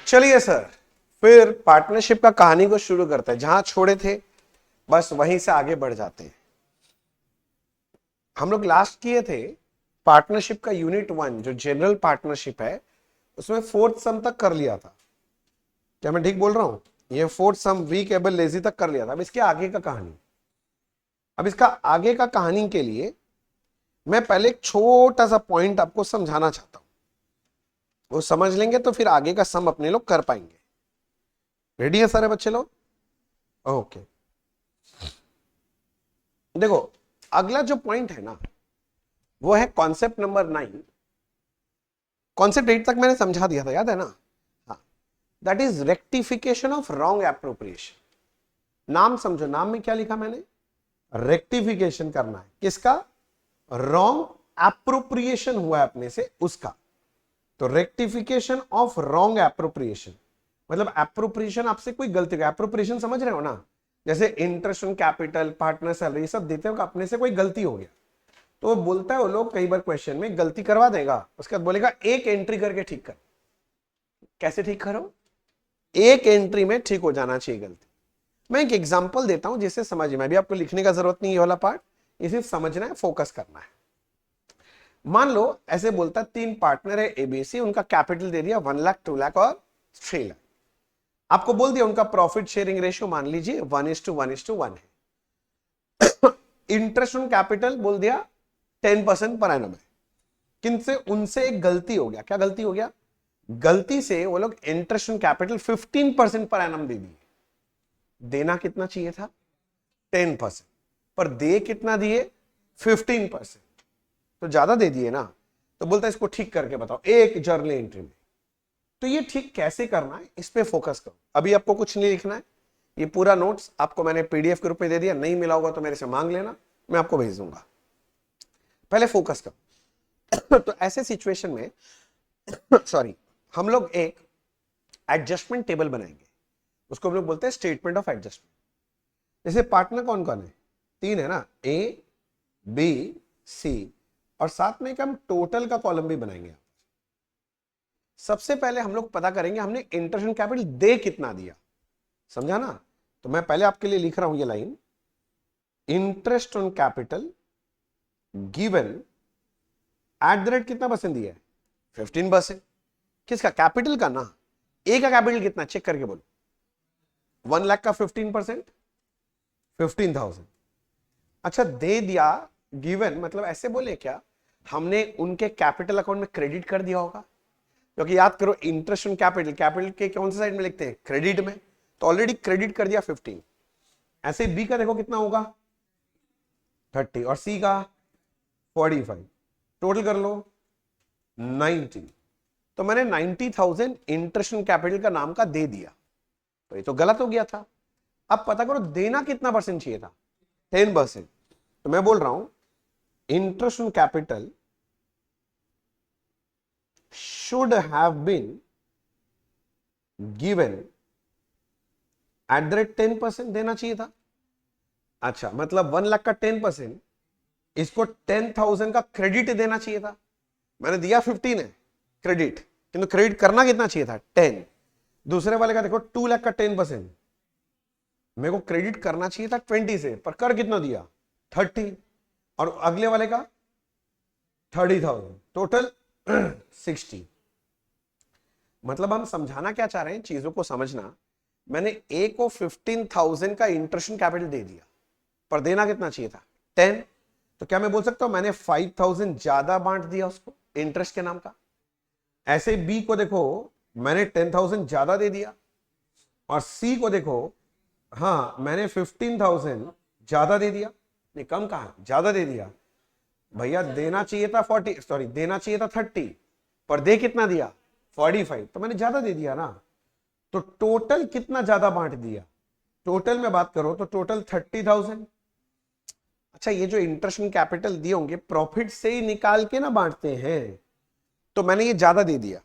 चलिए सर, फिर पार्टनरशिप का कहानी को शुरू करते हैं। जहां छोड़े थे बस वहीं से आगे बढ़ जाते हैं। हम लोग लास्ट किए थे पार्टनरशिप का यूनिट 1 जो जनरल पार्टनरशिप है, उसमें फोर्थ सम तक कर लिया था। क्या मैं ठीक बोल रहा हूं? ये fourth some weak able lazy तक कर लिया था। अब इसके आगे का कहानी, अब इसका आगे का कहानी के लिए मैं पहले एक छोटा सा पॉइंट आपको समझाना चाहता हूं। वो समझ लेंगे तो फिर आगे का सम अपने लोग कर पाएंगे। रेडी है सारे बच्चे लोग? ओके, देखो अगला जो पॉइंट है ना, वो है कॉन्सेप्ट नंबर 9। कॉन्सेप्ट 8 तक मैंने समझा दिया था, याद है ना? हाँ, that is rectification of wrong appropriation. नाम समझो, नाम में क्या लिखा मैंने? रेक्टिफिकेशन करना है किसका? रॉन्ग एप्रोप्रिएशन हुआ है अपने से उसका। तो रेक्टिफिकेशन ऑफ रॉन्ग एप्रोप्रिएशन मतलब एप्रोप्रिएशन, आपसे कोई गलती, एप्रोप्रिएशन समझ रहे हो ना? जैसे interest on capital, partner salary, ये सब देते हो, अपने से कोई गलती हो गया तो वो बोलता है, वो लोग कई बार क्वेश्चन में गलती करवा देगा, उसके बाद बोलेगा एक एंट्री करके ठीक कर। कैसे ठीक करो? एक एंट्री में ठीक हो जाना चाहिए गलती। मैं एक एग्जांपल देता हूं जिससे समझ में, अभी आपको लिखने का जरूरत नहीं, ये वाला पार्ट, इसे समझना है, फोकस करना है। मान लो ऐसे बोलता है, 3 पार्टनर है एबीसी, उनका कैपिटल दे दिया 1 लाख, 2 लाख और 3 लाख। आपको बोल दिया उनका प्रॉफिट शेयरिंग रेशियो मान लीजिए 1:1:1 है। इंटरेस्ट ऑन कैपिटल बोल दिया 10% पर एनम है। किनसे? उनसे एक गलती हो गया। क्या गलती हो गया? गलती से वो लोग interest on capital 15% per annum दे दिए। देना कितना चाहिए था? 10%, पर दे कितना दिए? 15%, तो ज्यादा दे दिए ना। तो बोलता है इसको ठीक करके बताओ एक जर्नल एंट्री में। तो ये ठीक कैसे करना है, इस पे फोकस करो। अभी आपको कुछ नहीं लिखना है, ये पूरा नोट्स आपको मैंने पीडीएफ के रूप में दे दिया, नहीं मिला होगा तो मेरे से मांग लेना, मैं आपको भेज दूंगा। पहले फोकस करो। तो ऐसे सिचुएशन में सॉरी, हम लोग एक एडजस्टमेंट टेबल बनाएंगे, उसको हम लोग बोलते हैं स्टेटमेंट ऑफ एडजस्टमेंट। जैसे पार्टनर कौन कौन है? 3 है ना, ए बी सी, और साथ में एक हम टोटल का कॉलम भी बनाएंगे। सबसे पहले हम लोग पता करेंगे हमने इंटरेस्ट ऑन कैपिटल दे कितना दिया, समझा ना? तो मैं पहले आपके लिए लिख रहा हूं ये line, interest on capital given at the rate कितना परसेंट दिया है? 15%। किसका? कैपिटल का ना। ए का कैपिटल कितना? चेक करके बोलो। 1 लाख का 15%, 15,000। अच्छा, दे दिया गिवन, मतलब ऐसे बोले क्या, हमने उनके कैपिटल अकाउंट में क्रेडिट कर दिया होगा, क्योंकि याद करो इंटरेस्ट ऑन कैपिटल, कैपिटल के कौन से साइड में लिखते हैं? क्रेडिट में। तो ऑलरेडी क्रेडिट कर दिया 15। ऐसे बी का देखो कितना होगा? 30, और सी का 45। टोटल कर लो 90। तो मैंने 90,000 इंटरेस्ट ऑन कैपिटल का नाम का दे दिया, तो ये तो गलत हो गया था। अब पता करो देना कितना परसेंट चाहिए था? 10%। तो मैं बोल रहा हूं interest on capital should have been given at the rate 10% देना चाहिए था। अच्छा, मतलब 1 लाख का 10%, इसको 10,000 का क्रेडिट देना चाहिए था। मैंने दिया 15 है क्रेडिट, किंतु क्रेडिट करना कितना चाहिए था? 10। दूसरे वाले का देखो 2 लाख का 10%, मेरे को क्रेडिट करना चाहिए था 20 से, पर कर कितना दिया? 30। और अगले वाले का 30,000, टोटल 60। मतलब हम समझाना क्या चाह रहे हैं, चीजों को समझना। मैंने ए को 15,000 का इंटरेस्ट कैपिटल दे दिया, पर देना कितना चाहिए था? 10। तो क्या मैं बोल सकता हूं मैंने 5,000 ज्यादा बांट दिया उसको इंटरेस्ट के नाम का? ऐसे बी को देखो, मैंने 10,000 ज्यादा दे दिया, और सी को देखो, हाँ मैंने 15,000 ज्यादा दे दिया। नहीं, कम कहा, ज्यादा दे दिया। भैया देना चाहिए था 40, सॉरी देना चाहिए था 30, पर दे कितना दिया? 45, तो मैंने ज्यादा दे दिया ना। तो टोटल कितना ज्यादा बांट दिया? टोटल में बात करो तो टोटल 30,000। अच्छा, ये जो इंटरेस्ट कैपिटल दिए होंगे प्रॉफिट से ही निकाल के ना बांटते हैं, तो मैंने ये ज्यादा दे दिया।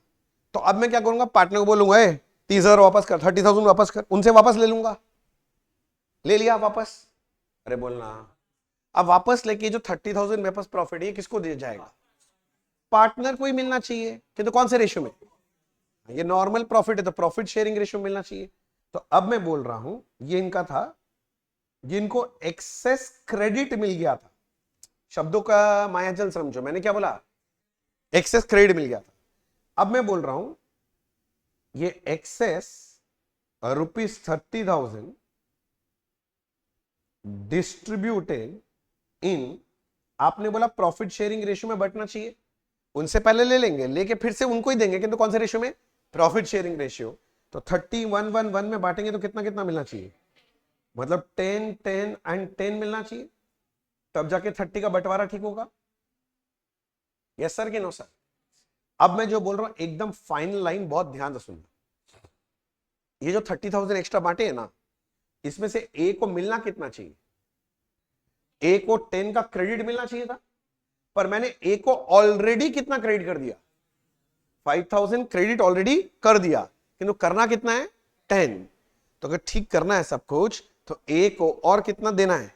तो अब मैं क्या करूंगा? पार्टनर को बोलूंगा 30,000 वापस कर, 30,000 वापस कर, उनसे वापस ले लूंगा। ले लिया वापस? अरे बोलना। अब वापस लेके जो 30,000 मेरे पास प्रॉफिट है, किसको दिया जाएगा? पार्टनर को ही मिलना चाहिए, कि तो कौन से रेशियो में? ये नॉर्मल प्रॉफिट है तो प्रॉफिट शेयरिंग रेशियो मिलना चाहिए। तो अब मैं बोल रहा हूं ये इनका था, जिनको एक्सेस क्रेडिट मिल गया था। शब्दों का मायाजाल समझो, मैंने क्या बोला, एक्सेस क्रेडिट मिल गया था। अब मैं बोल रहा हूं ये एक्सेस ₹30,000 डिस्ट्रीब्यूटेड इन, आपने बोला प्रॉफिट शेयरिंग रेशियो में बंटना चाहिए, उनसे पहले ले लेंगे, लेके फिर से उनको ही देंगे, किंतु कौन से रेशियो में, प्रॉफिट शेयरिंग रेशियो। तो 30-1-1-1 में बांटेंगे तो कितना कितना मिलना चाहिए, मतलब 10-10 मिलना चाहिए, तब जाके 30 का बंटवारा ठीक होगा। यस सर कि नो सर। अब मैं जो बोल रहा हूं एकदम फाइनल लाइन, बहुत ध्यान से सुनना। ये जो 30,000 एक्स्ट्रा बांटे है ना, इसमें से ए को मिलना कितना चाहिए, ए को 10 का क्रेडिट मिलना चाहिए था, पर मैंने ए को ऑलरेडी कितना क्रेडिट कर दिया, 5,000 क्रेडिट ऑलरेडी कर दिया, किंतु करना कितना है 10। तो अगर ठीक करना है सब कुछ तो ए को और कितना देना है,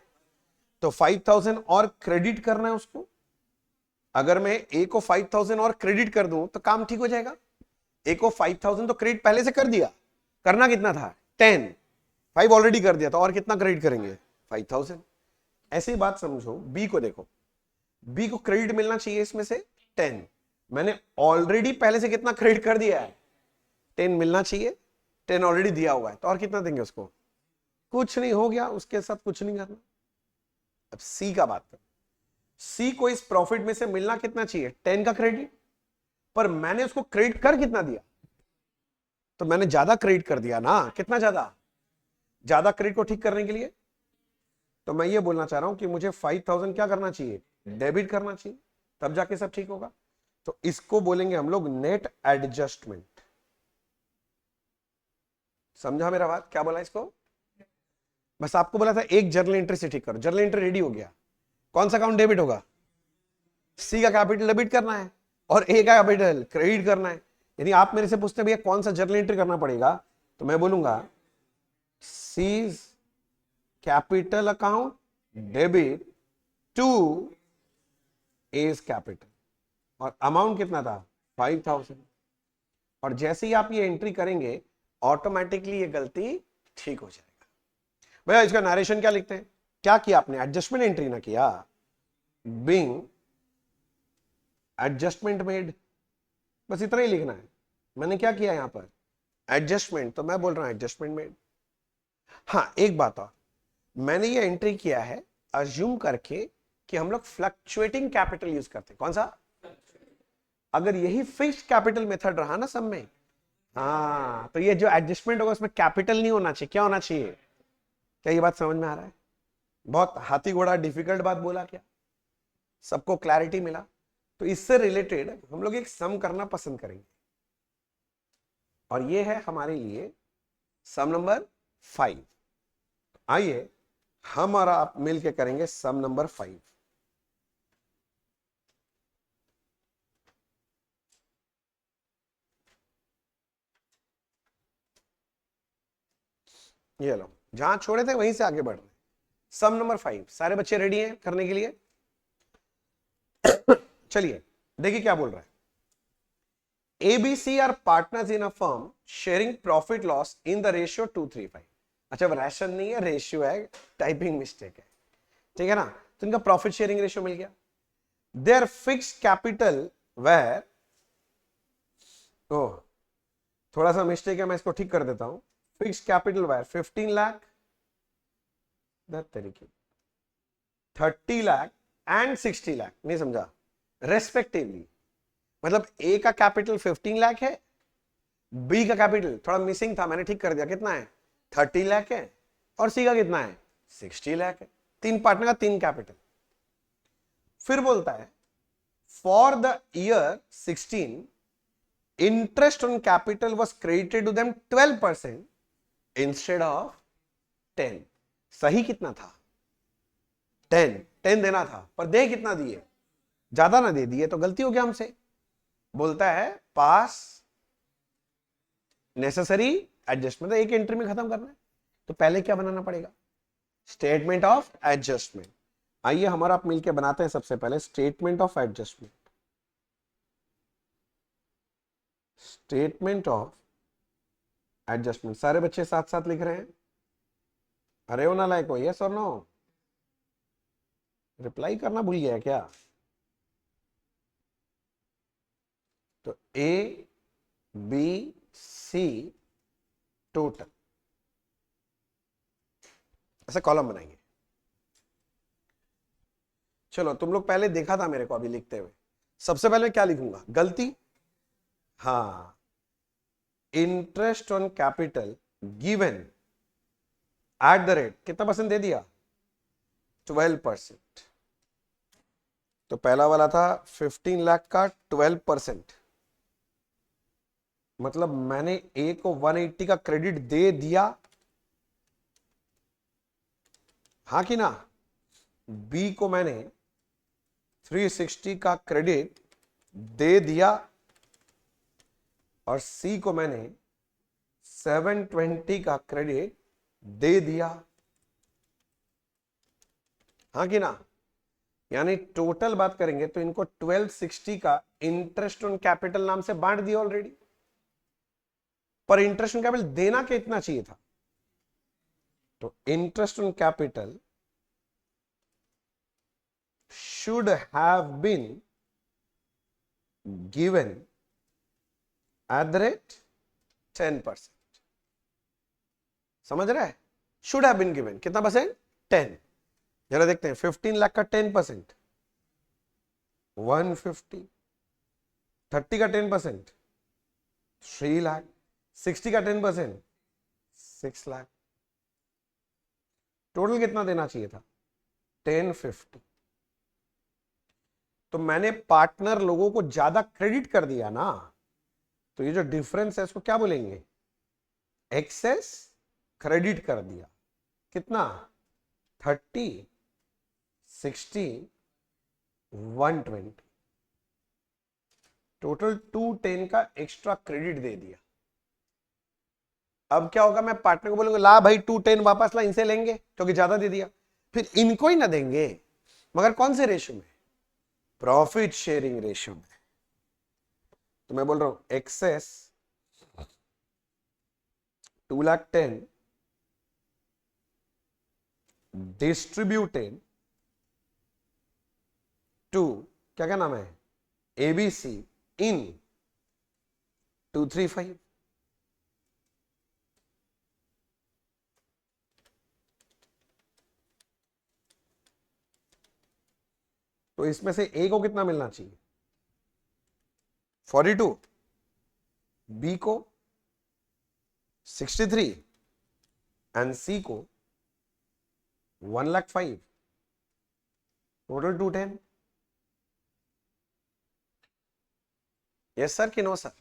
तो 5,000 और क्रेडिट करना है उसको। अगर मैं ए को 5,000 और क्रेडिट कर दूं तो काम ठीक हो जाएगा। ए को 5,000 तो क्रेडिट पहले से कर दिया, करना कितना था 10, 5 ऑलरेडी कर दिया, तो और कितना क्रेडिट करेंगे 5,000। ऐसी ही बात समझो, बी को देखो, बी को क्रेडिट मिलना चाहिए इसमें से 10, मैंने ऑलरेडी पहले से कितना क्रेडिट कर दिया है 10 मिलना चाहिए, 10 ऑलरेडी दिया हुआ है, तो और कितना देंगे उसको, कुछ नहीं, हो गया, उसके साथ कुछ नहीं करना। अब सी का बात करें, सी को इस प्रॉफिट में से मिलना कितना चाहिए 10 का क्रेडिट, पर मैंने उसको क्रेडिट कर कितना दिया, तो मैंने ज्यादा क्रेडिट कर दिया ना, कितना ज्यादा क्रेडिट को ठीक करने के लिए, तो मैं ये बोलना चाह रहा हूं कि मुझे 5,000 क्या करना चाहिए, डेबिट करना चाहिए, तब जाके सब ठीक होगा। तो इसको बोलेंगे हम लोग नेट एडजस्टमेंट। समझा मेरा बात, क्या बोला इसको, बस आपको बोला था एक जर्नल एंट्री से ठीक करो, जर्नल एंट्री रेडी हो गया, कौन सा अकाउंट डेबिट होगा, सी का कैपिटल डेबिट करना है और ए का कैपिटल क्रेडिट करना है। यदि आप मेरे से पूछते हैं भैया कौन सा जर्नल एंट्री करना पड़ेगा, तो मैं बोलूंगा सीज capital account debit to as capital, और अमाउंट कितना था 5,000। और जैसे ही आप ये एंट्री करेंगे ऑटोमेटिकली ये गलती ठीक हो जाएगा। भैया इसका नरेशन क्या लिखते हैं, क्या किया आपने, एडजस्टमेंट एंट्री ना किया, बिंग एडजस्टमेंट मेड, बस इतना ही लिखना है। मैंने क्या किया यहां पर एडजस्टमेंट, तो मैं बोल रहा हूं एडजस्टमेंट मेड। हाँ एक बात और, मैंने ये एंट्री किया है अज्यूम करके कि हम लोग फ्लक्चुएटिंग कैपिटल यूज करते हैं, कौन सा, अगर यही फिक्स्ड कैपिटल मेथड रहा ना सब में, हाँ तो ये जो एडजस्टमेंट होगा उसमें कैपिटल नहीं होना चाहिए, क्या होना चाहिए, क्या ये बात समझ में आ रहा है, बहुत हाथी घोड़ा डिफिकल्ट बात बोला क्या, सबको क्लैरिटी मिला। तो इससे रिलेटेड हम लोग एक सम करना पसंद करेंगे, और ये है हमारे लिए सम नंबर 5। आइए हम और आप मिलके करेंगे सम नंबर 5। ये लो, जहां छोड़े थे वहीं से आगे बढ़ रहे। सम नंबर 5, सारे बच्चे रेडी हैं करने के लिए, चलिए देखिए क्या बोल रहा है। ABC are partners in a firm sharing profit loss in the ratio 2:3:5। अच्छा वो रेशन नहीं है, रेशियो है, टाइपिंग मिस्टेक है, ठीक है ना। तो इनका प्रॉफिट शेयरिंग रेशियो मिल गया। देयर फिक्स्ड कैपिटल वेयर, ओह थोड़ा सा मिस्टेक है, मैं इसको ठीक कर देता हूं। फिक्स्ड कैपिटल वेयर 15 लाख, तरीके 30 लाख एंड 60 लाख, नहीं समझा, रेस्पेक्टिवली। मतलब ए का कैपिटल 15 लाख है, बी का कैपिटल थोड़ा मिसिंग था, मैंने ठीक कर दिया, कितना है 30 लाख है, और सी का कितना है 60 लाख है। तीन पार्टनर का तीन कैपिटल। फिर बोलता है for the year 16 interest on capital was credited to them 12% instead of 10। सही कितना था 10 देना था, पर दे कितना दिए, ज्यादा ना दे दिए, तो गलती हो गया हमसे। बोलता है पास नेसेसरी एडजस्टमेंट, एक एंट्री में खत्म करना है, तो पहले क्या बनाना पड़ेगा, स्टेटमेंट ऑफ एडजस्टमेंट। आइए हमारा आप मिलकर बनाते हैं सबसे पहले statement of adjustment. Statement of adjustment. सारे बच्चे साथ साथ लिख रहे हैं? अरे वो ना लाइक हो, यस और नो? रिप्लाई करना भूल गया क्या? तो ए बी सी टोटल, ऐसे कॉलम बनाएंगे। चलो तुम लोग पहले देखा था मेरे को अभी लिखते हुए। सबसे पहले क्या लिखूंगा? गलती, हाँ, interest on capital given at the rate, कितना परसेंट दे दिया? 12%। तो पहला वाला था 15 लाख का 12%, मतलब मैंने ए को 180 का क्रेडिट दे दिया, हाँ कि ना? बी को मैंने 360 का क्रेडिट दे दिया, और सी को मैंने 720 का क्रेडिट दे दिया, हाँ कि ना? यानी टोटल बात करेंगे तो इनको 1260 का इंटरेस्ट ऑन कैपिटल नाम से बांट दिया ऑलरेडी। पर इंटरेस्ट ऑन कैपिटल देना कितना चाहिए था? तो interest on capital should have been given at the rate 10%। समझ रहे हैं? should have been given कितना परसेंट? 10। जरा देखते हैं 15 लाख का 10%, 150, 30 का 10%, 3 लाख, 60 का 10%, 6 लाख। टोटल कितना देना चाहिए था? 1050। तो मैंने पार्टनर लोगों को ज्यादा क्रेडिट कर दिया ना, तो ये जो डिफरेंस है इसको क्या बोलेंगे? एक्सेस क्रेडिट कर दिया। कितना? 30, 60, 120, टोटल 210 का एक्स्ट्रा क्रेडिट दे दिया। अब क्या होगा? मैं पार्टनर को बोलूंगा ला भाई 210 वापस ला, इनसे लेंगे क्योंकि ज्यादा दे दिया, फिर इनको ही ना देंगे, मगर कौन से रेशियो में? प्रॉफिट शेयरिंग रेशियो में। तो मैं बोल रहा हूं एक्सेस 210 डिस्ट्रीब्यूटेड टू, क्या क्या नाम है, एबीसी इन 235। तो इसमें से ए को कितना मिलना चाहिए? 42, बी को 63 एंड सी को 1,05,000, टोटल 210। यस सर कि नो सर?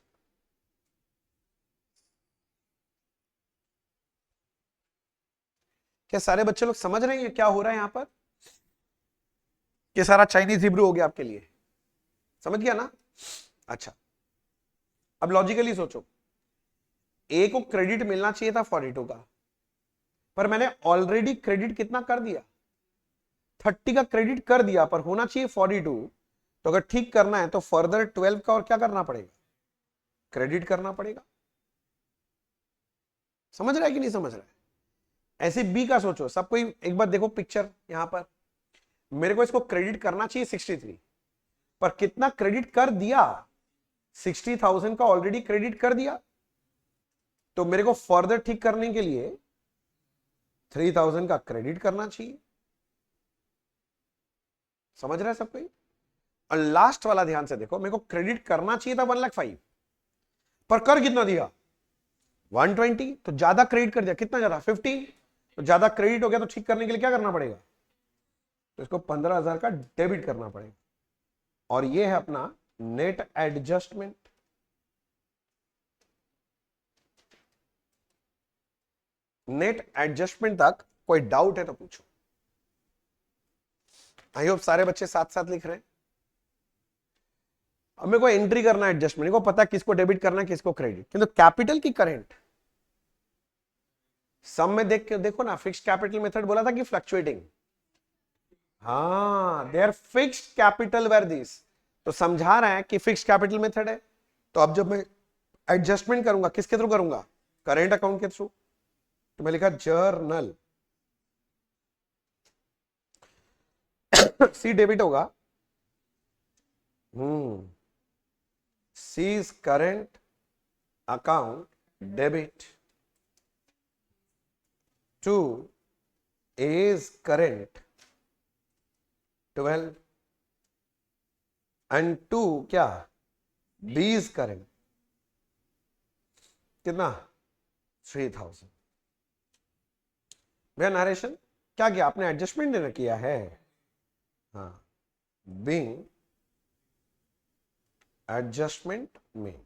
क्या सारे बच्चे लोग समझ रहे हैं क्या हो रहा है यहां पर? कि सारा चाइनीज हिब्रू हो गया आपके लिए? समझ गया ना? अच्छा, अब लॉजिकली सोचो, ए को क्रेडिट मिलना चाहिए था 42 का, पर मैंने ऑलरेडी क्रेडिट कितना कर दिया? 30 का क्रेडिट कर दिया, पर होना चाहिए 42। तो अगर ठीक करना है तो फर्दर 12 का और क्या करना पड़ेगा? क्रेडिट करना पड़ेगा। समझ रहा है कि नहीं समझ रहा है? ऐसे बी का सोचो, सब कोई एक बार देखो पिक्चर यहां पर। मेरे को इसको क्रेडिट करना चाहिए 63, पर कितना क्रेडिट कर दिया? 60,000 का ऑलरेडी क्रेडिट कर दिया। तो मेरे को फर्दर ठीक करने के लिए 3,000 का क्रेडिट करना चाहिए। समझ रहा है सब कोई? और लास्ट वाला ध्यान से देखो, मेरे को क्रेडिट करना चाहिए था 1,05,000, पर कर कितना दिया? 120। तो ज्यादा क्रेडिट कर दिया। कितना ज्यादा? 15। तो ज्यादा क्रेडिट हो गया, तो ठीक करने के लिए क्या करना पड़ेगा? तो इसको 15,000 का डेबिट करना पड़ेगा। और ये है अपना नेट एडजस्टमेंट। नेट एडजस्टमेंट तक कोई डाउट है तो पूछो। आई होप सारे बच्चे साथ साथ लिख रहे हैं। अब मेरे को एंट्री करना है एडजस्टमेंट को, पता है किसको डेबिट करना है किसको क्रेडिट, किंतु कैपिटल की करंट सम में देख के देखो ना, फिक्स्ड कैपिटल मेथड बोला था कि फ्लक्चुएटिंग, हाँ they are fixed capital were this. तो समझा रहा है कि फिक्स्ड कैपिटल मेथड है। तो अब जब मैं एडजस्टमेंट करूंगा, किसके थ्रू करूंगा? करेंट अकाउंट के थ्रू। तो मैं लिखा जर्नल। सी डेबिट होगा, C is current account debit to is current 12 and 2 क्या? B is current कितना? 3000। भैया नरेशन क्या किया आपने? एडजस्टमेंट देना किया है। हाँ, being एडजस्टमेंट मेड,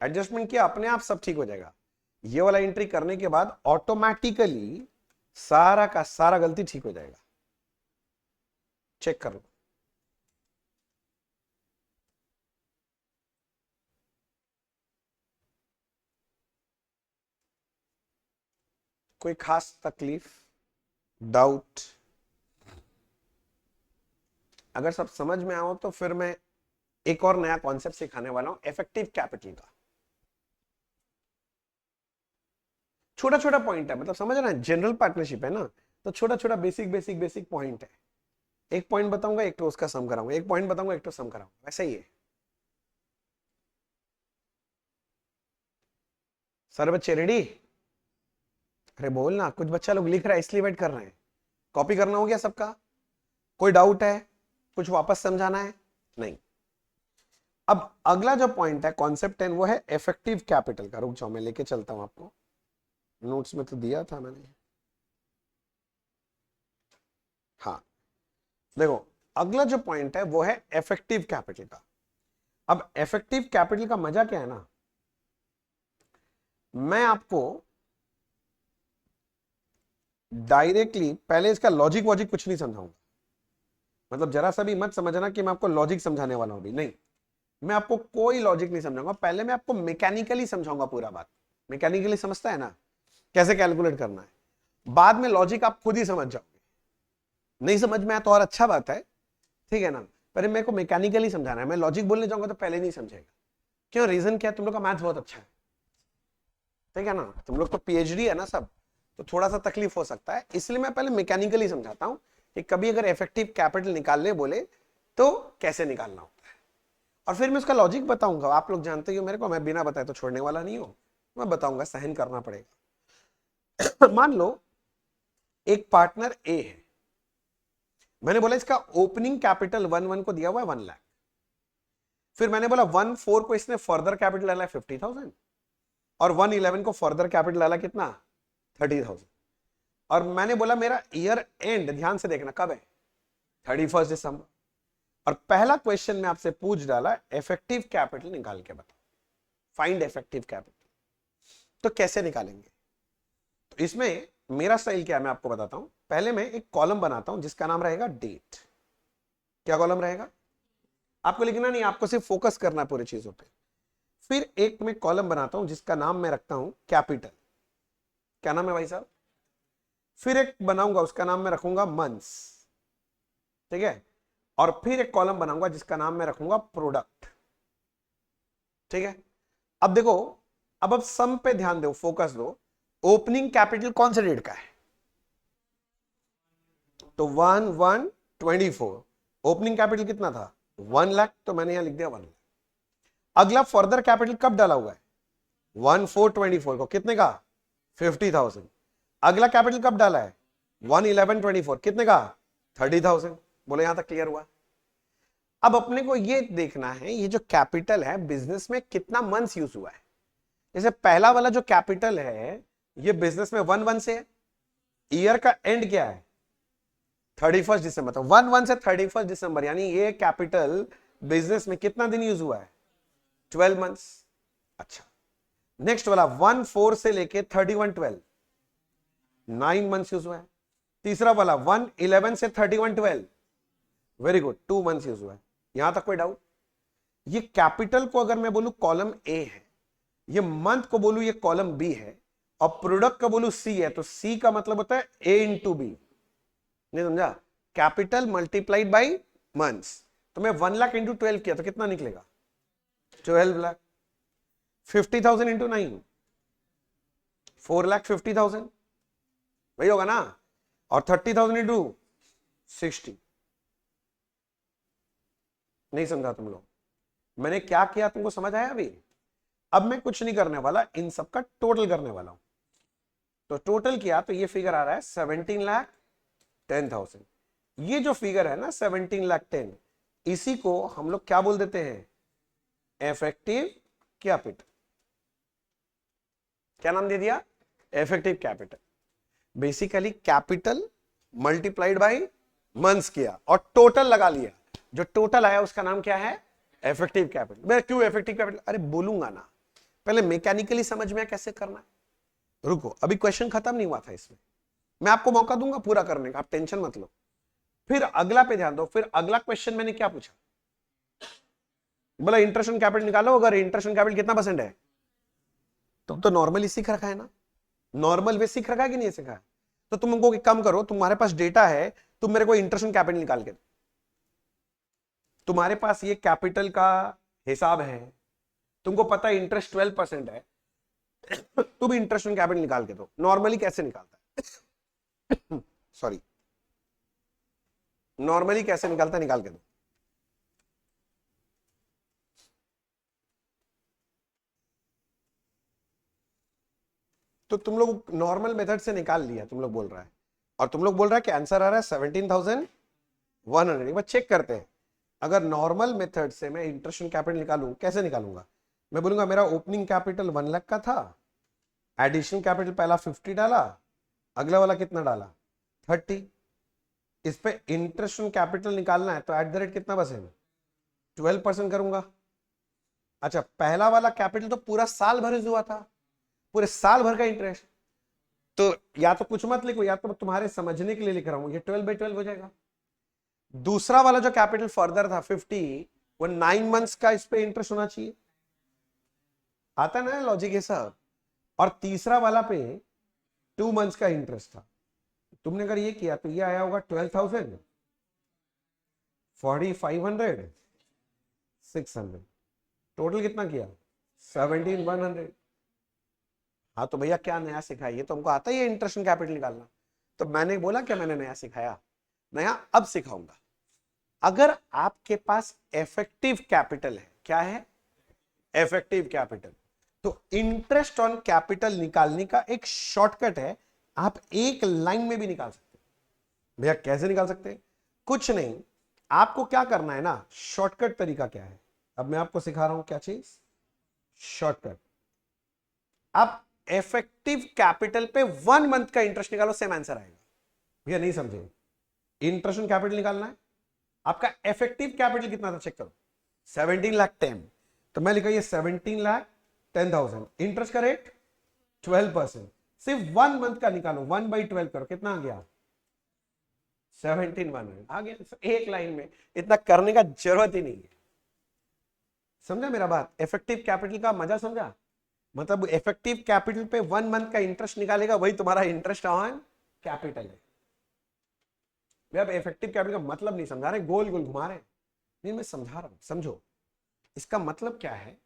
एडजस्टमेंट किया, अपने आप सब ठीक हो जाएगा। ये वाला एंट्री करने के बाद ऑटोमेटिकली सारा का सारा गलती ठीक हो जाएगा। चेक कर लो। कोई खास तकलीफ, डाउट? अगर सब समझ में आओ तो फिर मैं एक और नया कॉन्सेप्ट सिखाने वाला हूं, इफेक्टिव कैपिटल का। छोटा छोटा पॉइंट है, मतलब समझ रहे हैं, जनरल पार्टनरशिप है ना, तो छोटा छोटा बेसिक बेसिक बेसिक पॉइंट है। एक पॉइंट बताऊंगा, एक तो उसका सम कराऊंगा, एक पॉइंट बताऊंगा, एक तो सम कराऊंगा, वैसा ही है। सर बच्चे रेडी? अरे बोल ना, कुछ बच्चा लोग लिख रहा है इसलिए वेट कर रहे हैं। कॉपी करना हो गया सबका? कोई डाउट है? कुछ वापस समझाना है? नहीं। अब अगला जो पॉइंट है कॉन्सेप्ट 10, वो है इफेक्टिव कैपिटल का। रुक जाओ, मैं लेके चलता हूं आपको, नोट्स में तो दिया था मैंने। हाँ देखो, अगला जो पॉइंट है वो है इफेक्टिव कैपिटल का। अब इफेक्टिव कैपिटल का मजा क्या है ना, मैं आपको डायरेक्टली पहले इसका लॉजिक वॉजिक कुछ नहीं समझाऊंगा। मतलब जरा सा भी मत समझना कि मैं आपको लॉजिक समझाने वाला हूं, भी नहीं। मैं आपको कोई लॉजिक नहीं समझाऊंगा, पहले मैं आपको मैकेनिकली समझाऊंगा पूरा बात। मैकेनिकली समझता है ना कैसे कैलकुलेट करना है, बाद में लॉजिक आप खुद ही समझ जाओगे। नहीं समझ में आया तो और अच्छा बात है, ठीक है ना। पर मेरे को मैकेनिकली समझाना है, मैं लॉजिक बोलने जाऊंगा तो पहले नहीं समझेगा। क्यों? रीजन क्या है? तुम लोग का मैथ्स बहुत अच्छा है, ठीक है ना, तुम लोग तो पीएचडी है ना सब, तो थोड़ा सा तकलीफ हो सकता है, इसलिए मैं पहले मैकेनिकली समझाता हूं कि कभी अगर इफेक्टिव कैपिटल निकालने बोले तो कैसे निकालना होता है, और फिर मैं उसका लॉजिक बताऊंगा। आप लोग जानते हो मेरे को, मैं बिना बताए तो छोड़ने वाला नहीं हूं, मैं बताऊंगा, सहन करना पड़ेगा। मान लो एक पार्टनर ए है, मैंने बोला इसका ओपनिंग कैपिटल 1 को दिया हुआ है 1 लाख। फिर मैंने बोला 1 4 को इसने फर्दर कैपिटल डाला 50,000, और 1 11 को फर्दर कैपिटल डाला कितना? 30,000। और मैंने बोला मेरा ईयर एंड ध्यान से देखना कब है? 31 दिसंबर। और पहला क्वेश्चन में आपसे पूछ डाला इफेक्टिव कैपिटल निकाल के बताओ, फाइंड इफेक्टिव कैपिटल। तो कैसे निकालेंगे? तो इसमें मेरा स्टाइल क्या है मैं आपको बताता हूं। पहले मैं एक कॉलम बनाता हूं जिसका नाम रहेगा डेट। क्या कॉलम रहेगा? आपको लिखना नहीं, आपको सिर्फ फोकस करना है पूरी चीजों पे। फिर एक मैं कॉलम बनाता हूं जिसका नाम मैं रखता हूं कैपिटल। क्या नाम है भाई साहब? फिर एक बनाऊंगा उसका नाम मैं रखूंगा मंथ्स, ठीक है। और फिर एक कॉलम बनाऊंगा जिसका नाम मैं रखूंगा प्रोडक्ट, ठीक है। अब देखो, अब सम पे ध्यान दो, फोकस दो। ओपनिंग कैपिटल कौन से डेट का है? तो 1/1/24। ओपनिंग कैपिटल कितना था? 1 लाख, तो मैंने यहां लिख दिया 1 लाख। अगला फर्दर कैपिटल कब डाला हुआ है? 1/4/24 को, कितने का? 50,000। अगला कैपिटल कब डाला है? 1/11/24, कितने का? 30,000। बोले यहां तक क्लियर हुआ? अब अपने को ये देखना है ये जो कैपिटल है बिजनेस में कितना मंथ्स यूज हुआ है। जैसे पहला वाला जो कैपिटल है ये बिजनेस में 1/1 से है, ईयर का एंड क्या है? 31 दिसंबर। तो 1/1 से 31 दिसंबर, यानी ये कैपिटल बिजनेस में कितना दिन यूज हुआ है? 12 मंथ्स। अच्छा, नेक्स्ट वाला 1/4 से लेके 31/12, 9 मंथ्स यूज हुआ है। तीसरा वाला 1/11 से 31/12, वेरी गुड, 2 मंथ्स यूज हुआ है। यहां तक कोई डाउट? ये कैपिटल को अगर मैं बोलूं कॉलम ए है, ये मंथ को बोलूं ये कॉलम बी है, और प्रोडक्ट का बोलूं सी है, तो सी का मतलब होता है ए इंटू बी। नहीं समझा? Capital multiplied by months. तो मैं 1 लाख इंटू 12 किया तो कितना निकलेगा? 12 लाख, 50,000 इंटू 9, 4,50,000 वही होगा ना, और 30,000 इंटू 60। नहीं समझा तुम लोग? मैंने क्या किया तुमको समझ आया अभी? अब मैं कुछ नहीं करने वाला, इन सब का टोटल करने वाला हूं। तो टोटल किया तो ये फिगर आ रहा है 17,10,000। ये जो फिगर है ना 17,10,000, इसी को हम लोग क्या बोल देते हैं? Effective capital. क्या नाम दे दिया? Effective capital. Basically capital multiplied by months किया और टोटल लगा लिया, जो टोटल आया उसका नाम क्या है? Effective capital. मैं क्यों इफेक्टिव कैपिटल अरे बोलूंगा ना, पहले मैकेनिकली समझ में कैसे करना है। रुको, अभी क्वेश्चन खत्म नहीं हुआ था, इसमें मैं आपको मौका दूंगा पूरा करने का, आप टेंशन मत लो। फिर अगला पे ध्यान दो। फिर अगला क्वेश्चन मैंने क्या पूछा? बोला इंटरेस्ट ऑन कैपिटल निकालो, अगर इंटरेस्ट ऑन कैपिटल कितना परसेंट है? तुम तो नॉर्मली सीख रखा है ना, नॉर्मल वे सीख रखा है कि नहीं सीखा है? तो तुम उनको कम करो, तुम्हारे पास डेटा है, तुम मेरे को इंटरेस्ट ऑन कैपिटल निकाल के दो। तुम्हारे पास ये कैपिटल का हिसाब है, तुमको पता है इंटरेस्ट 12% है, तुम इंटरेस्ट ऑन कैपिटल निकाल के दो। नॉर्मली कैसे निकालता है? सॉरी, नॉर्मली कैसे निकालता है, निकाल के दो। तो तुम लोग नॉर्मल मेथड से निकाल लिया, तुम लोग बोल रहा है, और तुम लोग बोल रहा है कि आंसर आ रहा है 17,100। एक बार चेक करते हैं। अगर नॉर्मल मेथड से मैं इंटरेस्ट ऑन कैपिटल निकालूं, कैसे निकालूंगा? मैं बोलूंगा मेरा ओपनिंग कैपिटल 1 लाख का था, एडिशनल कैपिटल पहला 50 डाला, अगला वाला कितना डाला? 30। इस पे इंटरेस्ट ऑन कैपिटल निकालना है तो एट द रेट कितना परसेंट? 12% करूंगा। अच्छा, पहला वाला कैपिटल तो पूरा साल भर हुआ था, पूरे साल भर का इंटरेस्ट, तो या तो कुछ मत लिखो, या तो तुम्हारे समझने के लिए लिख रहा हूं, ये 12/12 हो जाएगा। दूसरा वाला जो कैपिटल फर्दर था 50, वो 9 मंथ्स का इस पे इंटरेस्ट होना चाहिए। आता ना लॉजिक ये सब। और तीसरा वाला पे 2 मंथ्स का इंटरेस्ट था। तुमने अगर ये किया तो ये आया होगा 12,000, 4,500, 600, टोटल कितना किया? 17,100। हाँ तो भैया क्या नया सिखाया? ये तो हमको आता ही है इंटरेस्ट ऑन कैपिटल निकालना। तो मैंने बोला क्या मैंने नया सिखाया? नया अब सिखाऊंगा। अगर आपके पास इफेक्टिव कैपिटल है, क्या है? Effective capital. तो इंटरेस्ट ऑन कैपिटल निकालने का एक शॉर्टकट है, आप एक लाइन में भी निकाल सकते हैं। भैया कैसे निकाल सकते हैं? कुछ नहीं, आपको क्या करना है ना, शॉर्टकट तरीका क्या है, अब मैं आपको सिखा रहा हूं क्या चीज, शॉर्टकट। आप इफेक्टिव कैपिटल पे 1 मंथ का इंटरेस्ट निकालो, सेम आंसर आएगा। भैया नहीं समझे? इंटरेस्ट ऑन कैपिटल निकालना है, आपका इफेक्टिव कैपिटल कितना था चेक करो, 17,10,000। तो मैं लिखा ये 17,10,000, इंटरेस्ट का रेट 12%, सिर्फ 1 मंथ का निकालो, 1/12 करो, कितना आ गया? 17,100 आ गया। एक लाइन में, इतना करने का जरूरत ही नहीं है। समझा मेरा बात? इफेक्टिव कैपिटल का मजा समझा? मतलब इफेक्टिव कैपिटल पे 1 मंथ का इंटरेस्ट निकालेगा, वही तुम्हारा इंटरेस्ट ऑन कैपिटल है। अब इफेक्टिव कैपिटल का मतलब नहीं समझा रहे, गोल गोल घुमा रहे। नहीं, मैं समझा रहा हूं, समझो। इसका मतलब क्या है?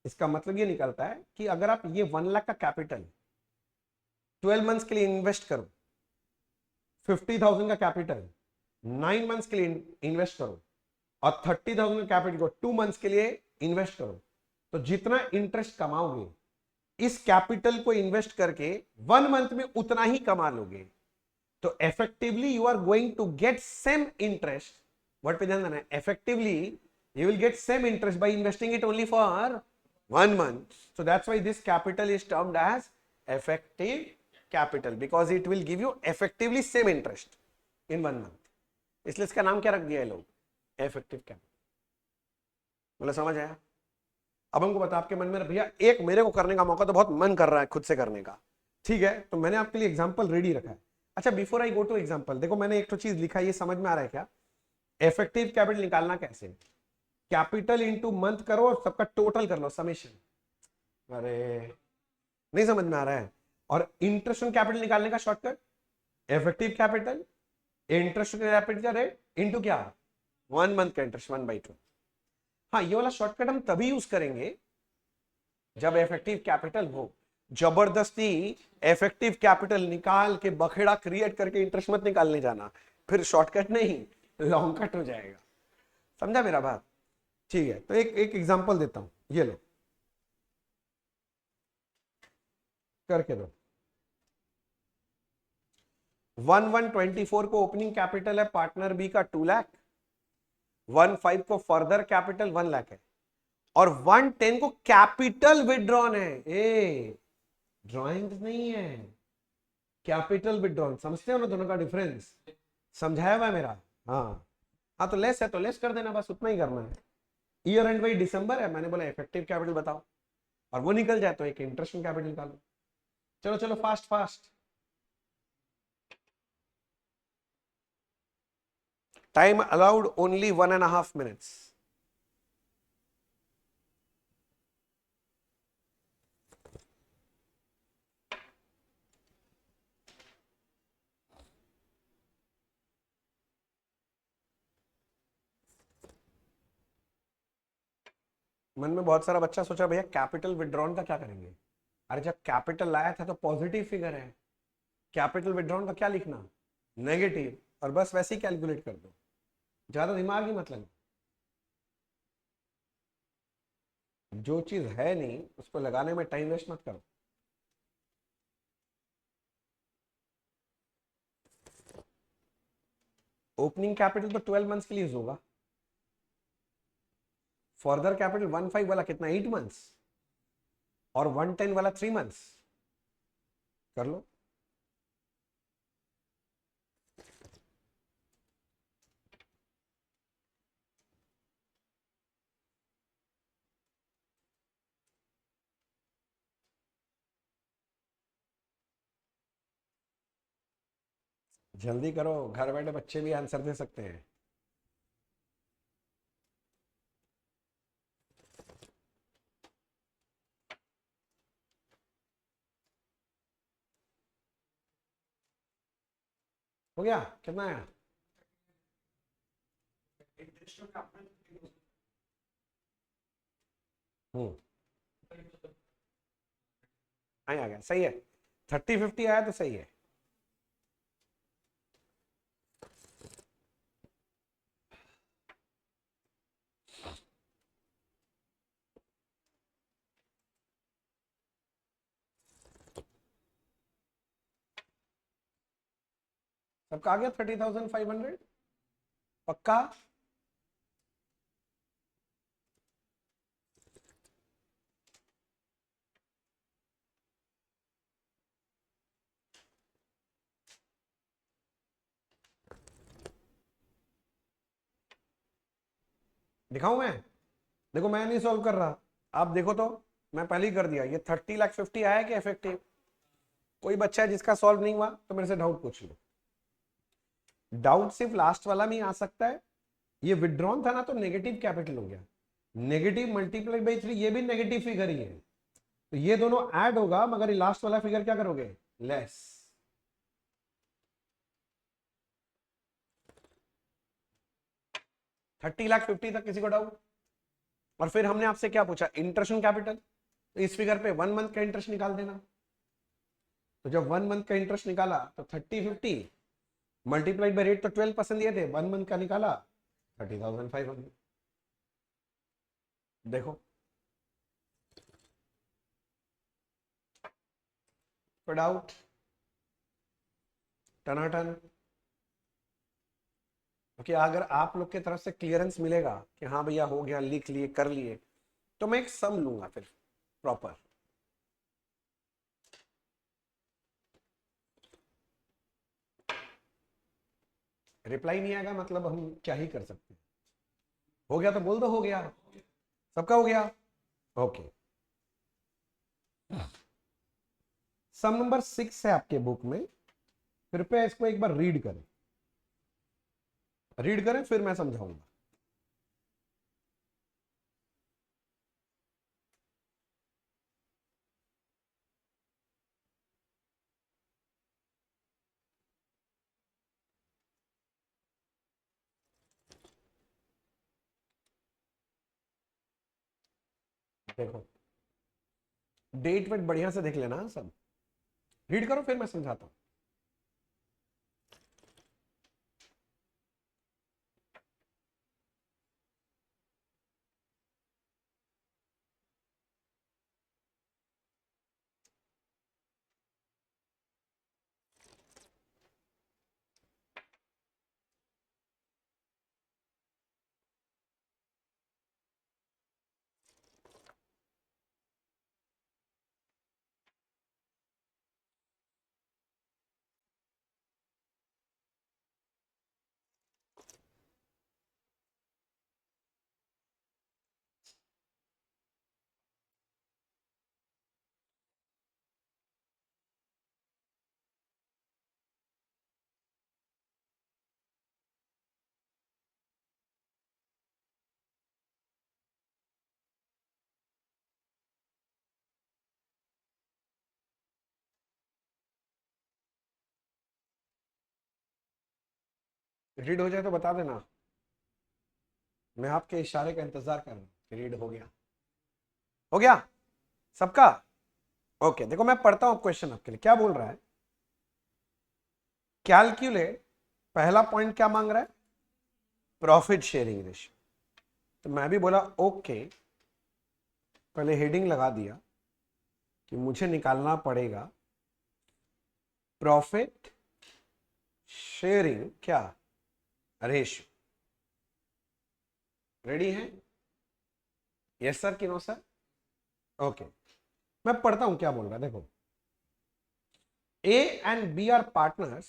इसका मतलब ये निकलता है कि अगर आप ये 1 लाख का कैपिटल 12 मंथ्स के लिए इन्वेस्ट करो, 50,000 का कैपिटल 9 मंथ्स के लिए इन्वेस्ट करो, और 30,000 का कैपिटल को 2 मंथ्स के लिए इन्वेस्ट करो, तो जितना इंटरेस्ट कमाओगे इस कैपिटल को इन्वेस्ट करके 1 मंथ में उतना ही कमा लोगे। तो effectively you are going to get same interest. Word पे ध्यान देना है, effectively you will get same interest by investing it only for 1 month. So that's why this capital is termed as effective capital, because it will give you effectively same interest in 1 month. इसलिए इसका नाम क्या रख दिया है लोग? Effective capital. बोला समझ आया? अब हमको बता, आपके मन में भैया एक मेरे को करने का मौका तो बहुत मन कर रहा है खुद से करने का, ठीक है, तो मैंने आपके लिए एग्जांपल रेडी रखा है। अच्छा, before I go two example, देखो मैंने एक तो चीज लिखा है, ये समझ में आ रहा है क्या? इफेक्टिव कैपिटल निकालना कैसे? कैपिटल इंटू मंथ करो और सबका टोटल कर लो, समेशन। अरे नहीं समझ में आ रहा है? और इंटरेस्ट ऑन कैपिटल निकालने का shortcut, effective capital interest on capital का रेट इंटू क्या? 1 मंथ का इंटरेस्ट, 1/2। हाँ, ये वाला शॉर्टकट हम तभी यूज करेंगे जब इफेक्टिव कैपिटल हो। जबरदस्ती इफेक्टिव कैपिटल निकाल के बखेड़ा क्रिएट करके इंटरेस्ट मत निकालने जाना, फिर शॉर्टकट नहीं लॉन्ग कट हो जाएगा। समझा मेरा बात? ठीक है, तो एक एक एग्जांपल देता हूं, ये लो करके दो। 1124 को ओपनिंग कैपिटल है पार्टनर बी का 2 लाख, 15 को फर्दर कैपिटल 1 लाख है, और 110 को कैपिटल विड्रॉन है। ए ड्रॉइंग नहीं है, कैपिटल विड्रॉन। समझते हो ना दोनों का डिफरेंस? समझाया हुआ है मेरा? हाँ हाँ, तो लेस है तो लेस कर देना, बस उतना ही करना है। ईयर एंड वही दिसंबर है, मैंने बोला इफेक्टिव कैपिटल बताओ, और वो निकल जाए तो एक इंटरेस्ट कैपिटल निकालो। चलो चलो fast fast, time allowed only 1.5 minutes। मन में बहुत सारा बच्चा सोचा भैया कैपिटल विड्रॉन का क्या करेंगे। अरे जब कैपिटल लाया था तो पॉजिटिव फिगर है, कैपिटल विड्रॉन का क्या लिखना, नेगेटिव, और बस वैसे ही कैलकुलेट कर दो, ज्यादा दिमाग ही मत लगना। जो चीज है नहीं उसको लगाने में टाइम वेस्ट मत करो। ओपनिंग कैपिटल तो 12 मंथ्स के लिए यूज होगा, फर्दर कैपिटल 15 वाला कितना 8 मंथ्स, और 110 वाला 3 मंथ्स। कर लो। जल्दी करो, घर बैठे बच्चे भी आंसर दे सकते हैं। हो गया? कितना आया? हम्म, आ गया, सही है। 30-50 आया तो सही है। सबका आ गया 30,500 पक्का? दिखाऊं मैं? देखो मैं नहीं सॉल्व कर रहा, आप देखो तो, मैं पहले ही कर दिया। ये 30,50,000 आया क्या इफेक्टिव? कोई बच्चा है जिसका सॉल्व नहीं हुआ तो मेरे से डाउट पूछ लो। डाउट सिर्फ लास्ट वाला में ही आ सकता है। ये विड्रॉन था ना, तो नेगेटिव कैपिटल हो गया, नेगेटिव मल्टीप्लाइड बाई 3, ये भी नेगेटिव फिगर ही है, तो ये दोनों ऐड होगा, मगर ये लास्ट वाला फिगर क्या करोगे, लेस। 30,50,000 तक किसी को डाउट? और फिर हमने आपसे क्या पूछा, इंटरेस्ट कैपिटल, तो इस फिगर पे 1 मंथ का इंटरेस्ट निकाल देना। तो जब 1 मंथ का इंटरेस्ट निकाला तो 30,50 मल्टीप्लाइड बाई रेट, तो 12% दिए थे, 1 मंथ का निकाला 30,500। देखो कोई डाउट? टनाटन। क्योंकि अगर आप लोग की तरफ से क्लियरेंस मिलेगा कि हाँ भैया हो गया, लिख लिए, कर लिए, तो मैं एक सम लूंगा फिर प्रॉपर। रिप्लाई नहीं आएगा मतलब हम क्या ही कर सकते हैं। हो गया तो बोल दो हो गया। सबका हो गया? ओके। सम नंबर 6 है आपके बुक में, कृपया इसको एक बार रीड करें, रीड करें फिर मैं समझाऊंगा। देखो डेट वेट बढ़िया से देख लेना सब, रीड करो फिर मैं समझाता हूं। रीड हो जाए तो बता देना, मैं आपके इशारे का इंतजार कर रहा हूं कि रीड हो गया। हो गया सबका? ओके देखो मैं पढ़ता हूं क्वेश्चन आपके लिए, क्या बोल रहा है, कैलकुलेट, पहला पॉइंट क्या मांग रहा है, प्रॉफिट शेयरिंग रेशियो। तो मैं भी बोला ओके, पहले हेडिंग लगा दिया कि मुझे निकालना पड़ेगा प्रॉफिट शेयरिंग क्या रेशियो। रेडी है? यस सर कि नो सर? ओके मैं पढ़ता हूं क्या बोल रहा है, देखो A and B are partners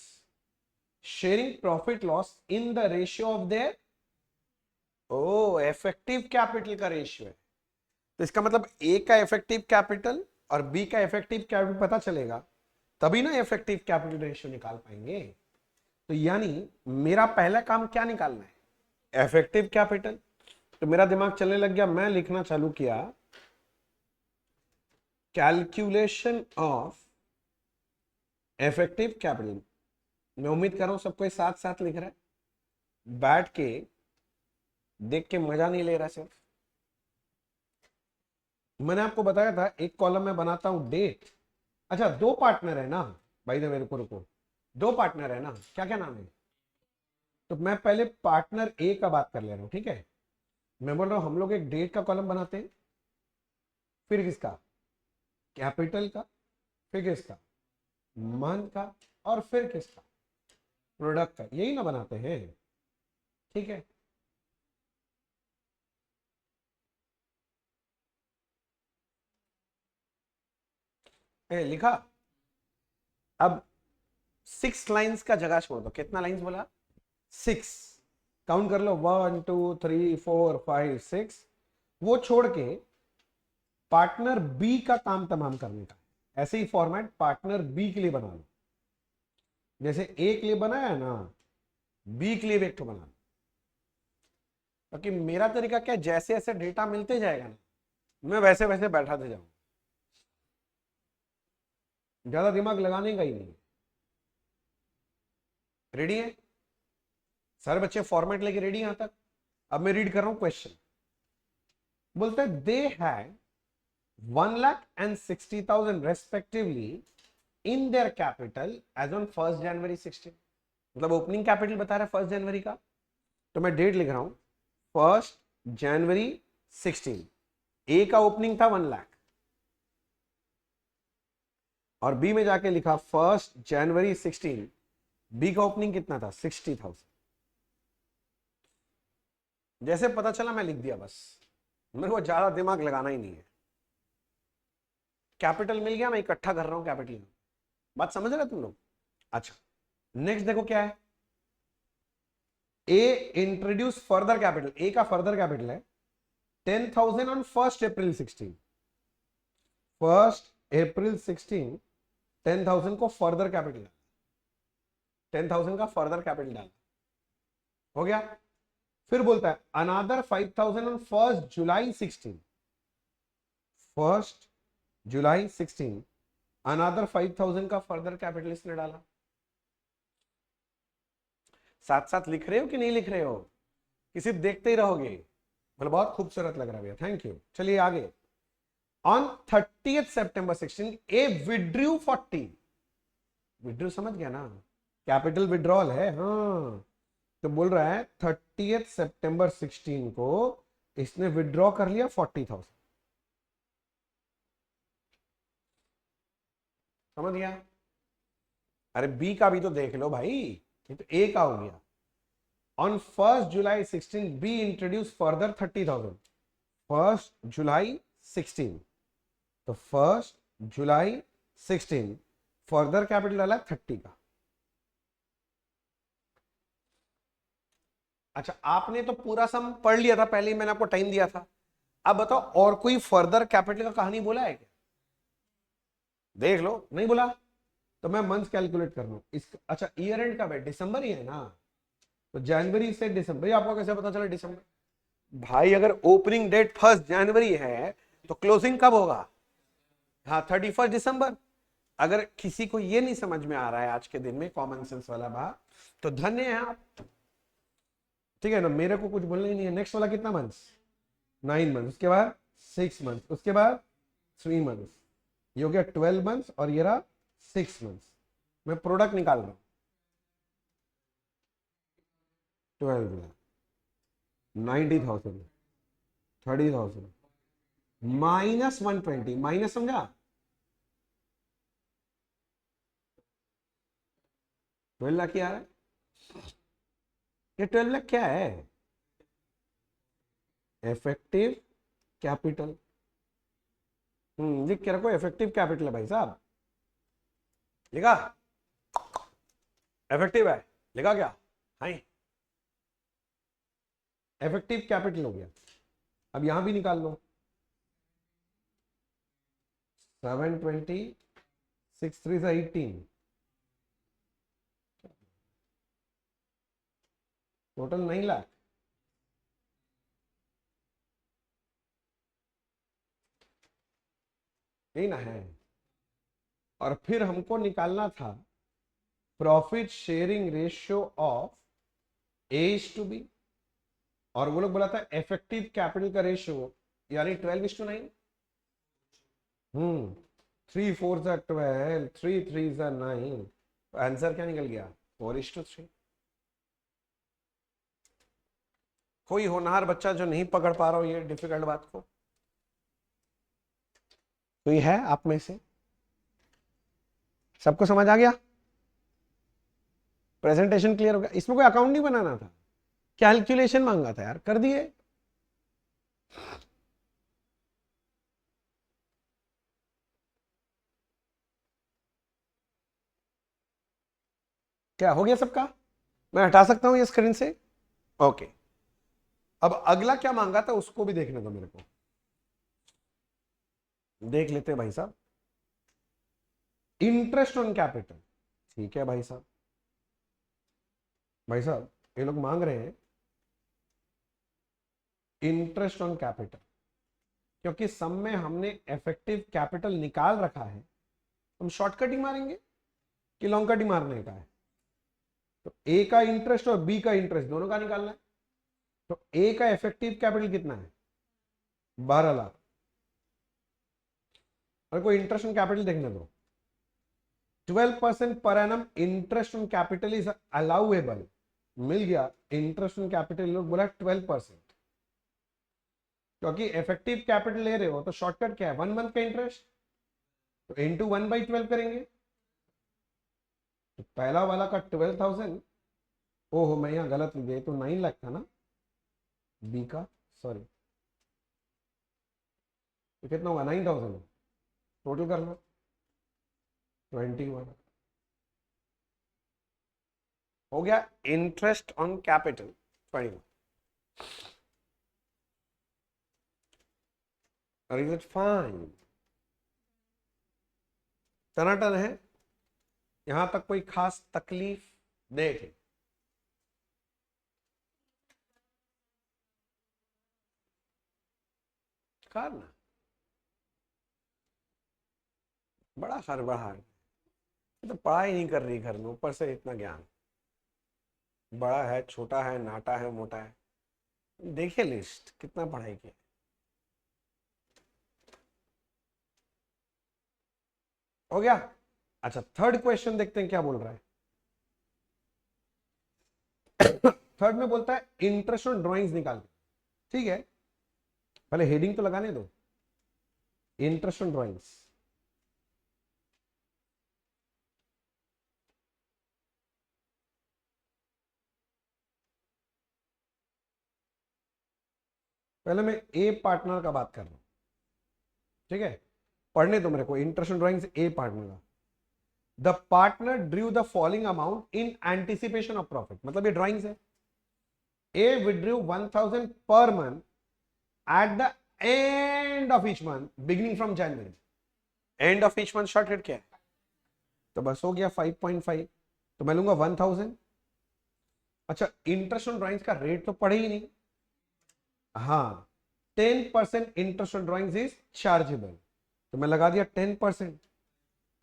sharing profit loss in the ratio of their effective capital का रेशियो है। तो इसका मतलब ए का इफेक्टिव कैपिटल और बी का इफेक्टिव कैपिटल पता चलेगा, तभी ना इफेक्टिव कैपिटल रेशियो निकाल पाएंगे। तो यानी मेरा पहला काम क्या निकालना है, इफेक्टिव कैपिटल। तो मेरा दिमाग चलने लग गया, मैं लिखना चालू किया कैलकुलेशन ऑफ इफेक्टिव कैपिटल। मैं उम्मीद कर रहा हूं सबको साथ साथ लिख रहा है, बैठ के देख के मजा नहीं ले रहा सिर्फ। मैंने आपको बताया था एक कॉलम में बनाता हूं डेट। अच्छा दो पार्टनर है ना भाई, दे मेरे को रुको, दो पार्टनर है ना, क्या क्या नाम है? तो मैं पहले पार्टनर ए का बात कर ले रहा हूं, ठीक है। मैं बोल रहा हूं हम लोग एक डेट का कॉलम बनाते हैं, फिर किसका, कैपिटल का, फिर किसका, मंथ का, और फिर किसका, प्रोडक्ट का। यही ना बनाते हैं, ठीक है। लिखा। अब 6 लाइन्स का जगह छोड़ दो, कितना लाइन्स बोला, 6। काउंट कर लो, 1 2 3 4 5 6। वो छोड़ के पार्टनर बी का काम तमाम करने का। ऐसे ही फॉर्मेट पार्टनर बी के लिए बना लो, जैसे ए के लिए बनाया है ना, बी के लिए भी एक तो बना लो। क्योंकि मेरा तरीका क्या है, जैसे जैसे डेटा मिलते जाएगा ना, मैं वैसे वैसे बैठाते जाऊं, ज्यादा दिमाग लगाने का ही नहीं। रेडी है सारे बच्चे, फॉर्मेट लेके रेडी यहां तक? अब मैं रीड कर रहा हूं क्वेश्चन। बोलते हैं they had 1,60,000 respectively in their capital as on 1 January 16। मतलब ओपनिंग कैपिटल बता रहा है 1 जनवरी का, तो मैं डेट लिख रहा हूं 1 जनवरी 16। ए का ओपनिंग था 1 लाख, और बी में जाके लिखा 1 जनवरी 16। बी का ओपनिंग कितना था, 60,000। जैसे पता चला मैं लिख दिया, बस मेरे को ज्यादा दिमाग लगाना ही नहीं है। कैपिटल मिल गया, मैं इकट्ठा कर रहा हूं कैपिटल। बात समझ रहे तुम लोग? अच्छा नेक्स्ट देखो क्या है, ए इंट्रोड्यूस फर्दर कैपिटल। ए का फर्दर कैपिटल है 10,000 ऑन 1 अप्रैल 16। 1 अप्रैल 16 10,000 को फर्दर कैपिटल, 10,000 का फर्दर कैपिटल डाला, हो गया। फिर बोलता है अनादर 5,000 ऑन 1 जुलाई 16। 1 जुलाई 16 अनादर 5,000 का फर्दर कैपिटल इसने डाला। साथ साथ लिख रहे हो कि नहीं लिख रहे हो, कि सिर्फ देखते ही रहोगे? मतलब बहुत खूबसूरत लग रहा है भैया, थैंक यू। चलिए आगे, on 30th September 16 A withdrew 40, withdrew समझ गया ना, कैपिटल विड्रॉल है। हाँ, तो बोल रहा है 30th September 16 को इसने विड्रॉ कर लिया 40,000। समझ गया? अरे बी का भी तो देख लो भाई, ये तो ए का हो गया। On 1st July 16 be introduce further 30,000। 1st July 16, तो 1st July 16 फर्दर कैपिटल डाला 30 का। अच्छा, आपने तो पूरा सम पढ़ लिया था पहले ही, मैंने आपको टाइम दिया था। अब बताओ और कोई फर्दर कैपिटल का कहानी बोला है क्या? देख लो, नहीं बोला तो मैं मंथ कैलकुलेट कर लूं इस। अच्छा, ईयर एंड कब है? दिसंबर ही है ना, तो जनवरी से दिसंबर। आपको कैसे पता चला दिसंबर? भाई अगर ओपनिंग डेट 1 जनवरी है तो क्लोजिंग कब होगा? हाँ, 31 दिसंबर। अगर किसी को ये नहीं समझ में आ रहा है आज के दिन में कॉमन सेंस वाला भाग, तो धन्य है आप, ठीक है ना, मेरे को कुछ बोलना ही नहीं है। नेक्स्ट वाला कितना मंथ्स? 9 मंथ, उसके बाद 6 मंथ, उसके बाद 3 मंथ, ये हो गया 12 मंथ, और ये रहा 6 मंथ। मैं प्रोडक्ट निकाल रहा हूं, 12 90,000 30,000 माइनस 120, माइनस समझा? 12 लाख क्या है? ये 12 लाख क्या है? Effective capital. लिख के रखो, इफेक्टिव कैपिटल है भाई साहब। लिखा? इफेक्टिव है, लिखा क्या? हाँ, इफेक्टिव कैपिटल हो गया। अब यहां भी निकाल लो, 720 6 3 से 18, टोटल 9 लाख। यही ना है। और फिर हमको निकालना था profit sharing ratio of A/B, और वो लोग बोला था इफेक्टिव कैपिटल का रेशियो यानी 12:9। 3 4 12, 3 3 9, तो आंसर क्या निकल गया? 4:3। कोई होनहार बच्चा जो नहीं पकड़ पा रहा हो ये डिफिकल्ट बात को, कोई है आप में से? सबको समझ आ गया? प्रेजेंटेशन क्लियर हो गया? इसमें कोई अकाउंट नहीं बनाना था, कैलकुलेशन मांगा था यार, कर दिए। क्या हो गया सबका? मैं हटा सकता हूं ये स्क्रीन से? ओके। अब अगला क्या मांगा था उसको भी देखने दो मेरे को, देख लेते हैं भाई साहब। इंटरेस्ट ऑन कैपिटल, ठीक है भाई साहब। भाई साहब ये लोग मांग रहे हैं इंटरेस्ट ऑन कैपिटल, क्योंकि सम में हमने इफेक्टिव कैपिटल निकाल रखा है, हम शॉर्टकट ही मारेंगे कि लॉन्ग कट ही मारने का है। तो ए का इंटरेस्ट और बी का इंटरेस्ट दोनों का निकालना है। तो ए का इफेक्टिव कैपिटल कितना है? 12 लाख। और कोई इंटरेस्ट ऑन कैपिटल देखने दो, 12% per annum interest on capital is allowable. मिल गया इंटरेस्ट ऑन कैपिटल, लोग बोला 12%, क्योंकि इफेक्टिव कैपिटल ले रहे हो तो शॉर्टकट क्या है? 1 मंथ का इंटरेस्ट, तो इंटू 1/12 करेंगे। तो पहला वाला का 12,000, ओहो मैं यहाँ गलत लिख गया, तो 9 लाख था ना बी का, सॉरी। तो कितना होगा? 9,000, टोटल कर लो 21 हो गया। Interest on capital 21। Is it fine? टनाटन है? यहां तक कोई खास तकलीफ देखे? करना बड़ा हड़बड़ा है, तो पढ़ाई नहीं कर रही घर में, ऊपर से इतना ज्ञान। बड़ा है, छोटा है, नाटा है, मोटा है, देखिए लिस्ट कितना पढ़ाई की। हो गया। अच्छा, थर्ड क्वेश्चन देखते हैं क्या बोल रहा है। थर्ड में बोलता है इंटरेस्ट ऑन ड्राइंग्स निकाल। ठीक है, पहले हेडिंग तो लगाने दो, इंटरेस्ट ऑन ड्राइंग्स। पहले मैं ए पार्टनर का बात कर रहा हूं, ठीक है, पढ़ने दो मेरे को। Interest on drawings A partner का, the partner drew the following amount in anticipation of profit, मतलब ये ड्राइंग्स है। A withdrew 1000 per month at the end of each month beginning from January. End of each month short क्या है, तो बस हो गया 5.5, तो मैं लूंगा 1000। अच्छा, इंटरेस्ट ऑन ड्राइंग्स का रेट तो पढ़े ही नहीं। हाँ, 10% interest on drawings is chargeable, तो मैं लगा दिया 10%।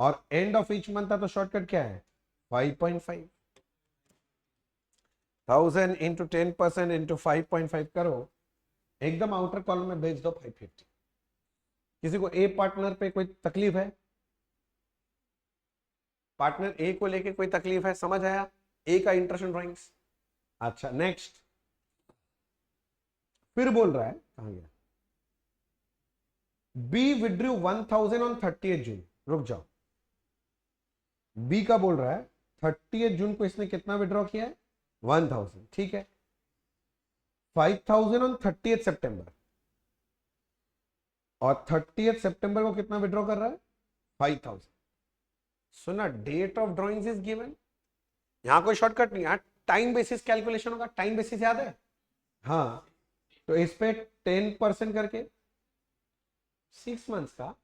और एंड ऑफ ईच मंथ था तो शॉर्टकट क्या है, 5.5। 1000 इंटू 10% इंटू 5.5 करो, एकदम आउटर कॉलम में भेज दो 550। किसी को ए पार्टनर पे कोई तकलीफ है, पार्टनर ए को लेके कोई तकलीफ है, समझ आया ए का इंटरेस्ट ऑन ड्राइंग्स। अच्छा, नेक्स्ट फिर बोल रहा है, कहां गया, बी विड्रू 1000 ऑन 30 जून। रुक जाओ, बी का बोल रहा है 30 जून को इसने कितना विड्रॉ किया है, 1000, ठीक है। 5000 ऑन 30 सितंबर, और 30 सितंबर को कितना विड्रॉ कर रहा है, 5000। सुना, date of drawings is given. यहां कोई शॉर्टकट नहीं, यहां टाइम बेसिस कैलकुलेशन होगा। टाइम बेसिस याद है, हाँ, तो इस पे 10% करके 6 मंथ्स का,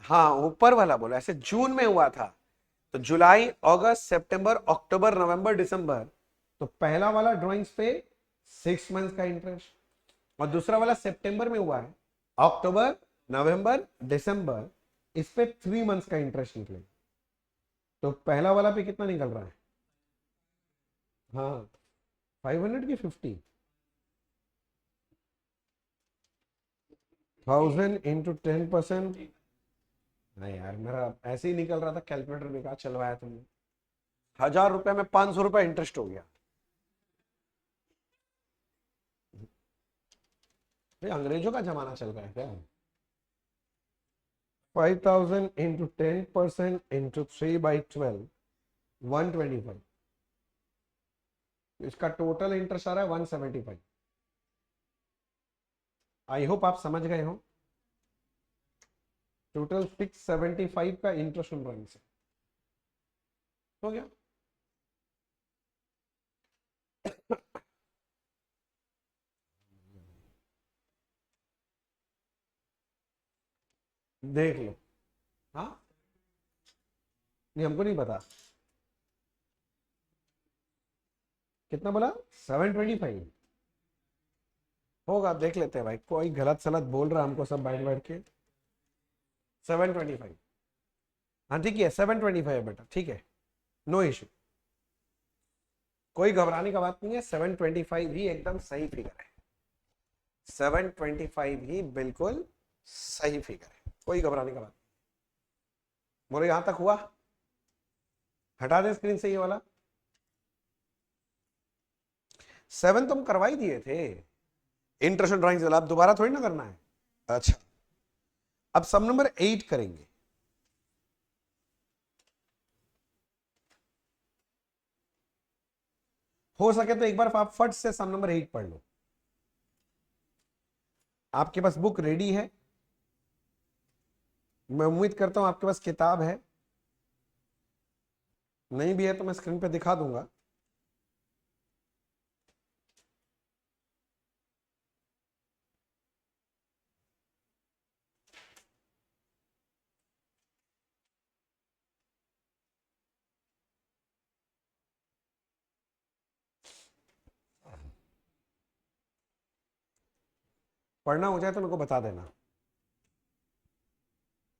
हाँ ऊपर वाला बोला, ऐसे जून में हुआ था तो जुलाई अगस्त सितंबर अक्टूबर नवंबर दिसंबर, तो पहला वाला ड्राइंग्स पे 6 मंथ्स का इंटरेस्ट, और दूसरा वाला सितंबर में हुआ है, अक्टूबर नवंबर दिसंबर, इस पे 3 मंथ्स का इंटरेस्ट निकलेगा। तो पहला वाला पे कितना निकल रहा है, हाँ 500 की 50, 1000 इंटू 10%। नहीं यार, मेरा ऐसे ही निकल रहा था, कैलकुलेटर बेकार चलवाया तुमने। 1000 रुपए में 500 रुपए इंटरेस्ट हो गया। भाई अंग्रेजों का जमाना चल रहा है क्या। 5000 इंटू 10% इंटू 3/12, 125। इसका टोटल इंटरेस्ट आ रहा है 175। आई होप आप समझ गए हो। टोटल 675 का इंटरेस्ट ऑन ड्राइंग्स हो गया। देख लो, हाँ, नहीं हमको नहीं पता कितना बोला, 725 होगा, देख लेते हैं भाई, कोई गलत सलत बोल रहा है हमको सब बैठ बैठ के। 725, हाँ ठीक है, 725 है बेटा, ठीक है, नो इशू, कोई घबराने का बात नहीं है। 725 ही एकदम सही फिगर है, 725 ही बिल्कुल सही फिगर है, कोई घबराने का बात नहीं। बोलो यहां तक हुआ, हटा दे स्क्रीन से ये वाला। 7 तो हम करवा ही दिए थे, इंटरेस्ट ड्राइंग्स वाला, अब दोबारा थोड़ी ना करना है। अच्छा, अब सम नंबर 8 करेंगे। हो सके तो एक बार आप फट से सम नंबर 8 पढ़ लो। आपके पास बुक रेडी है, मैं उम्मीद करता हूं आपके पास किताब है, नहीं भी है तो मैं स्क्रीन पे दिखा दूंगा। पढ़ना हो जाए तो मेरे को बता देना,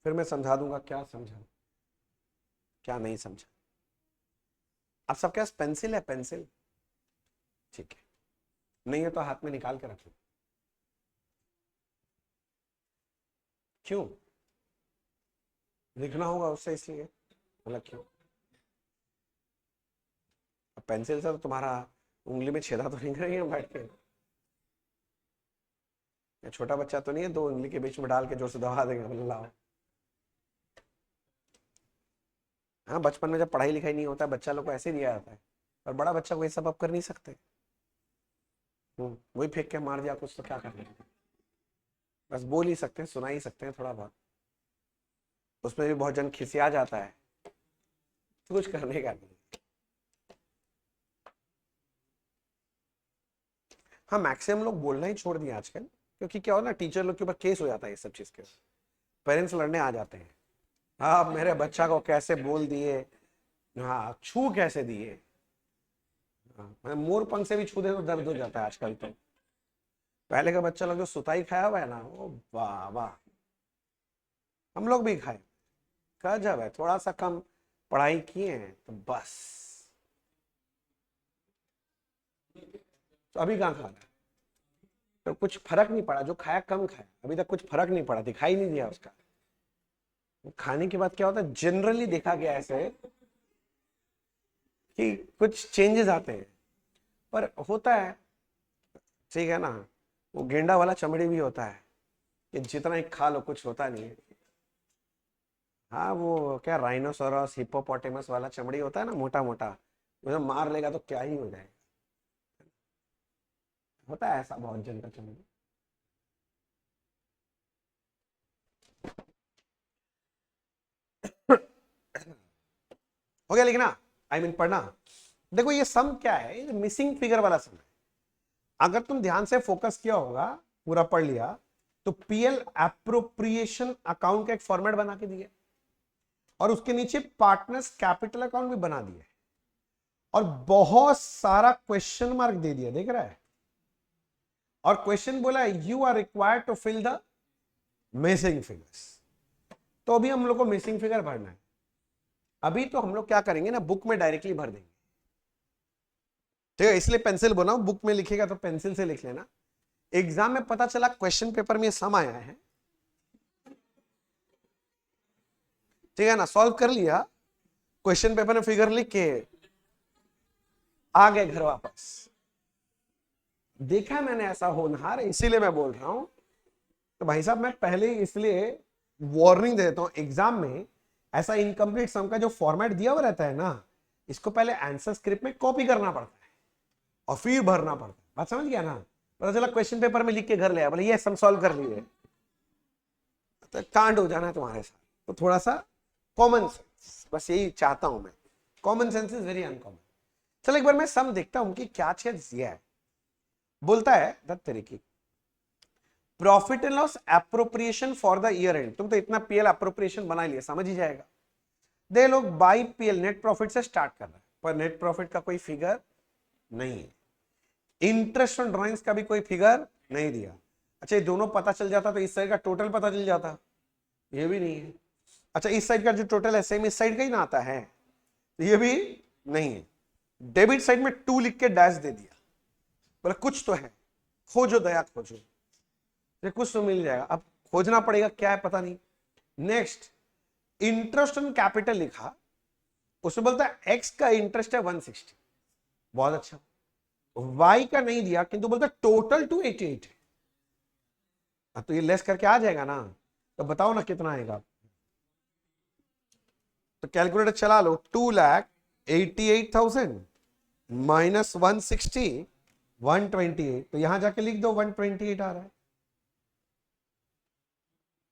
फिर मैं समझा दूंगा क्या समझा क्या नहीं समझा। आप सबके पास पेंसिल है, पेंसिल, ठीक है, नहीं है तो हाथ में निकाल के रख लो। क्यों, लिखना होगा उससे, इसलिए मतलब क्यों? पेंसिल से तो तुम्हारा उंगली में छेदा तो नहीं करेंगे बैठ के? या छोटा बच्चा तो नहीं है, दो उंगली के बीच में डाल के जोर से दबा देंगे, बोले लाओ। हाँ, बचपन में जब पढ़ाई लिखाई नहीं होता है बच्चा लोग को ऐसे दिया जाता है, पर बड़ा बच्चा को ये सब अब कर नहीं सकते। वही फेंक के मार दिया कुछ तो क्या कर लेंगे? बस बोल ही सकते हैं, सुना ही सकते हैं थोड़ा बहुत, उसमें भी बहुत जन खिसिया जाता है, तो कुछ करने का नहीं। हाँ, मैक्सिमम लोग बोलना ही छोड़ दिया आजकल, क्योंकि क्या हो ना, टीचर लोग के ऊपर केस हो जाता है ये सब चीज के, पेरेंट्स लड़ने आ जाते हैं। हाँ, मेरे बच्चा को कैसे बोल दिए, हाँ छू कैसे दिए। हाँ, मतलब मोर पंख से भी छू दे तो दर्द हो जाता है आजकल तो। पहले का बच्चा लोग जो सुताई खाया हुआ है ना, वो वाह वाह, हम लोग भी खाए, गजब है। थोड़ा सा कम पढ़ाई किए हैं तो बस, तो अभी कहाँ खा रहा है? तो कुछ फर्क नहीं पड़ा, जो खाया कम खाया, अभी तक कुछ फर्क नहीं पड़ा, दिखाई नहीं दिया उसका। खाने के बाद क्या होता है, जनरली देखा गया ऐसे कि कुछ चेंजेस आते हैं, पर होता है, ठीक है ना, वो गेंडा वाला चमड़ी भी होता है कि जितना ही खा लो कुछ होता नहीं है। हाँ, वो क्या राइनोसोरस हिप्पोपोटेमस वाला चमड़ी होता है ना, मोटा मोटा, मुझे मार लेगा तो क्या ही हो जाएगा। होता है ऐसा बहुत जन का चमड़ी। हो गया लिखना, आई मीन पढ़ना। देखो ये सम क्या है, ये मिसिंग फिगर वाला सम है। अगर तुम ध्यान से फोकस किया होगा, पूरा पढ़ लिया, तो पीएल एप्रोप्रिएशन अकाउंट का एक फॉर्मेट बना के दिया, और उसके नीचे पार्टनर्स कैपिटल अकाउंट भी बना दिया, और बहुत सारा क्वेश्चन मार्क दे दिया, देख रहा है। और क्वेश्चन बोला you are required to fill the missing figures. तो अभी हम लोग को मिसिंग फिगर भरना है। अभी तो हम लोग क्या करेंगे ना, बुक में डायरेक्टली भर देंगे, ठीक है? इसलिए पेंसिल बनाओ, बुक में लिखेगा तो पेंसिल से लिख लेना। एग्जाम में पता चला क्वेश्चन पेपर में सम आया है, ठीक है ना, सॉल्व कर लिया, क्वेश्चन पेपर में फिगर लिख के आ गए घर वापस। देखा मैंने ऐसा होनहार, इसीलिए मैं बोल रहा हूं। तो भाई साहब, मैं पहले ही इसलिए वार्निंग देता हूं, एग्जाम में ऐसा इनकम्प्लीट सम का जो फॉर्मेट दिया हुआ रहता है ना, इसको पहले आंसर स्क्रिप्ट में कॉपी करना पड़ता है और फिर भरना पड़ता है। बात समझ गया ना? पता चला क्वेश्चन पेपर में लिख के घर ले आया, बोले ये सम सॉल्व कर लिए, तो कांड हो जाना है तुम्हारे साथ। तो थोड़ा सा कॉमन सेंस, बस यही चाहता हूं मैं। Common sense is very uncommon. चलो एक बार मैं सम देखता हूं कि क्या चीज दिया है। बोलता है दत्त तरीके, profit and loss appropriation for the year and. तुम तो इतना पीएल एप्रोप्रिएशन बना लिया, समझ ही जाएगा। दे लोग बाई पीएल नेट प्रॉफिट से स्टार्ट कर रहे हैं, पर नेट प्रॉफिट का कोई फिगर नहीं है, इंटरेस्ट ऑन ड्रॉइंग्स का भी कोई फिगर नहीं दिया। अच्छा, ये दोनों पता चल जाता तो इस साइड का टोटल पता चल जाता, ये भी नहीं है। अच्छा, इस साइड का जो टोटल है सेम इस साइड का ही ना आता है, तो ये भी नहीं है। डेबिट साइड में 2 लिख के डैश दे दिया, बोले कुछ तो है, खोजो दया खोजो, ये कुछ तो मिल जाएगा। अब खोजना पड़ेगा, क्या है पता नहीं। नेक्स्ट, इंटरेस्ट ऑन कैपिटल लिखा, उसमें बोलता है एक्स का इंटरेस्ट है 160, बहुत अच्छा। वाई का नहीं दिया, किंतु बोलता है टोटल 288 है, तो ये लेस करके आ जाएगा ना, तो बताओ ना कितना आएगा। तो कैलकुलेटर चला लो, 2,88,000 माइनस 160 128, तो यहां जाके लिख दो 128 आ रहा है।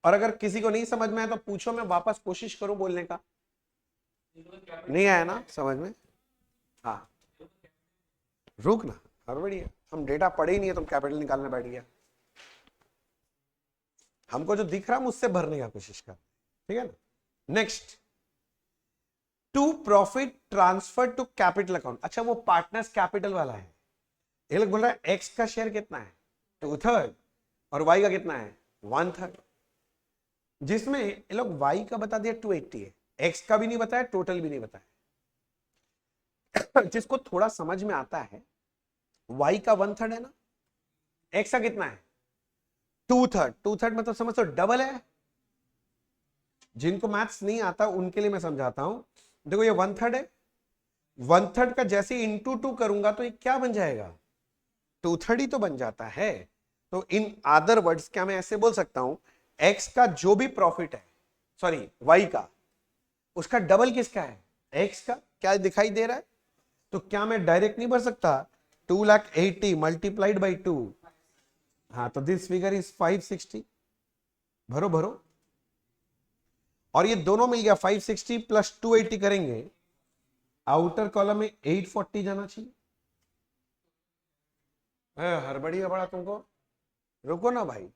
और अगर किसी को नहीं समझ में आए तो पूछो, मैं वापस कोशिश करूं बोलने का। नहीं आया ना समझ में? हाँ, रुक ना, हड़बड़ी है, हम डेटा पढ़े ही नहीं है, तुम कैपिटल निकालने बैठ गया। हमको जो दिख रहा है उससे भरने का कोशिश कर, ठीक है ना। Next, to profit transfer to capital account. अच्छा, वो पार्टनर्स कैपिटल वाला है। ये लोग बोल रहा है एक्स का शेयर कितना है, 2/3, और वाई का कितना है, 1/3। जिसमें ये लोग वाई का बता दिया 280 है, एक्स का भी नहीं बताया, टोटल भी नहीं बताया। जिसको थोड़ा समझ में आता है, वाई का 1/3 है ना, एक्स का कितना है 2/3, 2/3 मतलब समझ तो डबल है, जिनको मैथ्स नहीं आता उनके लिए मैं समझाता हूं। देखो ये 1/3 है, 1/3 का जैसे इंटू 2 करूंगा तो ये क्या बन जाएगा, 2/3 ही तो बन जाता है। तो इन अदर वर्ड्स क्या मैं ऐसे बोल सकता हूं, एक्स का जो भी प्रॉफिट है, सॉरी वाई का, उसका डबल किसका है, एक्स का। क्या दिखाई दे रहा है? तो क्या मैं डायरेक्ट नहीं भर सकता, 2,80,000 मल्टीप्लाइड बाई 2, हाँ तो दिस फिगर इज 560। भरो भरो, और ये दोनों मिल गया 560 प्लस 280 करेंगे, आउटर कॉलम में 840 जाना चाहिए। हड़बड़ी है बड़ा तुमको, रुको ना भाई।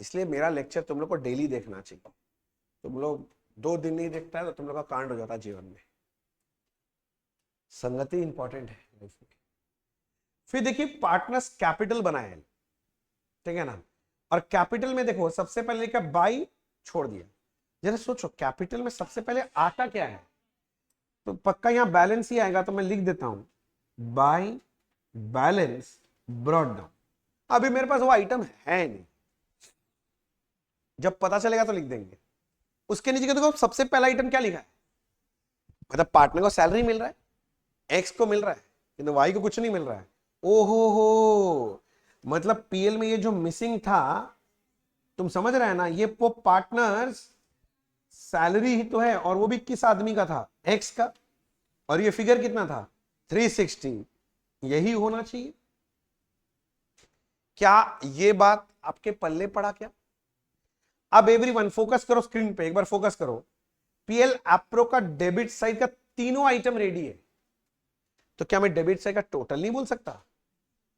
इसलिए मेरा लेक्चर तुम लोग को डेली देखना चाहिए। तुम लोग 2 दिन नहीं देखता है तो तुम लोग का कांड हो जाता है जीवन में। संगति इंपॉर्टेंट है लाइफ में। फिर देखिए पार्टनर्स कैपिटल बनाए, ठीक है ना, और कैपिटल में देखो सबसे पहले लिखा बाई, छोड़ दिया। जरा सोचो कैपिटल में सबसे पहले आता क्या है, तो पक्का यहां बैलेंस ही आएगा, तो मैं लिख देता हूं बाई बैलेंस ब्रॉट डाउन। अभी मेरे पास वो आइटम है नहीं, जब पता चलेगा तो लिख देंगे। उसके नीचे देखो सबसे पहला आइटम क्या लिखा है, मतलब पार्टनर को सैलरी मिल रहा है, एक्स को मिल रहा है, किंतु वाई को कुछ नहीं मिल रहा है। ओहो हो, मतलब पीएल में ये जो मिसिंग था, तुम समझ रहे हैं ना, ये पार्टनर्स सैलरी ही तो है, और वो भी किस आदमी का था, एक्स का, और ये फिगर कितना था 360। यही होना चाहिए। क्या ये बात आपके पल्ले पड़ा क्या? अब एवरीवन फोकस करो स्क्रीन पे, एक बार फोकस करो। पीएल एप्रो का डेबिट साइड का तीनों आइटम रेडी है, तो क्या मैं डेबिट साइड का टोटल नहीं बोल सकता,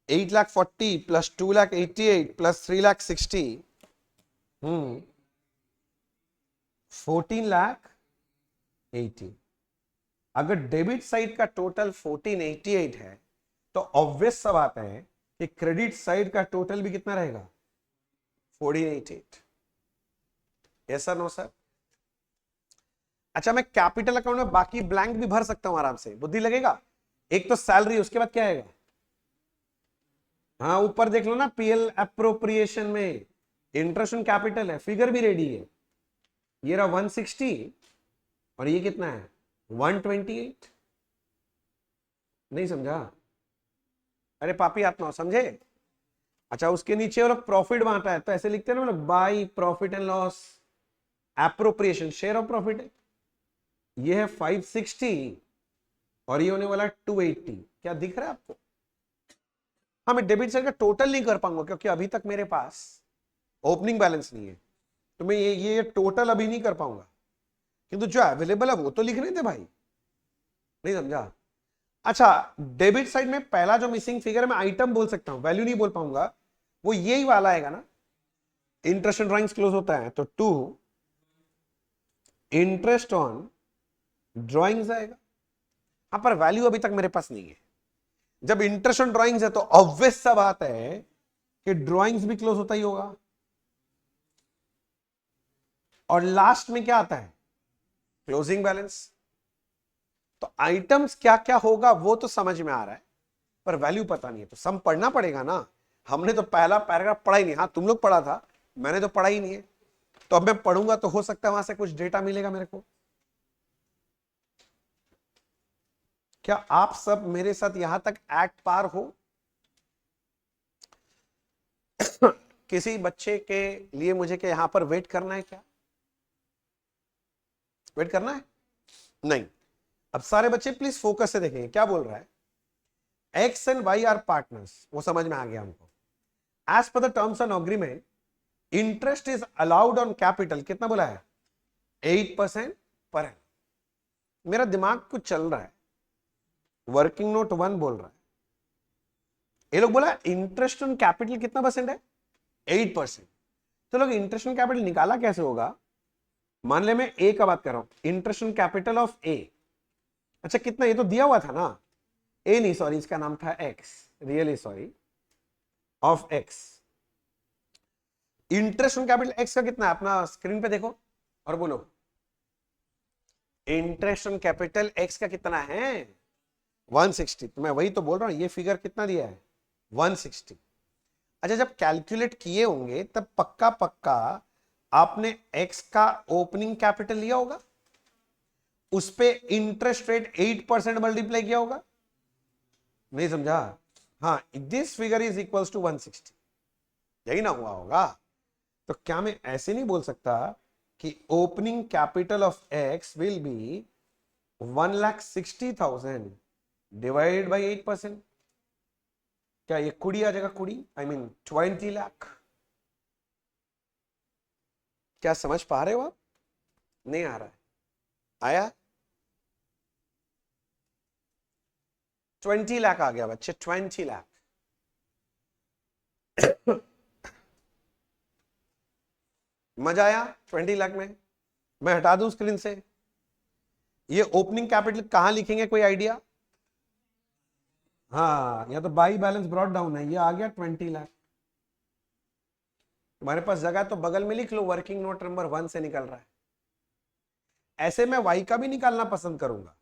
8,40,000 प्लस 2,88,000 प्लस 3,60,000, 14,80,000। अगर डेबिट साइड का टोटल 1488 है तो ऑब्वियस सा बात है कि क्रेडिट साइड का टोटल भी कितना रहेगा, 1488। Yes no sir? अच्छा मैं कैपिटल अकाउंट में बाकी ब्लैंक भी भर सकता हूं आराम से, बुद्धि लगेगा। एक तो सैलरी, उसके बाद क्या आएगा, हाँ ऊपर देख लो ना, पीएल अप्रोप्रिएशन में इंटरेस्ट ऑन कैपिटल है, फिगर भी रेडी है। ये रहा 160 और ये कितना है 128। नहीं समझा? अरे पापी आत्मा समझे? अच्छा उसके नीचे वो लोग प्रॉफिट बांटा है, तो ऐसे लिखते हैं ना लोग, by profit and loss appropriation, share of profit है। ये है 560 और ये होने वाला 280। क्या दिख रहा है आपको? हाँ मैं डेबिट साइड का टोटल नहीं कर पाऊंगा क्योंकि अभी तक मेरे पास ओपनिंग बैलेंस नहीं है, तो मैं ये टोटल अभी नहीं कर पाऊंगा, किंतु जो अवेलेबल है वो तो लिखने दे भाई। नहीं समझा? अच्छा डेबिट साइड में पहला जो मिसिंग फिगर है मैं आइटम बोल सकता हूं, वैल्यू नहीं बोल पाऊंगा, वो यही वाला आएगा ना, इंटरेस्ट ऑन ड्राइंग्स क्लोज होता है तो 2 इंटरेस्ट ऑन ड्राइंग्स आएगा। हाँ पर वैल्यू अभी तक मेरे पास नहीं है। जब इंटरेस्ट ऑन ड्राइंग्स है तो ऑब्वियस सा बात है कि ड्राइंग्स भी क्लोज होता ही होगा। और लास्ट में क्या आता है, क्लोजिंग बैलेंस। तो आइटम्स क्या क्या होगा वो तो समझ में आ रहा है, पर वैल्यू पता नहीं है, तो सम पढ़ना पड़ेगा ना। हमने तो पहला पैराग्राफ पढ़ा ही नहीं, हाँ तुम लोग पढ़ा था, मैंने तो पढ़ा ही नहीं है। तो अब मैं पढ़ूंगा तो हो सकता है वहां से कुछ डेटा मिलेगा मेरे को। क्या आप सब मेरे साथ यहां तक एक्ट पार हो? किसी बच्चे के लिए मुझे क्या यहां पर वेट करना है, क्या वेट करना है? नहीं। अब सारे बच्चे प्लीज फोकस से देखेंगे क्या बोल रहा है। X and Y are partners, वो समझ में आ गया हमको। As per the terms and agreement interest is allowed on capital, कितना बोला है 8% पर है। मेरा दिमाग कुछ चल रहा है, वर्किंग नोट 1 बोल रहा है, ये लोग बोला इंटरेस्ट ऑन कैपिटल कितना परसेंट है 8%। तो लोग इंटरेस्ट ऑन कैपिटल निकाला कैसे होगा, मान ले मैं ए का बात कर रहा हूं, इंटरेस्ट ऑन कैपिटल ऑफ ए। अच्छा कितना, ये तो दिया हुआ था ना, ए नहीं सॉरी इसका नाम था x, really sorry, of x. Interest on capital x का कितना है, अपना स्क्रीन पे देखो और बोलो इंटरेस्ट ऑन कैपिटल एक्स का कितना है, 160, तो मैं वही तो बोल रहा हूं, ये फिगर कितना दिया है 160। अच्छा, जब कैलकुलेट किए होंगे तब पक्का पक्का आपने एक्स का ओपनिंग कैपिटल लिया होगा, उस पे इंटरेस्ट रेट 8% मल्टीप्लाई किया होगा, नहीं समझा? हाँ, this figure is equals to 160, यही ना हुआ होगा? तो क्या मैं ऐसे नहीं बोल सकता कि opening capital of x will be 1,60,000 divided by 8%? क्या ये कुड़ी आ जाएगा? कुड़ी, आई मीन 20 लाख। क्या समझ पा रहे हो आप? नहीं आ रहा है? आया? 20 लाख आ गया बच्चे, 20 लाख। मजा आया 20 लाख में? मैं हटा दूं स्क्रीन से? ये ओपनिंग कैपिटल कहां लिखेंगे, कोई आइडिया? हाँ, या तो बाई बैलेंस ब्रॉट डाउन है, ये आ गया 20 लाख। तुम्हारे पास जगह तो बगल में लिख लो, वर्किंग नोट नंबर 1 से निकल रहा है। ऐसे मैं वाई का भी निकालना पसंद करूंगा,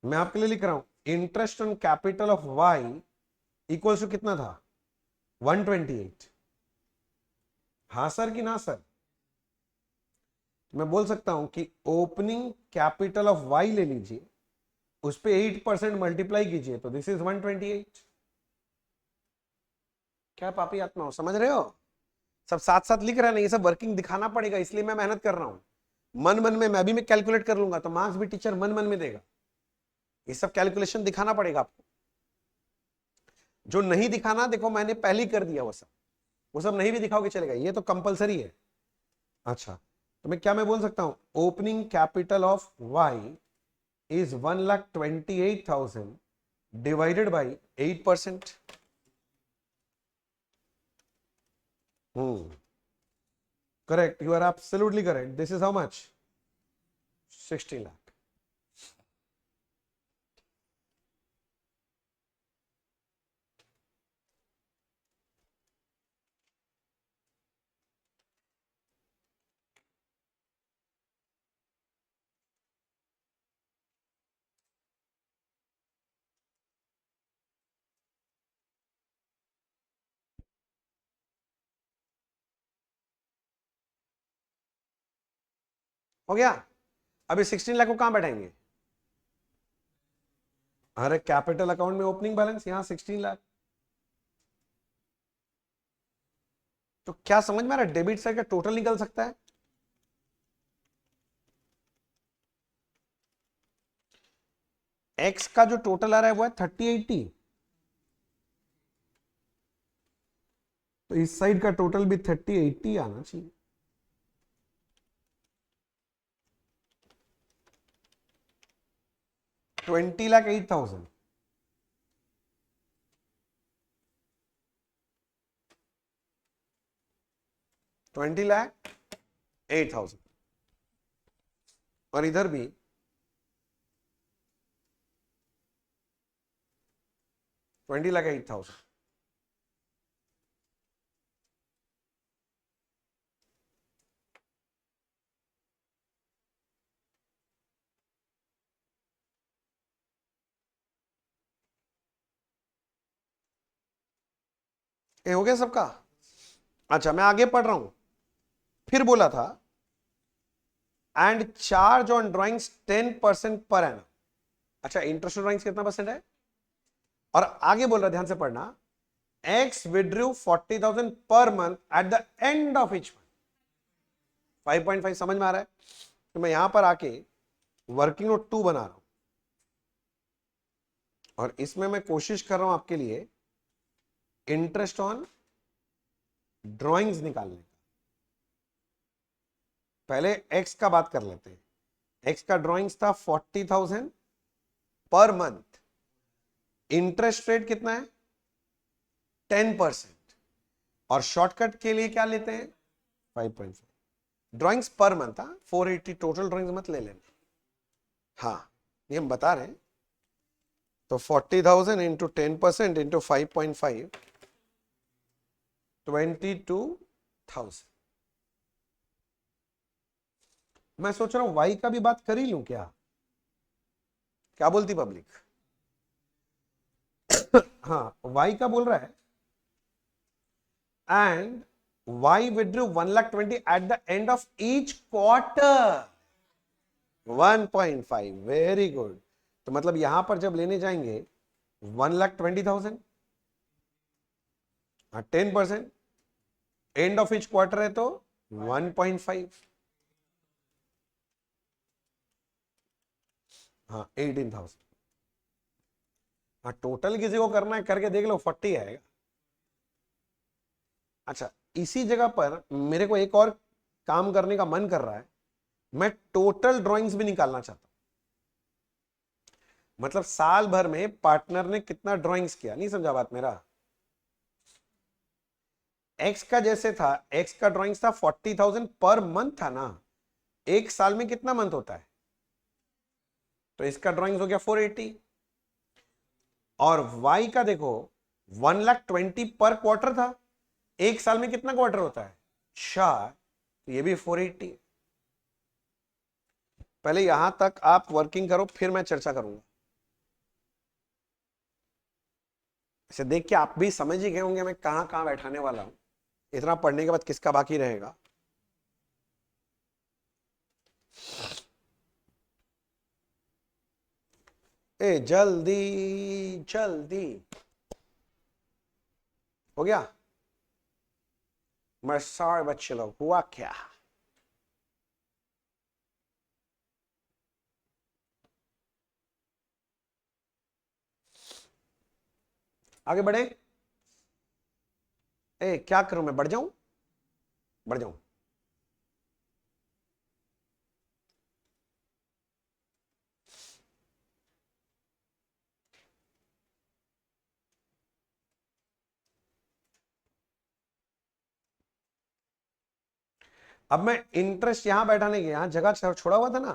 मैं आपके लिए लिख रहा हूं interest on capital of Y equals to कितना था, 128। हाँ सर कि ना सर? मैं बोल सकता हूं कि ओपनिंग कैपिटल ऑफ वाई ले लीजिए, उस पे 8% मल्टीप्लाई कीजिए, तो दिस इज 128। क्या पापी आत्मा हो, समझ रहे हो? सब साथ साथ लिख रहे हैं ना, ये सब वर्किंग दिखाना पड़ेगा, इसलिए मैं मेहनत कर रहा हूं। मन मन में मैं भी कैलकुलेट कर लूंगा, तो मार्क्स भी टीचर मन मन में देगा। ये सब कैलकुलेशन दिखाना पड़ेगा आपको। जो नहीं दिखाना, देखो मैंने पहले ही कर दिया वो सब नहीं भी दिखाओगे चलेगा, ये तो कंपलसरी है। अच्छा, तो मैं बोल सकता हूं opening capital of Y is 1,28,000 divided by 8%। Correct, you are absolutely correct. This is how much, 60 lakh. हो गया? अभी 16 लाख को कहां बैठाएंगे? अरे कैपिटल अकाउंट में ओपनिंग बैलेंस, यहां 16 लाख। तो क्या समझ में आ रहा है, डेबिट साइड का टोटल निकल सकता है। एक्स का जो टोटल आ रहा है वो है 3080, तो इस साइड का टोटल भी 3080 आना चाहिए। $20,08,000। 20,08,000। और इधर भी 20,08,000। ये हो गया सबका? अच्छा, मैं आगे पढ़ रहा हूं। फिर बोला था and charge on drawings 10% per annum. अच्छा, इंटरेस्ट ऑन ड्रॉइंग्स कितना परसेंट है? और आगे बोल रहा, ध्यान से पढ़ना, एक्स विड्रू 40,000 पर month at the end of each month. 5.5 समझ में आ रहा है? तो मैं यहां पर आके वर्किंग नोट 2 बना रहा हूं, और इसमें मैं कोशिश कर रहा हूं आपके लिए इंटरेस्ट ऑन ड्रॉइंग्स निकालने का। पहले एक्स का बात कर लेते हैं। एक्स का ड्रॉइंग्स था 40,000 पर मंथ। इंटरेस्ट रेट कितना है? 10%। और शॉर्टकट के लिए क्या लेते हैं? 5.5। ड्रॉइंग्स पर मंथ था, 480 टोटल ड्रॉइंग्स मत ले लेना। हाँ, ये हम बता रहे हैं। तो 40,000 इंटू 10% इंटू 5.5, 22,000। मैं सोच रहा हूं वाई का भी बात कर ही लूं क्या? क्या बोलती पब्लिक? हाँ, वाई का बोल रहा है and Y withdrew 1,20,000 at the end of each quarter 1.5। Very good. तो मतलब यहां पर जब लेने जाएंगे 1,20,000, 10%, एंड ऑफ ईच क्वार्टर है तो 1.5, हाँ 18,000। हाँ, टोटल किसी को करना है करके देख लो, 40 आएगा। अच्छा, इसी जगह पर मेरे को एक और काम करने का मन कर रहा है, मैं टोटल ड्राइंग्स भी निकालना चाहता हूं। मतलब साल भर में पार्टनर ने कितना ड्राइंग्स किया, नहीं समझा बात मेरा? एक्स का जैसे था, एक्स का ड्राइंग्स था 40,000 पर मंथ था ना, एक साल में कितना मंथ होता है? तो इसका ड्राइंग्स हो गया 480। और वाई का देखो 1,20,000 पर क्वार्टर था, एक साल में कितना क्वार्टर होता है? 4, तो ये भी 480। पहले यहां तक आप वर्किंग करो, फिर मैं चर्चा करूंगा। इसे देख के आप भी समझ ही गए होंगे मैं कहां कहां बैठाने वाला हूं। इतना पढ़ने के बाद किसका बाकी रहेगा? ए जल्दी जल्दी हो गया। मैं सॉरी बच्चे लोग, हुआ क्या? आगे बढ़े। ए क्या करूं मैं, बढ़ जाऊं? बढ़ जाऊं? अब मैं इंटरेस्ट यहां बैठाने के, यहां जगह छोड़ा हुआ था ना,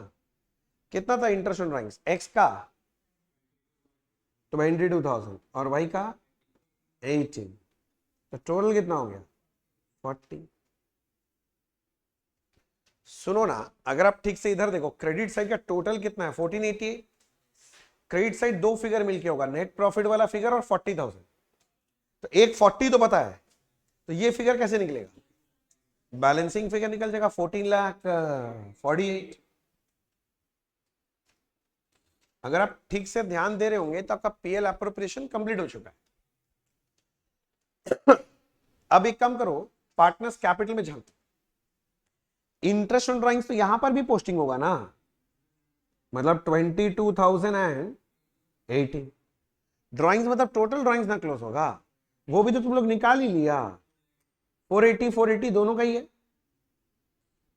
कितना था इंटरेस्ट ऑन ड्राइंग्स? एक्स का तो 22,000 और वाई का 18, तो टोटल कितना हो गया? 40। सुनो ना, अगर आप ठीक से इधर देखो, क्रेडिट साइड का टोटल कितना है? 1480। क्रेडिट साइड दो फिगर मिलके होगा, नेट प्रॉफिट वाला फिगर और 40,000। तो एक 40 तो पता है, तो ये फिगर कैसे निकलेगा? बैलेंसिंग फिगर निकल जाएगा 14,48,00,000। अगर आप ठीक से ध्यान दे रहे होंगे तो आपका पीएल अप्रोप्रिएशन कंप्लीट हो चुका है। अब एक काम करो, पार्टनर्स कैपिटल में जाओ। इंटरेस्ट ऑन ड्राइंग्स तो यहां पर भी पोस्टिंग होगा ना, मतलब 22,018। ड्राइंग्स मतलब टोटल ड्राइंग्स ना क्लोज होगा, वो भी तो तुम लोग निकाल ही लिया। 480 480 दोनों का ही है।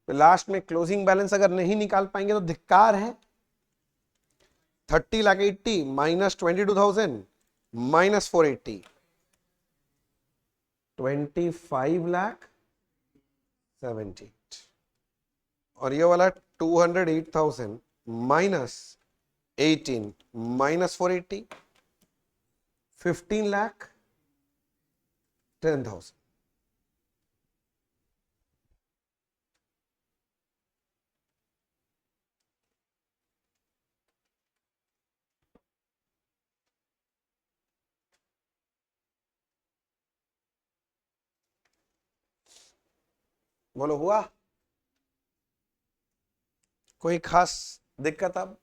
तो लास्ट में क्लोजिंग बैलेंस अगर नहीं निकाल पाएंगे तो धिक्कार है। 30,80,000 माइनस 22,000 माइनस 480, 25,70,000। और ये वाला 208,000 माइनस 18 माइनस 480, 15,10,000। बोलो हुआ? कोई खास दिक्कत? अब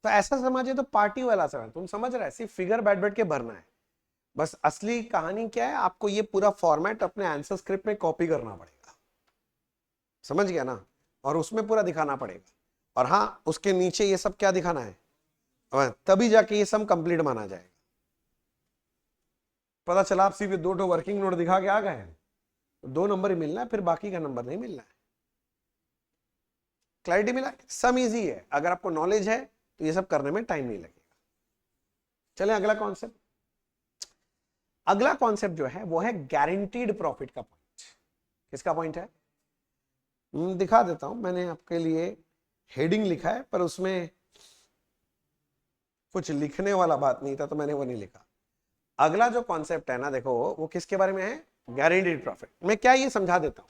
तो ऐसा समझे तो पार्टी वाला समय तुम समझ रहे, सिर्फ फिगर बैठ बैठ के भरना है। बस असली कहानी क्या है, आपको ये पूरा फॉर्मेट अपने आंसर स्क्रिप्ट में कॉपी करना पड़ेगा, समझ गया ना? और उसमें पूरा दिखाना पड़ेगा। और हाँ, उसके नीचे ये सब क्या दिखाना है, तभी जाके ये सब कंप्लीट माना जाएगा। पता चला आप सिर्फ दो वर्किंग नोट दिखा के आ गए, तो 2 नंबर ही मिलना है, फिर बाकी का नंबर नहीं मिलना है। क्लैरिटी मिला? सम इजी है, अगर आपको नॉलेज है तो ये सब करने में टाइम नहीं लगेगा। चले अगला कॉन्सेप्ट। अगला कॉन्सेप्ट जो है वो है गारंटीड प्रॉफिट का पॉइंट। किसका पॉइंट है? दिखा देता हूं, मैंने आपके लिए हेडिंग लिखा है, पर उसमें कुछ लिखने वाला बात नहीं था तो मैंने वो नहीं लिखा। अगला जो कॉन्सेप्ट है ना, देखो वो किसके बारे में है? Guaranteed profit. मैं क्या ये समझा देता हूं।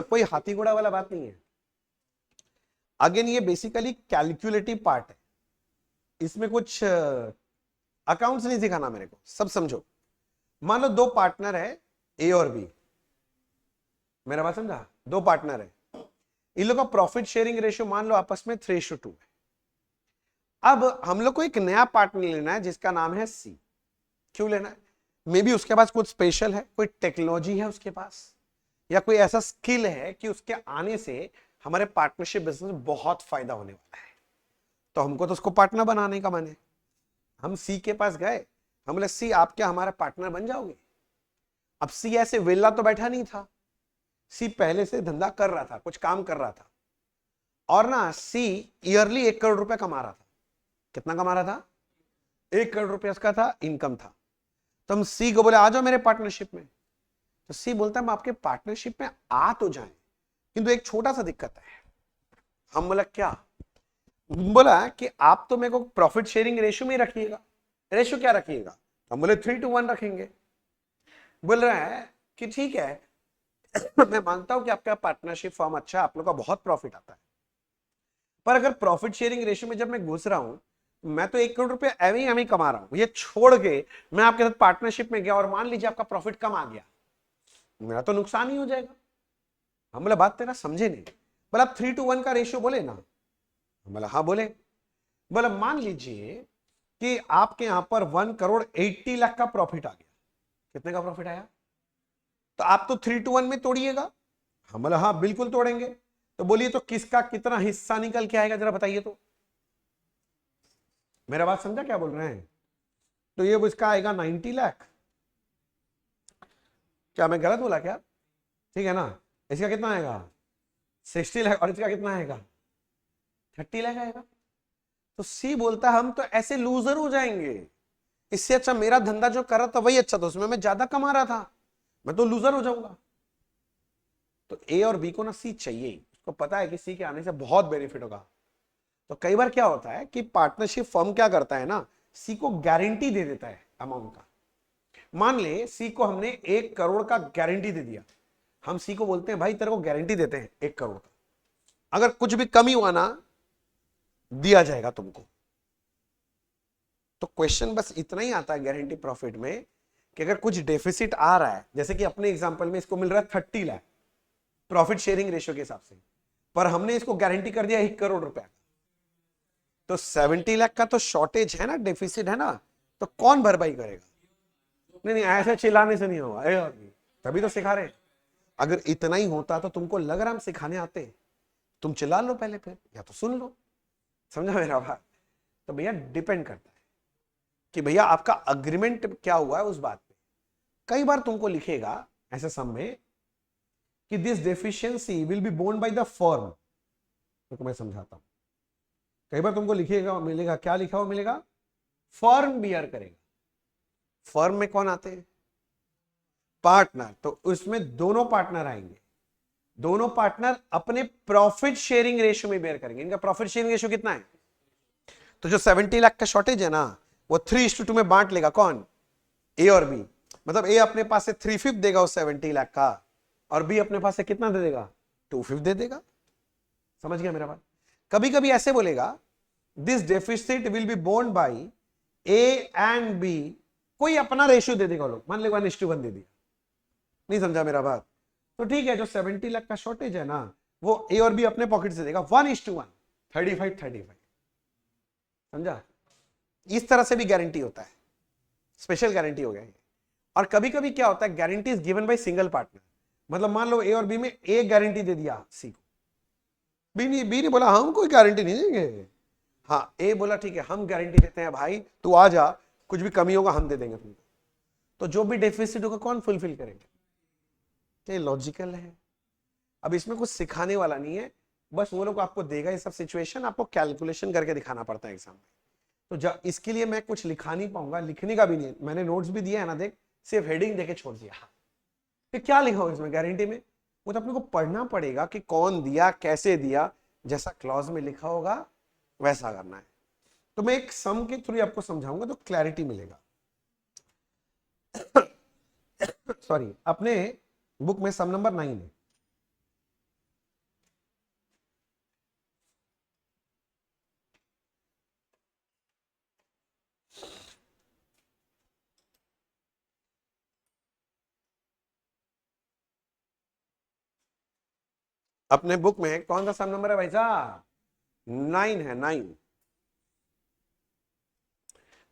कोई हाथी घोड़ा वाला बात नहीं है। अगेन ये बेसिकली कैलकुलेटिव पार्ट है, इसमें कुछ अकाउंट्स नहीं सिखाना मेरे को, सब समझो। मान लो दो पार्टनर है ए और बी, मेरा बात समझा, दो पार्टनर है, इन लोगों का प्रॉफिट शेयरिंग रेशियो मान लो आपस में 3:2 है। अब हम लोग को एक नया पार्टनर लेना है जिसका नाम है सी। क्यों लेना है? मे बी उसके पास कुछ स्पेशल है, कोई टेक्नोलॉजी है उसके पास, या कोई ऐसा स्किल है कि उसके आने से हमारे पार्टनरशिप बिजनेस में बहुत फायदा होने वाला है। तो हमको तो उसको पार्टनर बनाने का मन है। हम सी के पास गए, हम बोले सी आप क्या हमारा पार्टनर बन जाओगे? अब सी ऐसे वेला तो बैठा नहीं था, सी पहले से धंधा कर रहा था, कुछ काम कर रहा था, और ना सी ईयरली 1 करोड़ रुपए कमा रहा था। कितना कमा रहा था? 1 करोड़ रुपए उसका था, इनकम था। तो हम सी को बोले आ जाओ मेरे पार्टनरशिप में। तो सी बोलता है हम आपके पार्टनरशिप में आ तो जाएं, किंतु एक छोटा सा दिक्कत है। हम बोला क्या? बोला कि आप तो मेरे को प्रॉफिट शेयरिंग रेशियो में ही रखिएगा। रेशियो क्या रखिएगा? हम बोले 3:1 रखेंगे। बोल रहा है कि ठीक है मैं मानता हूं कि आपका पार्टनरशिप फॉर्म अच्छा है, आप लोग का बहुत प्रॉफिट आता है, पर अगर प्रॉफिट शेयरिंग रेशियो में जब मैं घुस रहा हूं, मैं तो 1 करोड़ रुपए एवं ही कमा रहा हूं, ये छोड़ के मैं आपके साथ पार्टनरशिप में गया और मान लीजिए आपका प्रॉफिट कम आ गया, मेरा तो नुकसान ही हो जाएगा। हम बोला बात तेरा समझे नहीं। बोला आप 3:1 का रेशियो बोले ना? हम बोला हाँ बोले। बोला मान लीजिए कि आपके यहां पर 1,80,00,000 का प्रॉफिट आ गया। कितने का प्रॉफिट आया? तो आप तो 3:1 में तोड़िएगा। हम बोला हाँ बिल्कुल तोड़ेंगे। तो बोलिए तो किसका कितना हिस्सा निकल के आएगा जरा बताइए तो। मेरा बात समझा क्या बोल रहे हैं? तो ये इसका आएगा 90 लाख। क्या मैं गलत बोला क्या? ठीक है ना? इसका कितना आएगा? 60 लाख। और इसका कितना आएगा? 30 लाख आएगा। तो सी बोलता हम तो ऐसे लूजर हो जाएंगे, इससे अच्छा मेरा धंधा जो कर रहा था वही अच्छा था, उसमें मैं ज्यादा कमा रहा था, मैं तो लूजर हो जाऊंगा। तो ए और बी को ना सी चाहिए, उसको पता है कि सी के आने से बहुत बेनिफिट होगा। तो कई बार क्या होता है कि पार्टनरशिप फर्म क्या करता है ना, सी को गारंटी दे देता है अमाउंट का। मान ले सी को हमने 1 करोड़ का गारंटी दे दिया, हम सी को बोलते हैं भाई तेरे को गारंटी देते हैं 1 करोड़ का, अगर कुछ भी कमी हुआ ना दिया जाएगा तुमको। तो क्वेश्चन बस इतना ही आता है गारंटी प्रॉफिट में कि अगर कुछ डेफिसिट आ रहा है, जैसे कि अपने एग्जांपल में इसको मिल रहा है 30 लाख प्रॉफिट शेयरिंग रेशियो के हिसाब से, पर हमने इसको गारंटी कर दिया 1 करोड़ रुपया, तो 70 लाख का तो शॉर्टेज है ना, डेफिसिट है ना, तो कौन भरपाई करेगा? नहीं नहीं ऐसे चिल्लाने से नहीं होगा, तभी तो सिखा रहे हैं। अगर इतना ही होता तो तुमको लग रहा हम सिखाने आते, तुम चिल्ला लो पहले, फिर या तो सुन लो। समझा मेरा बात? तो भैया डिपेंड करता है कि भैया आपका अग्रीमेंट क्या हुआ है उस बात पे। कई बार तुमको लिखेगा ऐसे सम में कि this deficiency will be borne by the firm, तो मैं समझाता हूं। कई बार तुमको लिखेगा मिलेगा, क्या लिखा हुआ मिलेगा? फर्म बियर करेगा। फर्म में कौन आते हैं? पार्टनर। तो उसमें दोनों पार्टनर आएंगे, दोनों पार्टनर अपने प्रॉफिट शेयरिंग रेशियो में बेयर करेंगे। इनका प्रॉफिट शेयरिंग रेशियो कितना है? तो जो 70 लाख का शॉर्टेज है ना, वो 3:2 में बांट लेगा कौन? ए और बी। मतलब ए अपने पास से 3/5 देगा उस 70 लाख का, और बी अपने पास से कितना दे देगा? 2/5 दे देगा। समझ गया मेरा बात? कभी कभी ऐसे बोलेगा this deficit will be borne by A and B, कोई अपना रेशियो दे देगा लोग, मान ले 1:1 दे दिया। नहीं समझा मेरा बात? तो ठीक है, जो 70 लाख का शॉर्टेज है ना, वो ए और बी अपने पॉकेट से देगा 1:1, 35-35। समझा? इस तरह से भी गारंटी होता है, स्पेशल गारंटी हो गया है। और कभी कभी क्या होता है, guarantee is given by single partner. मतलब मान लो ए और बी में ए गारंटी दे दिया सी को, बी ने बोला हम कोई गारंटी नहीं देंगे। हाँ, ए बोला ठीक है हम गारंटी देते हैं भाई, तू आ जा, कुछ भी कमी होगा हम दे देंगे तुमको। तो जो भी डेफिसिट होगा कौन फुलफिल करेंगे? ये लॉजिकल है। अब इसमें कुछ सिखाने वाला नहीं है, बस वो लोग आपको देगा ये सब सिचुएशन, आपको कैलकुलेशन करके दिखाना पड़ता है एग्जाम में। तो इसके लिए मैं कुछ लिखा नहीं पाऊंगा, लिखने का भी नहीं, मैंने नोट्स भी दिया है ना, देख सिर्फ हेडिंग देके छोड़ दिया। फिर क्या लिखा हो इसमें गारंटी में? वो तो अपने को पढ़ना पड़ेगा कि कौन दिया, कैसे दिया, जैसा क्लॉज में लिखा होगा वैसा करना है। तो मैं एक सम के थ्रू आपको समझाऊंगा तो क्लैरिटी मिलेगा। सॉरी, अपने बुक में सम नंबर 9 है। अपने बुक में कौन सा सम नंबर है भाई साहब? 9 है, 9।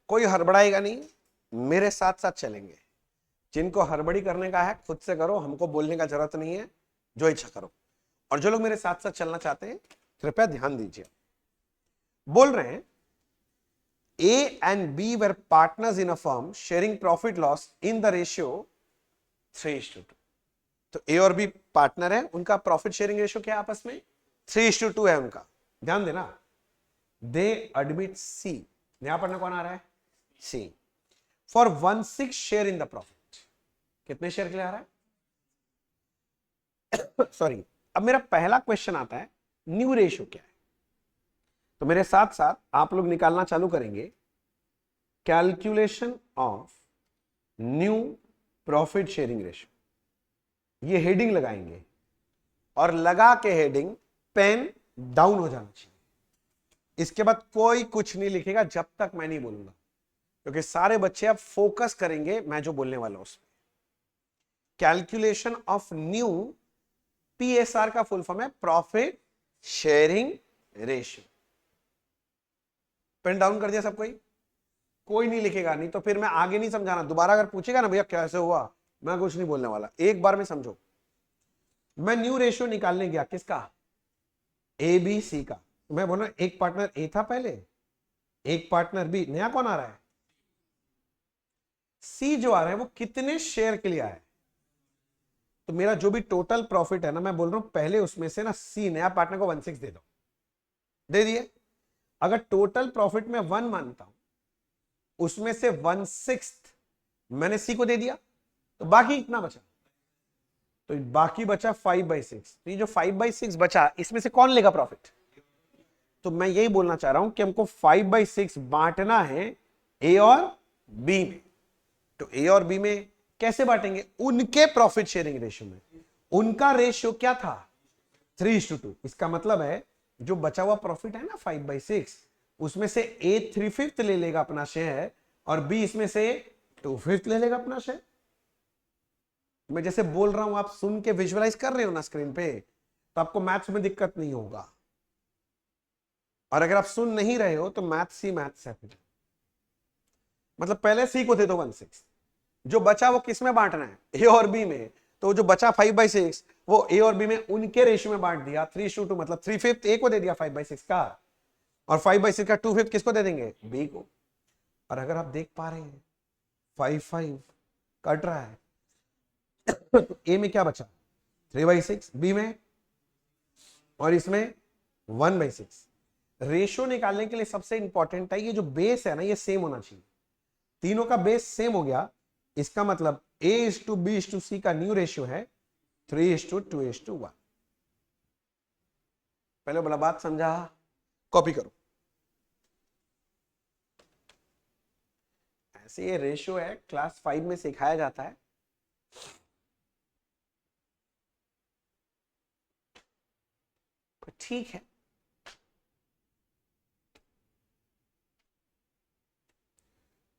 कोई हड़बड़ाएगा नहीं, मेरे साथ साथ चलेंगे। जिनको हड़बड़ी करने का है खुद से करो, हमको बोलने का जरूरत नहीं है, जो इच्छा करो। और जो लोग मेरे साथ साथ चलना चाहते हैं कृपया ध्यान दीजिए। बोल रहे हैं A and B were partners in a firm sharing profit loss in the ratio 3:2। तो A और B पार्टनर है, उनका प्रॉफिट शेयरिंग रेशियो क्या है आपस में? 3:2 है उनका। ध्यान देना। दे एडमिट C, यहां पर कौन आ रहा है? C for 1/6 share in the profit. कितने शेयर के लिए आ रहा है? सॉरी। अब मेरा पहला क्वेश्चन आता है न्यू रेशियो क्या है? तो मेरे साथ साथ आप लोग निकालना चालू करेंगे। Calculation of new profit sharing ratio, ये हेडिंग लगाएंगे और लगा के हेडिंग पेन डाउन हो जाना चाहिए। इसके बाद कोई कुछ नहीं लिखेगा जब तक मैं नहीं बोलूंगा, क्योंकि सारे बच्चे अब फोकस करेंगे मैं जो बोलने वाला हूं उसमें। कैलकुलेशन ऑफ न्यू, PSR का फुल फॉर्म है profit sharing ratio. Pen down कर दिया सब? कोई नहीं लिखेगा, नहीं तो फिर मैं आगे नहीं समझाना। दोबारा अगर पूछेगा ना भैया कैसे हुआ, मैं कुछ नहीं बोलने वाला, एक बार में समझो। मैं न्यू रेशियो निकालने गया, किसका? ABC का। मैं बोला एक पार्टनर A था पहले, एक पार्टनर B, नया कौन आ रहा है? C जो आ रहा है वो कितने शेयर के लिए आया है? तो मेरा जो भी टोटल प्रॉफिट है ना, मैं बोल रहा हूं पहले उसमें से ना C नया पार्टनर को 1/6 दे दो। दे दिए। अगर टोटल प्रॉफिट में 1 मानता हूं, उसमें से 1/6 मैंने C को दे दिया, तो बाकी इतना बचा। तो बाकी बचा 5/6। तो ये जो 5/6 बचा, इसमें से कौन लेगा प्रॉफिट? तो मैं यही बोलना चाह रहा हूं कि हमको 5/6 बांटना है A और B में। तो A और B में कैसे बांटेंगे? उनके प्रॉफिट शेयरिंग रेशियो में। उनका रेशियो क्या था? 3:2। इसका मतलब है जो बचा हुआ प्रॉफिट है ना 5/6, उसमें से A 3/5 ले लेगा अपना शेयर और B इसमें से 2/5 ले लेगा अपना शेयर। मैं जैसे बोल रहा हूं आप सुन के विजुअलाइज कर रहे हो ना स्क्रीन पे, तो आपको मैथ्स में दिक्कत नहीं होगा। और अगर आप सुन नहीं रहे हो तो मैथ्स ही मैथ्स है। मतलब पहले C को दे दो 1/6, जो बचा वो किस में बांटना है? A और B में। तो जो बचा 5/6 वो A और B में उनके रेशियो में बांट दिया 3:2, मतलब 3/5 A को दे दिया 5/6 का, और 5/6 का 2/5 किसको दे देंगे? B को। और अगर आप देख पा रहे हैं 5/5 कट रहा है तो A में क्या बचा? 3/6, B में और इसमें 1/6। रेशियो निकालने के लिए सबसे इंपॉर्टेंट है ये जो बेस है ना, ये सेम होना चाहिए। तीनों का बेस सेम हो गया, इसका मतलब A:B:C का न्यू रेशियो है 3:2:1। पहले बोला बात समझा? कॉपी करो। ऐसे ये रेशियो है, क्लास 5 में सिखाया जाता है। ठीक है,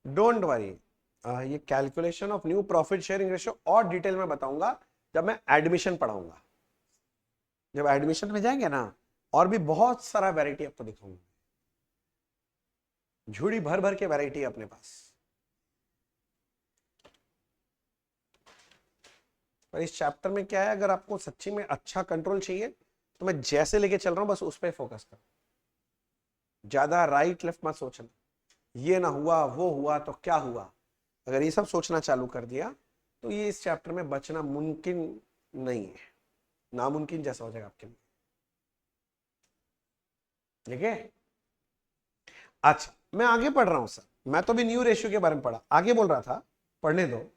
डोंट वरी। ये calculation of new profit sharing ratio और डिटेल में बताऊंगा जब मैं एडमिशन पढ़ाऊंगा। जब एडमिशन में जाएंगे ना, और भी बहुत सारा वैरायटी आपको दिखाऊंगा। झूड़ी भर भर के वैरायटी है अपने पास। पर इस चैप्टर में क्या है, अगर आपको सच्ची में अच्छा कंट्रोल चाहिए तो मैं जैसे लेके चल रहा हूं बस उस पर फोकस करो। ज्यादा राइट लेफ्ट मत सोचना, ये ना हुआ वो हुआ तो क्या हुआ। अगर ये सब सोचना चालू कर दिया तो ये इस चैप्टर में बचना मुमकिन नहीं है, नामुमकिन जैसा हो जाएगा आपके लिए। ठीक है? अच्छा, मैं आगे पढ़ रहा हूं सर, मैं तो भी न्यू रेशियो के बारे में पढ़ा, आगे बोल रहा था, पढ़ने दो।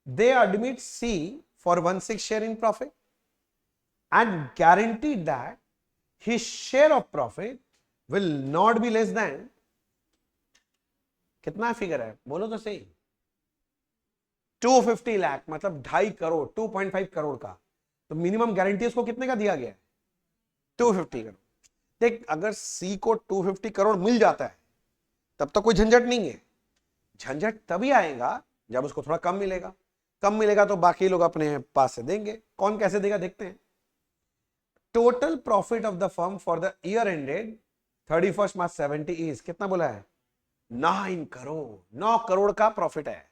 दे admit C for 1/6 share in profit and guaranteed that his share of profit will not be less than, कितना फिगर है बोलो तो सही? 250 लाख, मतलब 2.5 करोड़, 2.5 करोड़ का। तो मिनिमम गारंटी उसको कितने का दिया गया है? 250 करोड़। देख, अगर C को 250 करोड़ मिल जाता है तब तो कोई झंझट नहीं है। झंझट तभी आएगा जब उसको थोड़ा कम मिलेगा। कम मिलेगा तो बाकी लोग अपने पास से देंगे। कौन कैसे देगा देखते हैं। Total profit of the firm for the year ended 31 March 70 is, कितना बोला है? 9 करोड़। 9 करोड़ का प्रॉफिट है।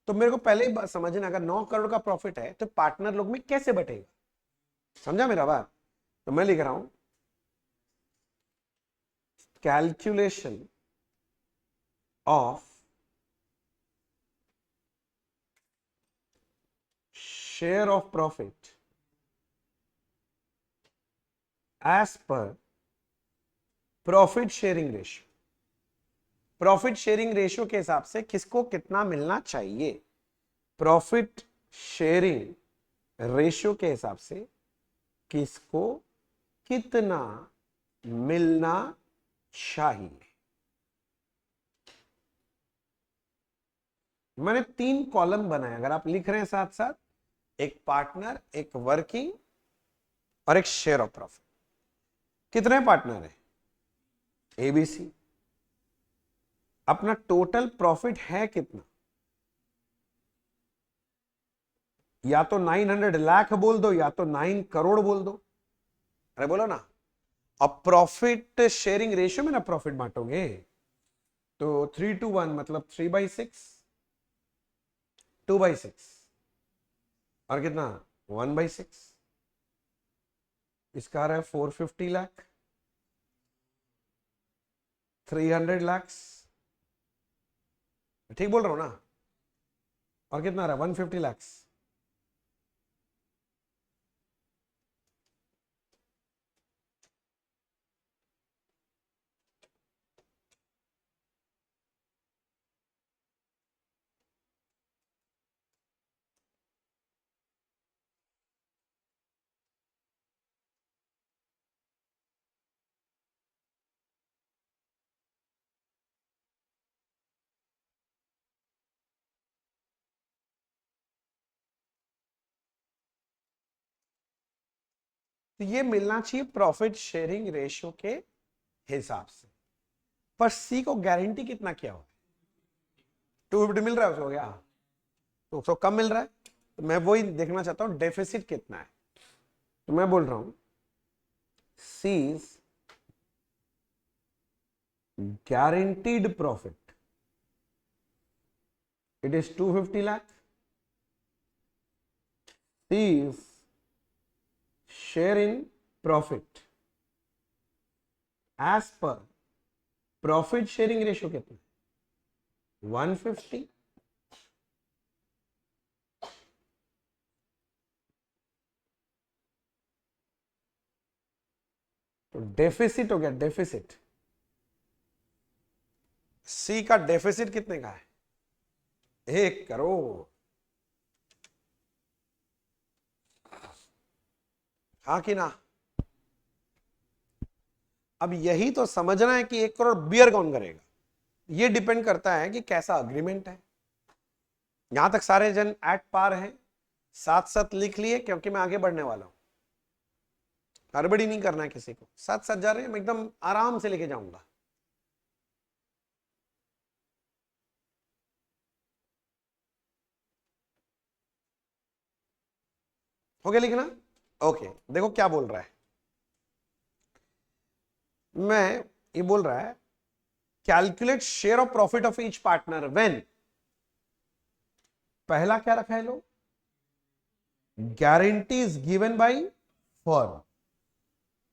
तो मेरे को पहले ही समझना, अगर 9 करोड़ का प्रॉफिट है तो पार्टनर लोग में कैसे बटेगा? समझा मेरा बात? तो मैं लिख रहा हूं calculation of share of profit as per profit sharing ratio. Profit sharing ratio के हिसाब से किसको कितना मिलना चाहिए? प्रॉफिट शेयरिंग रेशियो के हिसाब से किसको कितना मिलना चाहिए। मैंने 3 कॉलम बनाए, अगर आप लिख रहे हैं साथ साथ, एक पार्टनर, एक वर्किंग और एक शेयर ऑफ प्रॉफिट। कितने पार्टनर है? एबीसी। अपना टोटल प्रॉफिट है कितना? या तो 900 लाख बोल दो या तो 9 करोड़ बोल दो। अरे बोलो ना। अब प्रॉफिट शेयरिंग रेशियो में ना प्रॉफिट बांटोगे, तो 3:1 मतलब 3/6, 2/6 और कितना 1/6। इसका आ रहा है 450 लाख, 300 लाख, ठीक बोल रहा हूं ना? और कितना आ रहा है 150 लाख। तो ये मिलना चाहिए प्रॉफिट शेयरिंग रेशियो के हिसाब से। पर सी को गारंटी कितना क्या हो? 250 मिल रहा है उसको, क्या तो उसको कम मिल रहा है? तो मैं वही देखना चाहता हूं डेफिसिट कितना है। तो मैं बोल रहा हूं seize guaranteed profit, it is 250 lakh. C's share in profit as per profit sharing ratio कितना? 150। तो डेफिसिट हो गया, डेफिसिट। सी का डेफिसिट कितने का है? 1 करोड़। हाँ कि ना? अब यही तो समझना है कि 1 करोड़ बियर कौन करेगा। ये डिपेंड करता है कि कैसा अग्रीमेंट है। यहां तक सारे जन एट पार हैं, साथ साथ लिख लिए, क्योंकि मैं आगे बढ़ने वाला हूं। हड़बड़ी नहीं करना है किसी को, साथ साथ जा रहे हैं, मैं एकदम आराम से लेके जाऊंगा। हो गया लिखना? ओके, देखो क्या बोल रहा है। मैं ये बोल रहा है calculate share of profit of each partner when, पहला क्या रखा है लोग? Guarantee is given by firm.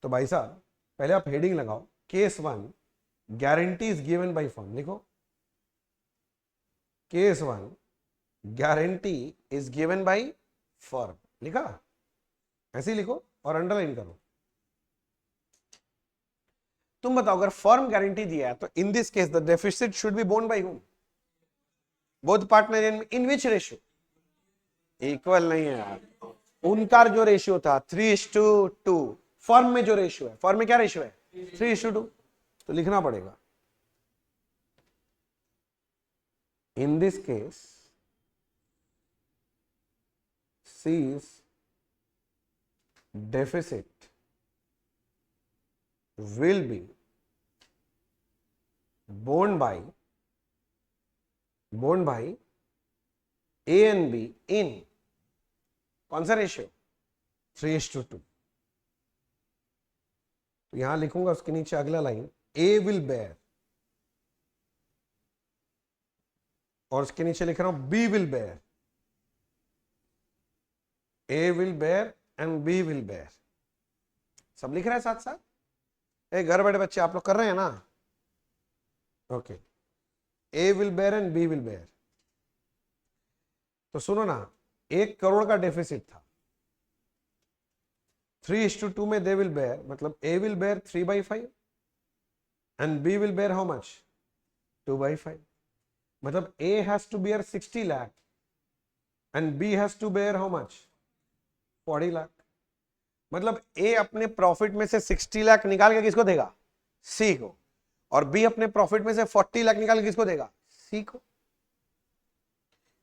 तो भाई साहब पहले आप हेडिंग लगाओ, case 1 guarantee is given by firm, लिखो case 1 guarantee is given by firm. लिखा? ऐसे ही लिखो और अंडरलाइन करो। तुम बताओ, अगर फर्म गारंटी दिया है तो in this case the deficit should be borne by whom? Both partner in which ratio? Equal नहीं है यार, उनका जो रेशियो था 3:2, फर्म में जो रेशियो है, फर्म में क्या रेशियो है? 3:2। तो लिखना पड़ेगा इन this case C's deficit will be borne by A and B in कौन सा रेशियो? 3:2। तो यहां लिखूंगा उसके नीचे अगला लाइन, ए विल बेयर, और उसके नीचे लिख रहा हूं B will bear, A will bear and B will bear. सब लिख रहे हैं साथ साथ? घर बैठे बच्चे आप लोग कर रहे हैं ना? Okay, A will bear and B will bear. तो सुनो ना, 1 करोड़ का डेफिसिट था, 3:2 में दे विल बेयर, मतलब A will bear 3/5 and B will bear how much, 2/5। मतलब A has to bear 60 lakh and B has to bear how much, 40 lakh. मतलब A अपने प्रॉफिट में से 60 लाख निकाल के किसको देगा, सी को, और बी अपने प्रॉफिट में से 40 लाख निकाल के किसको देगा, सी को।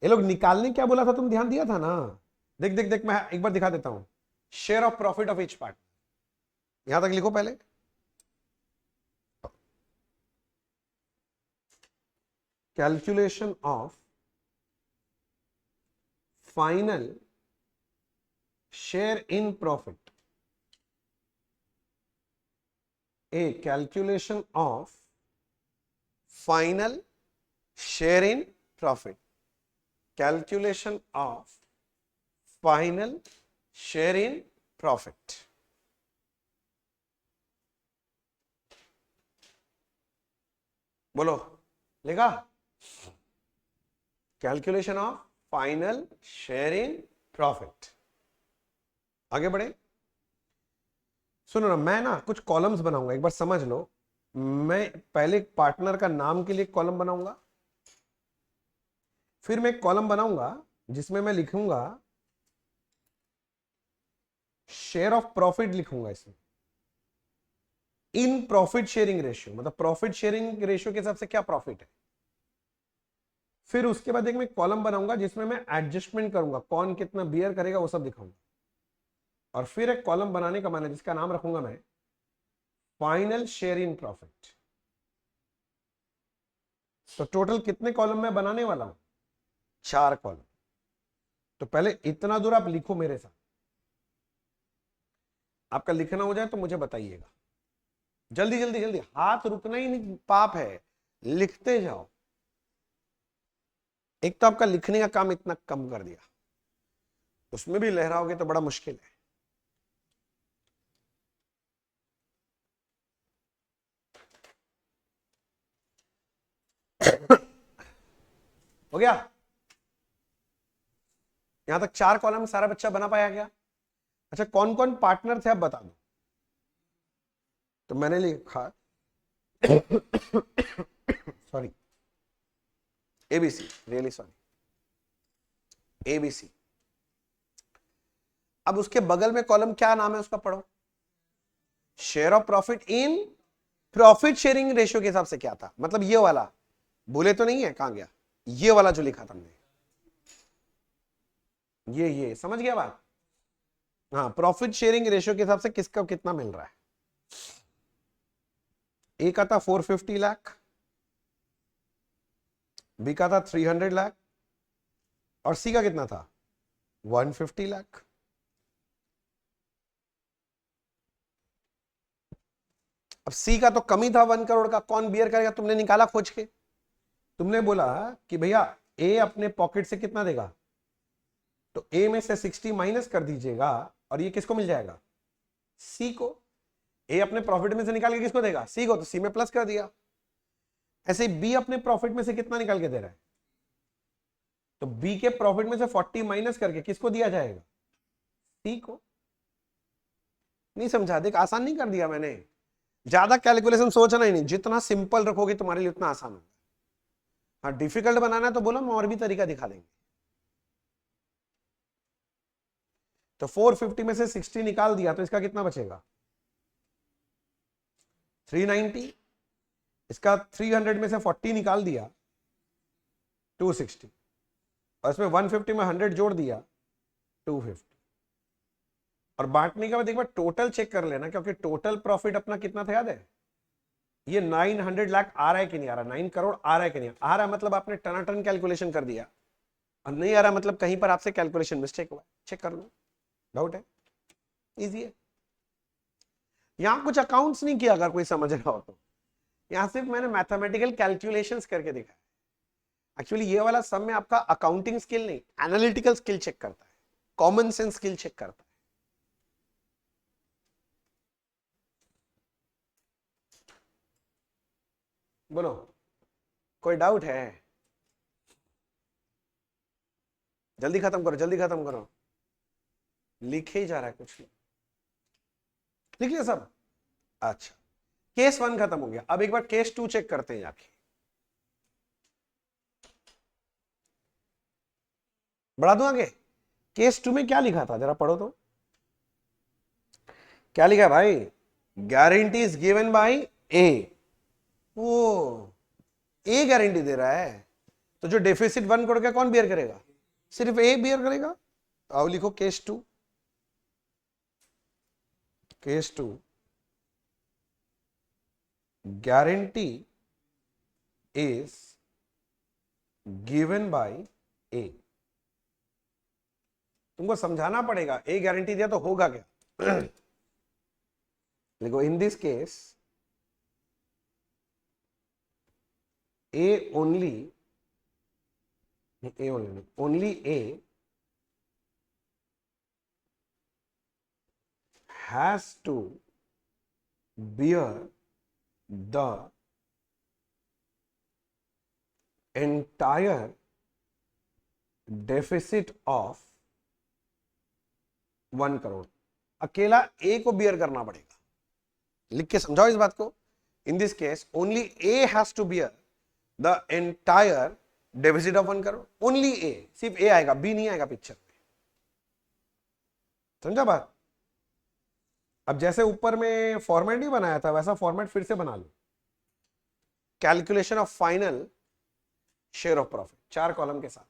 ये लोग निकालने क्या बोला था, तुम ध्यान दिया था ना? देख देख देख, मैं एक बार दिखा देता हूं, share of profit of each part, यहां तक लिखो पहले। Calculation of final share in profit, A calculation of final share in profit, calculation of final share in profit. बोलो, लिखा? Calculation of final share in profit. आगे बढ़े, सुनो ना, मैं ना कुछ कॉलम्स बनाऊंगा, एक बार समझ लो। मैं पहले पार्टनर का नाम के लिए कॉलम बनाऊंगा, फिर मैं एक कॉलम बनाऊंगा जिसमें मैं लिखूंगा शेयर ऑफ प्रॉफिट, लिखूंगा इसमें इन प्रॉफिट शेयरिंग रेशियो, मतलब प्रॉफिट शेयरिंग रेशियो के हिसाब से क्या प्रॉफिट है। फिर उसके बाद एक मैं कॉलम बनाऊंगा जिसमें मैं एडजस्टमेंट करूंगा, कौन कितना बियर करेगा वो सब दिखाऊंगा। और फिर एक कॉलम बनाने का मैंने जिसका नाम रखूंगा मैं फाइनल शेयर इन प्रॉफिट। तो टोटल कितने कॉलम मैं बनाने वाला हूं, 4 कॉलम। तो पहले इतना दूर आप लिखो मेरे साथ, आपका लिखना हो जाए तो मुझे बताइएगा। जल्दी जल्दी जल्दी, हाथ रुकना ही नहीं पाप है, लिखते जाओ। एक तो आपका लिखने का काम इतना कम कर दिया, उसमें भी लहराओगे तो बड़ा मुश्किल है। हो गया? यहां तक 4 कॉलम सारा बच्चा बना पाया क्या? अच्छा, कौन कौन पार्टनर थे आप बता दो। तो मैंने लिखा sorry, ABC, really sorry, ABC. अब उसके बगल में कॉलम क्या नाम है उसका पढ़ो, share of profit in profit sharing ratio के हिसाब से क्या था, मतलब ये वाला, भूले तो नहीं है, कहां गया ये वाला जो लिखा था हमने, ये समझ गया बात? हाँ, प्रॉफिट शेयरिंग रेशियो के हिसाब से किसका कितना मिल रहा है। ए का था 450 लाख, बी का था 300 लाख, और सी का कितना था 150 लाख। अब सी का तो कम ही था 1 करोड़ का, कौन बियर करेगा, तुमने निकाला खोज के। तुमने बोला कि भैया ए अपने पॉकेट से कितना देगा, तो ए में से 60 माइनस कर दीजिएगा और ये किसको मिल जाएगा, सी को। ए अपने प्रॉफिट में से निकाल के किसको देगा, सी को, तो सी में प्लस कर दिया। ऐसे बी अपने प्रॉफिट में से कितना निकाल के दे रहा है, तो बी के प्रॉफिट में से 40 माइनस करके किसको दिया जाएगा, सी को। नहीं समझा? देख, आसान नहीं कर दिया मैंने, ज्यादा कैलकुलेशन सोचना ही नहीं, जितना सिंपल रखोगे तुम्हारे लिए उतना आसान होगा। हाँ, डिफिकल्ट बनाना है तो बोलो, हम और भी तरीका दिखा देंगे। तो 450 में से 60 निकाल दिया तो इसका कितना बचेगा, 390। इसका 300 में से 40 निकाल दिया, 260, और इसमें 150 में 100 जोड़ दिया, 250। और बांटने के बाद एक बार टोटल चेक कर लेना, क्योंकि टोटल प्रॉफिट अपना कितना था याद है, ये 900 लाख आ रहा है कि नहीं आ रहा, 9 करोड़ आ रहा है कि नहीं आ रहा, मतलब आपने टनाटन कैलकुलेशन कर दिया। और नहीं आ रहा मतलब कहीं पर आपसे कैलकुलेशन मिस्टेक हुआ, चेक कर लो, डाउट है, इजी है। यहां कुछ अकाउंट्स नहीं किया, अगर कोई समझ रहा हो तो। यहां सिर्फ मैंने मैथमेटिकल कैलकुलेशंस करके दिखा। एक्चुअली ये वाला सम में आपका अकाउंटिंग स्किल नहीं, एनालिटिकल स्किल चेक करता है, कॉमन सेंस स्किल चेक करता है। बोलो, कोई डाउट है? जल्दी खत्म करो, जल्दी खत्म करो। लिखे ही जा रहा है कुछ नहीं। लिख लिया सब? अच्छा, केस 1 खत्म हो गया। अब एक बार केस 2 चेक करते हैं जाके। बढ़ा दूं आगे? केस 2 में क्या लिखा था, जरा पढ़ो तो। क्या लिखा है भाई? Guarantee is given by A. ओ, ए गारंटी दे रहा है, तो जो डेफिसिट 1 करोड़ का कौन बियर करेगा? सिर्फ ए बियर करेगा। आओ लिखो case 2। Case 2, guarantee is given by A. तुमको समझाना पड़ेगा, ए गारंटी दिया तो होगा क्या। देखो, इन this case A only, only A has to bear the entire deficit of 1 crore. अकेला ए को बियर करना पड़ेगा। लिख के समझाओ इस बात को। In this case only A has to bear the entire deficit of 1 crore. Only A, सिर्फ ए आएगा, बी नहीं आएगा पिक्चर में। समझा बात? अब जैसे ऊपर में फॉर्मेट नहीं बनाया था, वैसा फॉर्मेट फिर से बना लो। Calculation of final share of profit 4 column के साथ।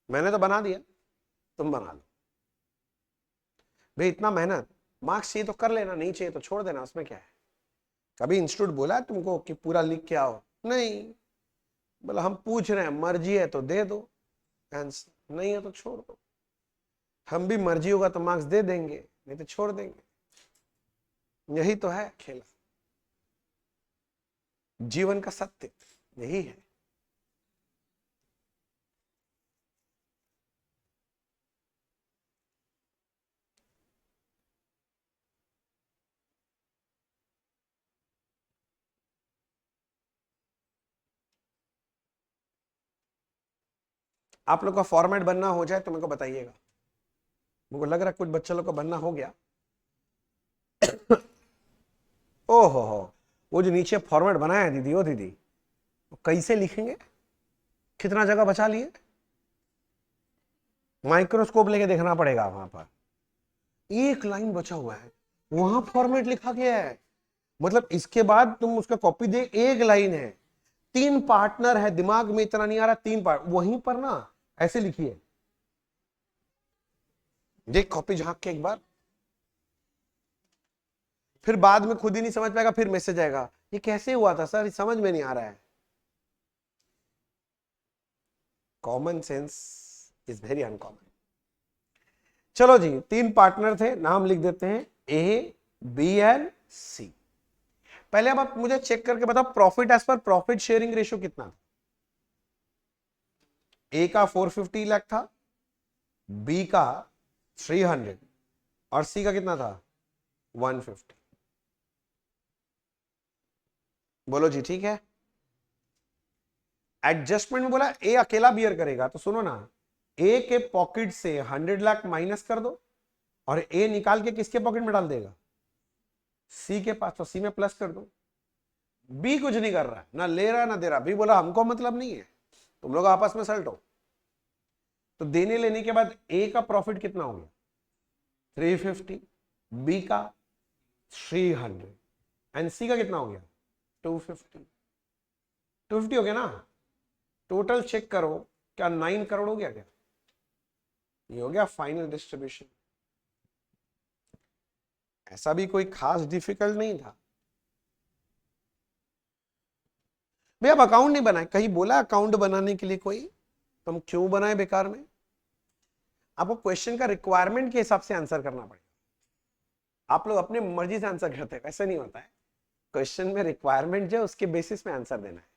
मैंने तो बना दिया, तुम बना लो भाई। इतना मेहनत, मार्क्स चाहिए तो कर लेना, नहीं चाहिए तो छोड़ देना, उसमें क्या है। कभी इंस्टीट्यूट बोला है तुमको कि पूरा लिख के आओ? नहीं, बोला हम पूछ रहे हैं, मर्जी है तो दे दो आंसर, नहीं है तो छोड़ दो। हम भी मर्जी होगा तो मार्क्स दे देंगे, नहीं तो छोड़ देंगे। यही तो है खेला, जीवन का सत्य यही है। आप लोग का फॉर्मेट बनना हो जाए तो मेरे को बताइएगा। मुझको लग रहा है कुछ बच्चों लोग का बनना हो गया। ओहो हो, वो जो नीचे फॉर्मेट बनाया है दीदी, ओ दीदी, वो कैसे लिखेंगे? कितना जगह बचा लिए? माइक्रोस्कोप लेके देखना पड़ेगा। वहां पर एक लाइन बचा हुआ है, वहां फॉर्मेट लिखा गया है। मतलब इसके बाद तुम उसका कॉपी दे, एक लाइन है, 3 पार्टनर है, दिमाग में इतना नहीं आ रहा, 3 पार्ट वहीं पर ना ऐसे लिखिए। देख कॉपी झांक के एक बार, फिर बाद में खुद ही नहीं समझ पाएगा, फिर मैसेज आएगा ये कैसे हुआ था सर, समझ में नहीं आ रहा है। Common sense is very uncommon. चलो जी, 3 पार्टनर थे, नाम लिख देते हैं ए, बी एंड सी। पहले अब आप मुझे चेक करके बताओ, profit as per profit sharing ratio कितना था? ए का 450 लाख था, बी का 300 और सी का कितना था? 150। बोलो जी ठीक है। एडजस्टमेंट में बोला ए अकेला बियर करेगा, तो सुनो ना, ए के पॉकेट से 100 लाख माइनस कर दो और ए निकाल के किसके पॉकेट में डाल देगा? सी के पास, तो सी में प्लस कर दो। बी कुछ नहीं कर रहा है, ना ले रहा ना दे रहा। बी बोला हमको मतलब नहीं है, तुम लोग आपस में सल्टो। तो देने लेने के बाद ए का प्रॉफिट कितना हो गया? 350, बी का 300 एंड सी का कितना हो गया? 250। 250 हो गया ना? टोटल चेक करो, क्या 9 करोड़ हो गया क्या? ये हो गया फाइनल डिस्ट्रीब्यूशन। ऐसा भी कोई खास डिफिकल्ट नहीं था भैया। अब अकाउंट नहीं बनाए, कहीं बोला अकाउंट बनाने के लिए कोई? तो हम क्यों बनाए बेकार में? आपको क्वेश्चन का रिक्वायरमेंट के हिसाब से आंसर करना पड़ेगा। आप लोग अपनी मर्जी से आंसर करते हैं, ऐसा नहीं होता है। क्वेश्चन में रिक्वायरमेंट जो है उसके बेसिस में आंसर देना है।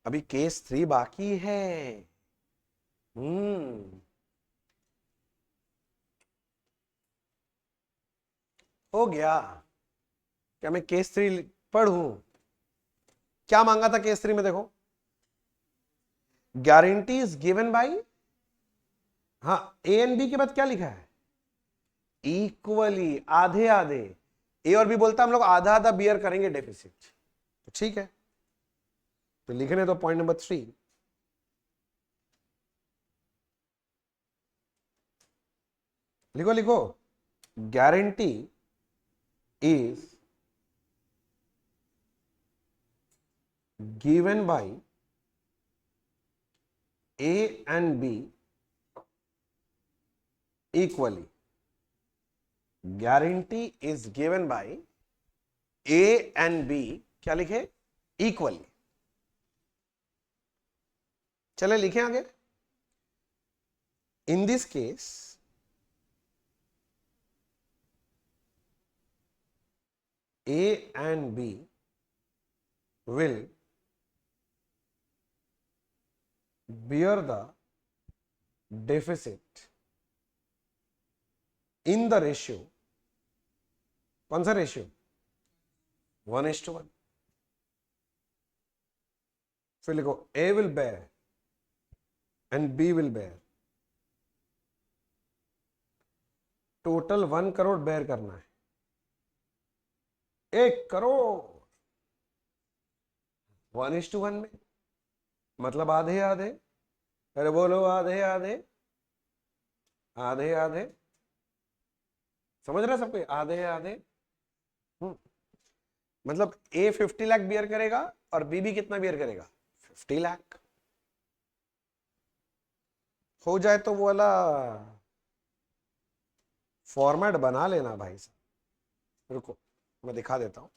अभी केस 3 बाकी है। हो गया। क्या मैं केस 3 पढ़ूं? क्या मांगा था केस 3 में? देखो, गारंटी इज गिवन बाई, हाँ, ए एंड बी के बाद क्या लिखा है? इक्वली, आधे आधे। ए और बी बोलता हम लोग आधा आधा बियर करेंगे डेफिसिट, तो ठीक है, तो लिखने दो पॉइंट नंबर 3। लिखो लिखो, guarantee is given by A and B equally. Guarantee is given by A and B, क्या लिखे? Equally. चले लिखे आगे। In this case, A and B will bear the deficit in the ratio, कौन सा ratio? 1:1। फिर लिखो A will bear and B will bear, total 1 crore bear करना है। 1 करोड़ 1:1 में, मतलब आधे आधे। अरे बोलो आधे आधे, आधे आधे, समझ रहे सबको? आधे आधे। मतलब ए 50 लाख बियर करेगा और बी भी कितना बियर करेगा? 50 लाख। हो जाए तो वो वाला फॉर्मेट बना लेना भाई साहब। रुको मैं दिखा देता हूं।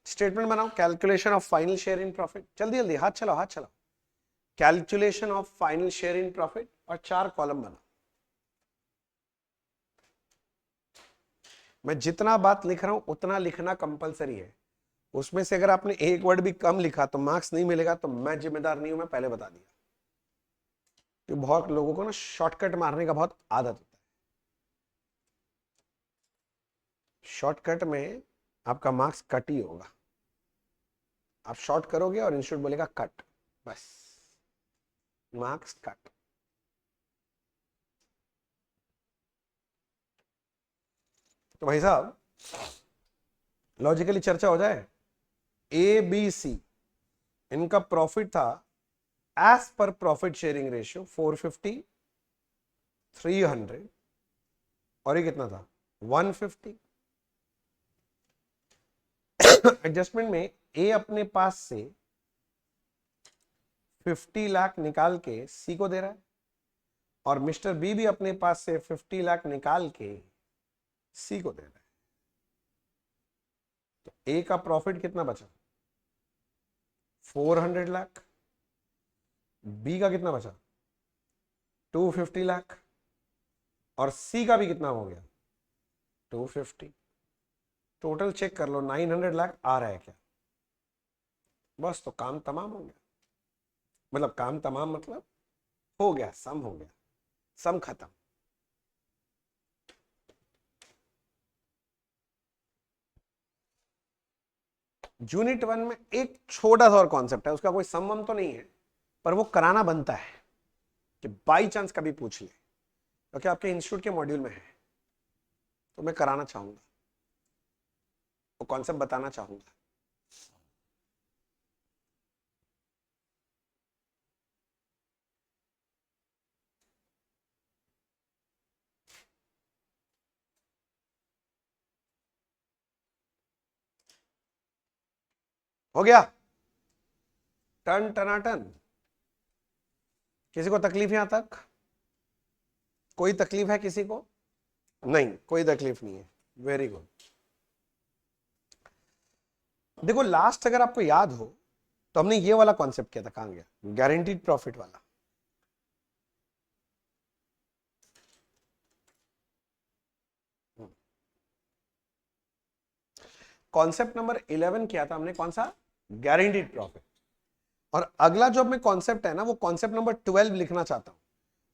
स्टेटमेंट बनाओ, calculation of final share in profit. जल्दी जल्दी, हाथ चलाओ हाथ चलाओ। Calculation of final share in profit, और 4 कॉलम बनाओ। मैं जितना बात लिख रहा हूं उतना लिखना कंपलसरी है। उसमें से अगर आपने एक वर्ड भी कम लिखा तो मार्क्स नहीं मिलेगा, तो मैं जिम्मेदार नहीं हूं, मैं पहले बता दिया। तो बहुत लोगों को ना शॉर्टकट मारने का बहुत आदत होता है। शॉर्टकट में आपका मार्क्स कट ही होगा। आप शॉर्ट करोगे और इंस्टीट्यूट बोलेगा कट, बस मार्क्स कट। तो भाई साहब लॉजिकली चर्चा हो जाए। ए बी सी इनका प्रॉफिट था as per profit sharing ratio 450, 300, और ये कितना था? 150। एडजस्टमेंट में ए अपने पास से 50 लाख निकाल के सी को दे रहा है, और मिस्टर बी भी अपने पास से 50 लाख निकाल के सी को दे रहा है। तो ए का प्रॉफिट कितना बचा? 400 लाख। बी का कितना बचा? 250 लाख। और सी का भी कितना हो गया? 250। टोटल चेक कर लो, 900 लाख आ रहा है क्या? बस, तो काम तमाम हो गया। मतलब काम तमाम मतलब हो गया, सम हो गया, सम खत्म। यूनिट 1 में एक छोटा सा और कॉन्सेप्ट है, उसका कोई सम तो नहीं है, पर वो कराना बनता है कि बाई चांस कभी पूछ ले, क्योंकि आपके इंस्टीट्यूट के मॉड्यूल में है, तो मैं कराना चाहूंगा, वो कॉन्सेप्ट बताना चाहूंगा। हो गया टन टनाटन। किसी को तकलीफ यहां तक? कोई तकलीफ है किसी को? नहीं, कोई तकलीफ नहीं है। Very good. देखो लास्ट अगर आपको याद हो तो हमने ये वाला कॉन्सेप्ट किया था, कहां गया, गारंटीड प्रॉफिट वाला। कॉन्सेप्ट नंबर 11 किया था हमने, कौन सा, गारंटीड प्रॉफिट। और अगला जो मैं कॉन्सेप्ट है ना, वो कॉन्सेप्ट नंबर 12 लिखना चाहता हूं,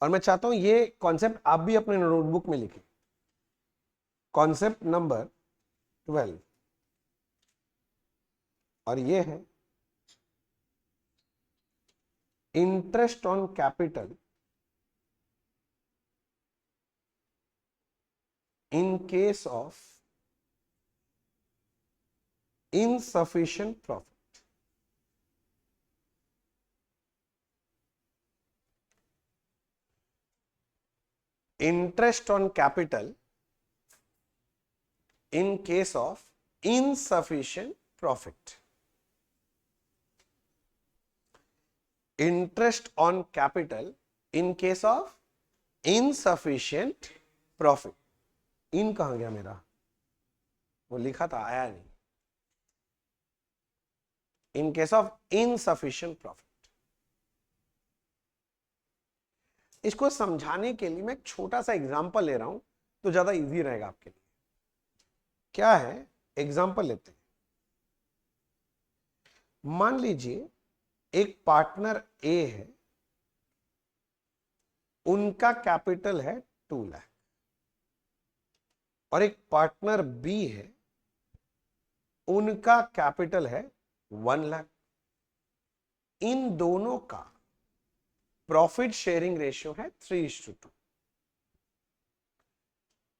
और मैं चाहता हूं ये कॉन्सेप्ट आप भी अपने नोटबुक में लिखें। कॉन्सेप्ट नंबर 12, और ये है interest on capital in case of insufficient profit. Interest on capital in case of insufficient profit. Interest on capital in case of insufficient profit. इन कहां गया मेरा, वो लिखा था आया नहीं। In case of insufficient profit. इसको समझाने के लिए मैं एक छोटा सा एग्जांपल ले रहा हूं तो ज्यादा इजी रहेगा आपके लिए। क्या है, एग्जांपल लेते हैं। मान लीजिए एक पार्टनर ए है, उनका कैपिटल है 2 लाख, और एक पार्टनर बी है, उनका कैपिटल है 1 लाख। इन दोनों का प्रॉफिट शेयरिंग रेशियो है 3:2,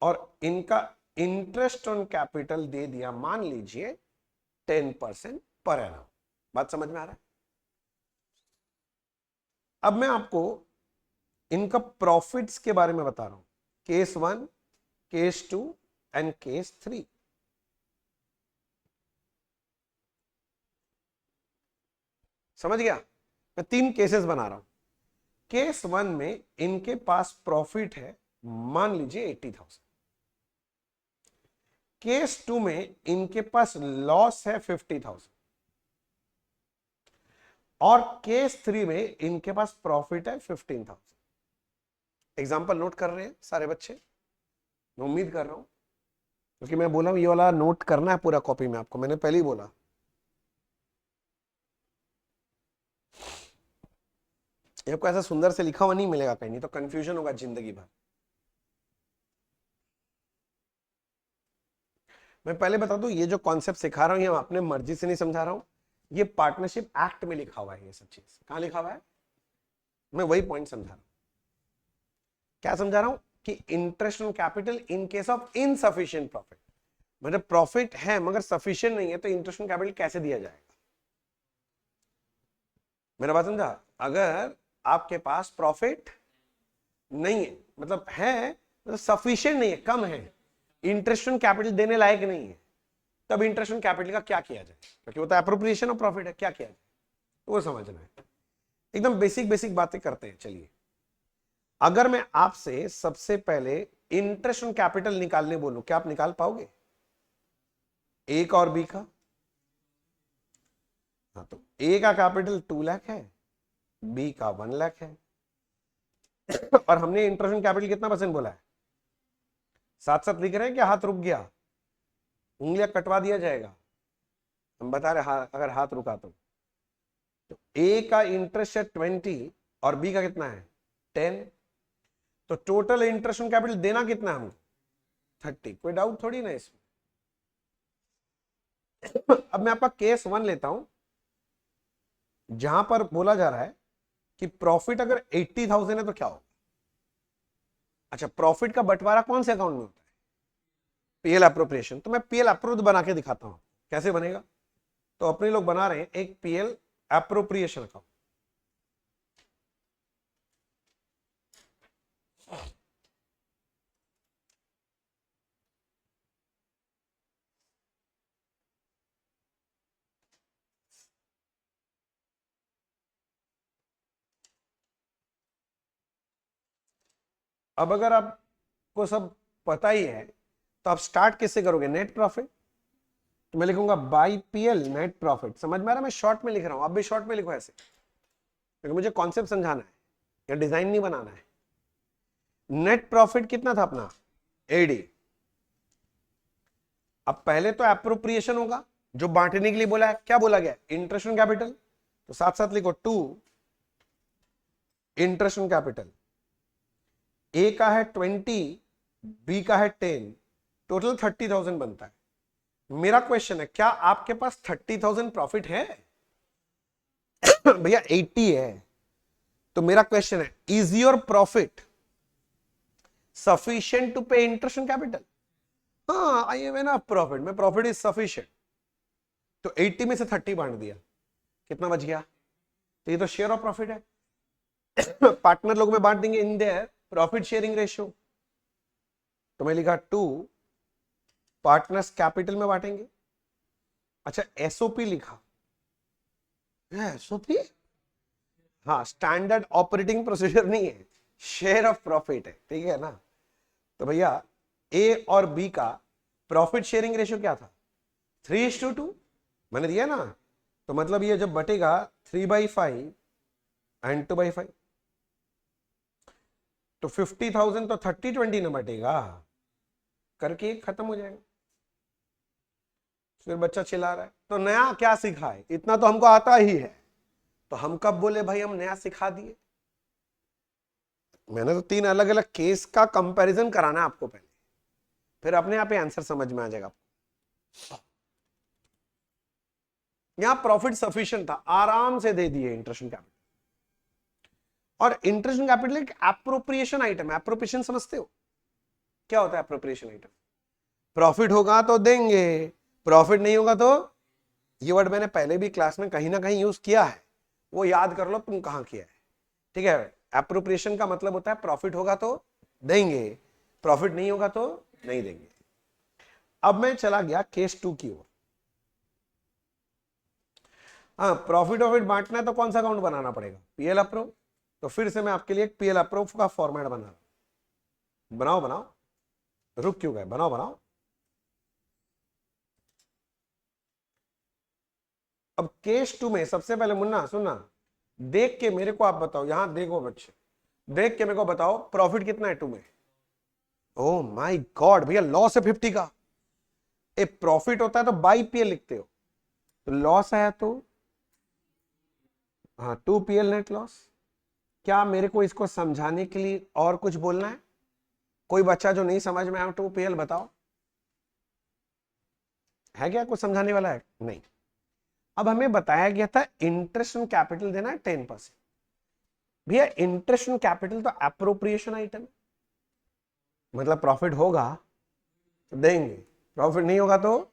और इनका इंटरेस्ट ऑन कैपिटल दे दिया मान लीजिए 10% पर एनम। बात समझ में आ रहा है? अब मैं आपको इनका प्रॉफिट्स के बारे में बता रहा हूं, केस 1, केस 2 एंड केस 3। समझ गया? मैं 3 केसेस बना रहा हूं। केस 1 में इनके पास प्रॉफिट है मान लीजिए 80,000। केस 2 में इनके पास लॉस है 50,000, और केस 3 में इनके पास प्रॉफिट है 15,000। एग्जाम्पल नोट कर रहे हैं सारे बच्चे? मैं उम्मीद कर रहा हूं, क्योंकि मैं बोला ये वाला नोट करना है पूरा कॉपी में आपको, मैंने पहले ही बोला। आपको ऐसा सुंदर से लिखा हुआ नहीं मिलेगा कहीं, नहीं तो कंफ्यूजन होगा जिंदगी भर। मैं पहले बता दूं, ये जो कॉन्सेप्ट सिखा रहा हूं ये मैं अपने मर्जी से नहीं समझा रहा हूं, ये पार्टनरशिप एक्ट में लिखा हुआ है। ये सब चीज कहां लिखा हुआ है, मैं वही पॉइंट समझा रहा हूं। क्या समझा रहा हूं कि interest on capital in case of insufficient profit, मतलब प्रॉफिट है मगर सफिशिएंट नहीं है, तो इंटरेस्ट ऑन कैपिटल कैसे दिया जाएगा। मेरा बात समझा? अगर आपके पास प्रॉफिट नहीं है, मतलब है मतलब सफिशिएंट नहीं है, कम है, इंटरेस्ट ऑन कैपिटल देने लायक नहीं है, तब इंटरेस्ट ऑन कैपिटल का क्या किया जाए, क्योंकि वो तो एप्रोप्रिएशन ऑफ प्रॉफिट है, क्या किया जाए तो वो समझना है। एकदम बेसिक बेसिक बातें करते हैं। चलिए, अगर मैं आपसे सबसे पहले इंटरेस्ट ऑन कैपिटल निकालने बोलूं, क्या आप निकाल पाओगे? ए का और बी का? हाँ, तो ए का कैपिटल 2 लाख है, बी का 1 लाख है, और हमने इंटरेस्ट ऑन कैपिटल कितना परसेंट बोला है? साथ साथ लिख रहे हैं क्या हाथ रुक गया? उंगलियां कटवा दिया जाएगा, हम बता रहे अगर हाथ रुका तो ए का इंटरेस्ट है 20 और बी का कितना है 10, तो टोटल इंटरेस्ट ऑन कैपिटल देना कितना है हमको? 30। कोई डाउट थोड़ी ना इसमें। अब मैं आपका केस 1 लेता हूं, जहां पर बोला जा रहा है कि प्रॉफिट अगर 80,000 है तो क्या होगा? अच्छा, प्रॉफिट का बंटवारा कौन से अकाउंट में होता है? PL appropriation. तो मैं पीएल अप्रूव बना के दिखाता हूं कैसे बनेगा। तो अपने लोग बना रहे हैं एक पीएल अप्रोप्रिएशन अकाउंट। अब अगर आपको सब पता ही है तो आप स्टार्ट किससे करोगे? Net profit. तो मैं लिखूंगा बाई पीएल नेट प्रॉफिट। समझ में आ रहा है? मैं शॉर्ट में लिख रहा हूं, आप भी शॉर्ट में लिखो ऐसे, क्योंकि मुझे कॉन्सेप्ट समझाना है या डिजाइन नहीं बनाना है। नेट प्रॉफिट कितना था अपना? एडी। अब पहले तो एप्रोप्रिएशन होगा, जो बांटने के लिए बोला है। क्या बोला गया? Interest on capital. तो साथ साथ लिखो टू इंटरेस्ट ऑन कैपिटल। ए का है 20, बी का है 10, टोटल 30,000 बनता है। मेरा क्वेश्चन है, क्या आपके पास 30,000 प्रॉफिट है? भैया 80 है। तो मेरा क्वेश्चन है, is your profit sufficient to pay interest on capital? हाँ, आई हैव एनफ प्रॉफिट, मैं प्रॉफिट इज सफिशिएंट। तो 80 में से 30 बांट दिया, कितना बच गया? तो ये तो शेयर ऑफ प्रॉफिट है। पार्टनर लोग में बांट देंगे in their profit sharing ratio. तो मैं लिखा 2 पार्टनर्स कैपिटल में बांटेंगे। अच्छा, एसओपी लिखा। एसओपी? हाँ, स्टैंडर्ड ऑपरेटिंग प्रोसीजर नहीं है, शेयर ऑफ प्रॉफिट है, ठीक है ना? तो भैया ए और बी का प्रॉफिट शेयरिंग रेशियो क्या था? 3:2 मैंने दिया ना। तो मतलब ये जब बटेगा 3/5 एंड 2/5, तो 50,000 तो 30-20 ना बटेगा, करके खत्म हो जाएगा। फिर बच्चा चिल्ला रहा है, तो नया क्या सिखा है? इतना तो हमको आता ही है। तो हम कब बोले भाई हम नया सिखा दिए? मैंने तो 3 अलग अलग केस का कंपैरिजन कराना है आपको पहले, फिर अपने आप ही आंसर समझ में आ जाएगा। यहां प्रॉफिट सफिशिएंट था, आराम से दे दिए इंटरेस्ट कैपिटल। और इंटरेस्ट कैपिटल एक एप्रोप्रिएशन आइटम है। एप्रोप्रिएशन समझते हो? क्या होता है एप्रोप्रिएशन आइटम? प्रॉफिट होगा तो देंगे, प्रॉफिट नहीं होगा तो, ये वर्ड मैंने पहले भी क्लास में कहीं ना कहीं यूज किया है, वो याद कर लो तुम कहां किया है, ठीक है? एप्रोप्रिएशन का मतलब होता है प्रॉफिट होगा तो देंगे, प्रॉफिट नहीं होगा तो नहीं देंगे। अब मैं चला गया केस 2 की ओर। हाँ, प्रॉफिट ऑफिट बांटना है तो कौन सा अकाउंट बनाना पड़ेगा? PL approve. तो फिर से मैं आपके लिए एक पीएल अप्रूव का फॉर्मेट बना रहा हूं। बनाओ बनाओ, रुक क्यों गए? बनाओ बनाओ। अब केस 2 में सबसे पहले मुन्ना सुनना, देख के मेरे को आप बताओ, यहां देखो बच्चे, देख के मेरे को बताओ प्रॉफिट कितना है 2 में? ओ माय गॉड भैया, लॉस है 50 का। ए प्रॉफिट होता है तो बाई पीएल लिखते हो, तो लॉस आया तो हाँ 2 पीएल नेट लॉस। क्या मेरे को इसको समझाने के लिए और कुछ बोलना है? कोई बच्चा जो नहीं समझ में आया 2 पीएल बताओ, है क्या कुछ समझाने वाला है? नहीं। अब हमें बताया गया था इंटरेस्ट ऑन कैपिटल देना है 10%। भैया इंटरेस्ट ऑन कैपिटल तो एप्रोप्रिएशन आइटम, मतलब प्रॉफिट होगा तो देंगे, प्रॉफिट नहीं होगा तो।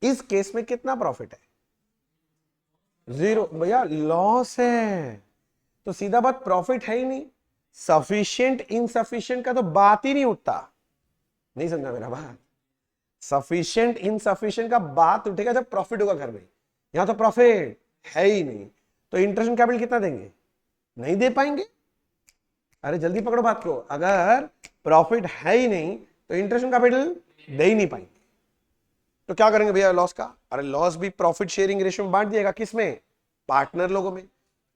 इस केस में कितना प्रॉफिट है? 0 भैया, लॉस है। तो सीधा बात, प्रॉफिट है ही नहीं। सफिशिएंट इनसफिशिएंट का तो बात ही नहीं उठता। नहीं समझा मेरा बात? सफिशिएंट इनसफिशिएंट का बात उठेगा जब प्रॉफिट होगा घर में। यहां तो प्रॉफिट है ही नहीं, तो इंटरेस्ट ऑन कैपिटल कितना देंगे? नहीं दे पाएंगे। अरे जल्दी पकड़ो बात को, अगर प्रॉफिट है ही नहीं तो इंटरेस्ट ऑन कैपिटल दे ही नहीं पाएंगे। तो क्या करेंगे भैया लॉस का? अरे लॉस भी प्रॉफिट शेयरिंग रेशियो में बांट दिएगा। किसमें? पार्टनर लोगों में।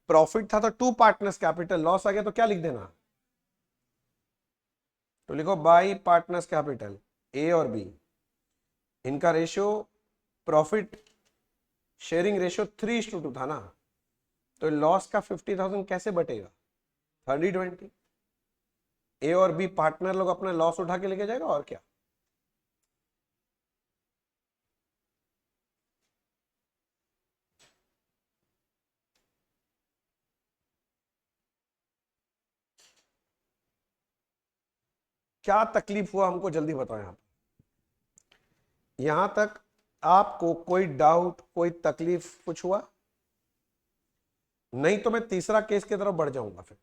प्रॉफिट था तो 2 पार्टनर्स कैपिटल, लॉस आ गया तो क्या लिख देना? तो लिखो बाई पार्टनर्स कैपिटल। ए और बी, इनका रेशियो प्रॉफिट शेयरिंग रेशियो 3:2 था ना, तो लॉस का 50,000 कैसे बटेगा? 30-20। ए और बी पार्टनर लोग अपना लॉस उठा के लेके जाएगा, और क्या। क्या तकलीफ हुआ हमको जल्दी बताओ। यहां तक आपको कोई डाउट, कोई तकलीफ कुछ हुआ? नहीं तो मैं तीसरा केस की तरफ बढ़ जाऊंगा। फिर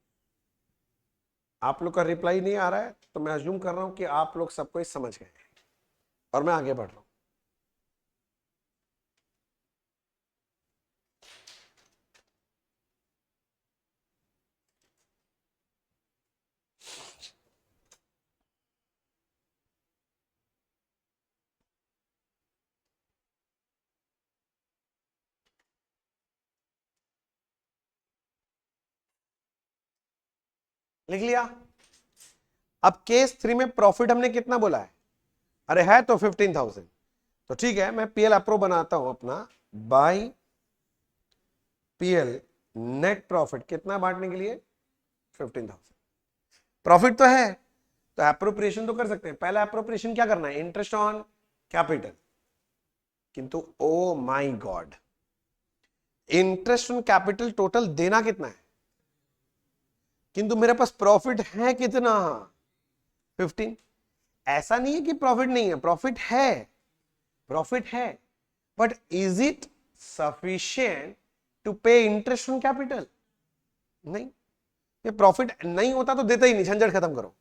आप लोग का रिप्लाई नहीं आ रहा है तो मैं अज्यूम कर रहा हूं कि आप लोग सब कुछ समझ गए और मैं आगे बढ़ रहा हूं। लिख लिया। अब केस 3 में प्रॉफिट हमने कितना बोला है, अरे है तो 15,000, तो ठीक है मैं पीएल अप्रो बनाता हूं अपना, बाय पीएल नेट प्रॉफिट कितना बांटने के लिए 15,000। प्रॉफिट तो है तो एप्रोप्रिएशन तो कर सकते हैं। पहला एप्रोप्रिएशन क्या करना है, इंटरेस्ट ऑन कैपिटल, किंतु oh my God interest on capital total देना कितना है, किंतु मेरे पास प्रॉफिट है कितना 15। ऐसा नहीं है कि प्रॉफिट नहीं है, प्रॉफिट है, प्रॉफिट है, but is it sufficient to pay interest on capital? नहीं, ये प्रॉफिट नहीं होता तो देता ही नहीं, झंझट खत्म करो।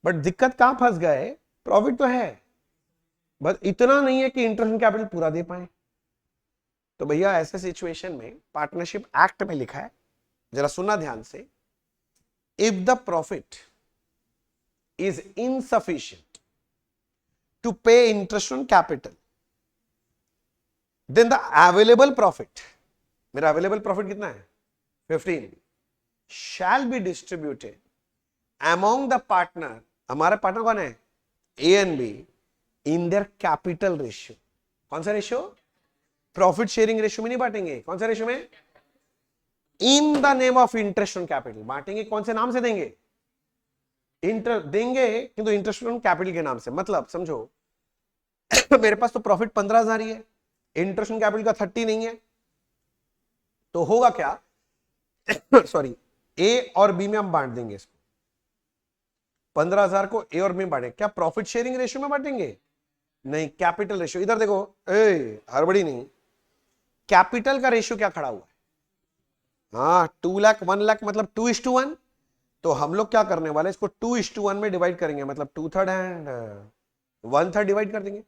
बट दिक्कत कहां फंस गए, प्रॉफिट तो है बस इतना नहीं है कि इंटरेस्ट ऑन कैपिटल पूरा दे पाए। तो भैया ऐसे सिचुएशन में पार्टनरशिप एक्ट में लिखा है, जरा सुनना ध्यान से, if the profit is insufficient to pay interest on capital then the available profit, मेरा अवेलेबल प्रॉफिट कितना है 15, shall be distributed among the partner, हमारा पार्टनर कौन है A and B, in their capital ratio. कौन सा रेशियो, प्रॉफिट शेयरिंग रेशियो में नहीं बांटेंगे, कौन सा रेशियो में, in the name of interest on capital. बांटेंगे कौन से नाम से देंगे, इंटरेस्ट देंगे किंतु इंटरेस्ट ऑन कैपिटल के नाम से। मतलब समझो मेरे पास तो प्रॉफिट 15,000 ही है, इंटरेस्ट ऑन कैपिटल का 30 नहीं है, तो होगा क्या सॉरी ए और बी में हम बांट देंगे इसको, 15,000 को ए और बी में बांटेंगे। क्या प्रॉफिट शेयरिंग रेशियो में बांटेंगे, नहीं, कैपिटल रेशियो। इधर देखो हड़बड़ी नहीं, कैपिटल का रेशियो क्या खड़ा हुआ है, हाँ 2 लाख 1 लाख मतलब 2:1, तो हम लोग क्या करने वाले इसको 2:1 में डिवाइड करेंगे, मतलब 2/3 एंड 1/3 डिवाइड कर देंगे।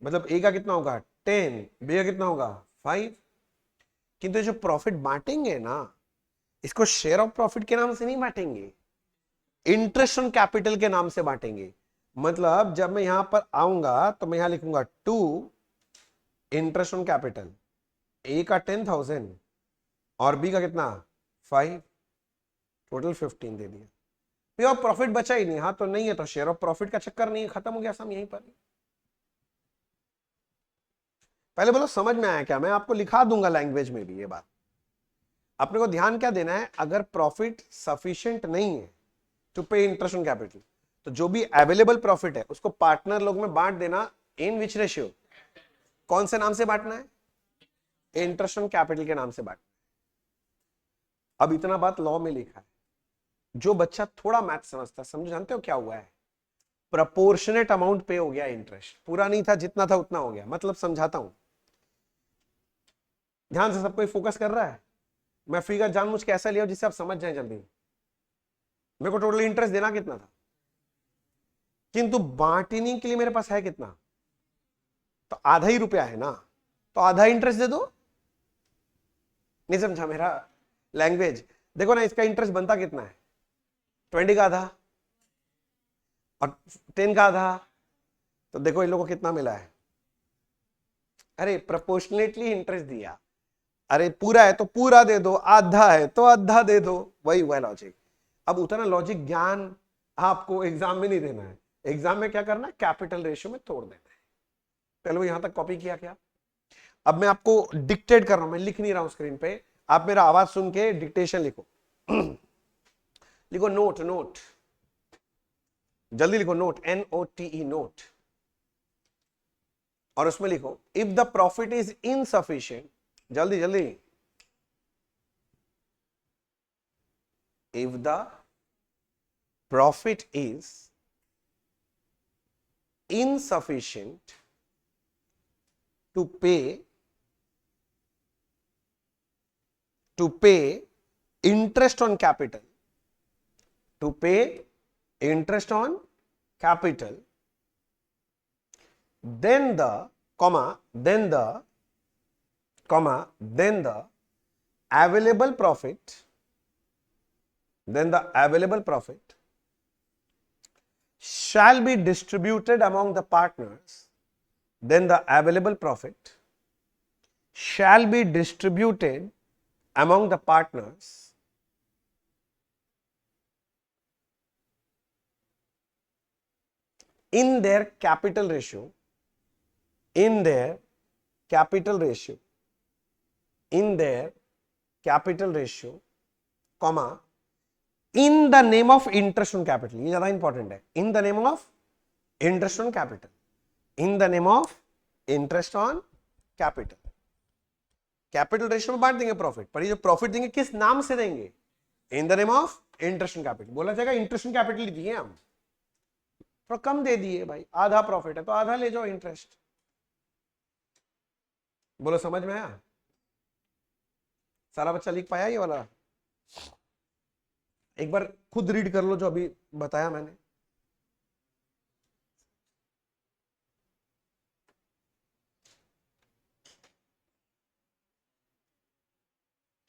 मतलब ए का कितना होगा 10, बी का कितना होगा 5। किंतु जो प्रॉफिट बांटेंगे ना, इसको शेयर ऑफ प्रॉफिट के नाम से नहीं बांटेंगे, इंटरेस्ट ऑन कैपिटल के नाम से बांटेंगे। मतलब जब मैं यहां पर आऊंगा तो मैं यहां लिखूंगा 2 इंटरेस्ट ऑन कैपिटल, ए का 10,000 और बी का कितना 5, टोटल 15 दे दिया। भी और प्रॉफिट बचा ही नहीं, हाँ तो नहीं है तो शेयर ऑफ प्रॉफिट का चक्कर नहीं है, खत्म हो गया सब यहीं पर। पहले बोलो समझ में आया क्या, मैं आपको लिखा दूंगा लैंग्वेज में भी ये बात। अपने को ध्यान क्या देना है, अगर प्रॉफिट सफिशिएंट नहीं है to pay interest on capital, तो जो भी अवेलेबल प्रॉफिट है उसको पार्टनर लोग में बांट देना, इन विच रेशियो, कौन से नाम से बांटना है, इंटरेस्ट ऑन कैपिटल के नाम से बांटना। अब इतना बात लॉ में लिखा है, जो बच्चा थोड़ा मैथ समझता है समझ, जानते हो क्या हुआ है, प्रपोर्शनेट अमाउंट पे हो गया इंटरेस्ट, पूरा नहीं था जितना था उतना हो गया। मतलब समझाता हूं, ध्यान से सब कोई फोकस कर रहा है, मैं फिगर जानबूझ के ऐसा लिया जिससे आप समझ जाए जल्दी। मेरे को टोटल इंटरेस्ट देना कितना था, किंतु बांटने के लिए मेरे पास है कितना, तो आधा ही रुपया है ना, तो आधा इंटरेस्ट दे दो। नहीं समझा मेरा लैंग्वेज, देखो ना इसका इंटरेस्ट बनता कितना है, 20 का आधा और 10 का आधा, तो देखो इन लोगों को कितना मिला है, अरे प्रोपोर्शनेटली इंटरेस्ट दिया। अरे पूरा है तो पूरा दे दो, आधा है तो आधा दे दो, वही वह लॉजिक। अब उतना लॉजिक ज्ञान आपको एग्जाम में नहीं देना है, एग्जाम में क्या करना है, कैपिटल रेशियो में तोड़ देना है। चलो यहां तक कॉपी किया क्या, अब मैं आपको डिक्टेट कर रहा हूं, मैं लिख नहीं रहा हूं स्क्रीन पे, आप मेरा आवाज सुन के डिक्टेशन लिखो लिखो नोट, नोट जल्दी लिखो, नोट NOTE नोट, और उसमें लिखो if the profit is insufficient, जल्दी जल्दी, if the profit is insufficient to pay interest on capital, to pay interest on capital, then the available profit, then the available profit shall be distributed among the partners, then the available profit shall be distributed among the partners in their capital ratio, in their capital ratio, in their capital ratio, comma, in the name of interest on capital. ये ज्यादा important है. In the name of interest on capital. In the name of interest on capital. Capital ratio में बांट देंगे profit, पर ये जो profit देंगे किस नाम से देंगे? In the name of interest on capital. बोला जाएगा इंटरेस्ट ऑन कैपिटल दिए हम, तो कम दे दिए भाई, आधा प्रॉफिट है तो आधा ले जाओ इंटरेस्ट. बोलो समझ में आया? सारा बच्चा लिख पाया ये वाला? एक बार खुद रीड कर लो जो अभी बताया मैंने.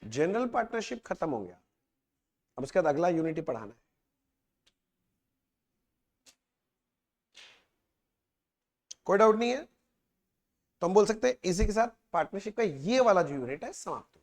जनरल पार्टनरशिप खत्म हो गया, अब उसके बाद अगला यूनिटी पढ़ाना है. कोई डाउट नहीं है तो हम बोल सकते हैं इसी के साथ पार्टनरशिप का ये वाला जो यूनिट है समाप्त हो.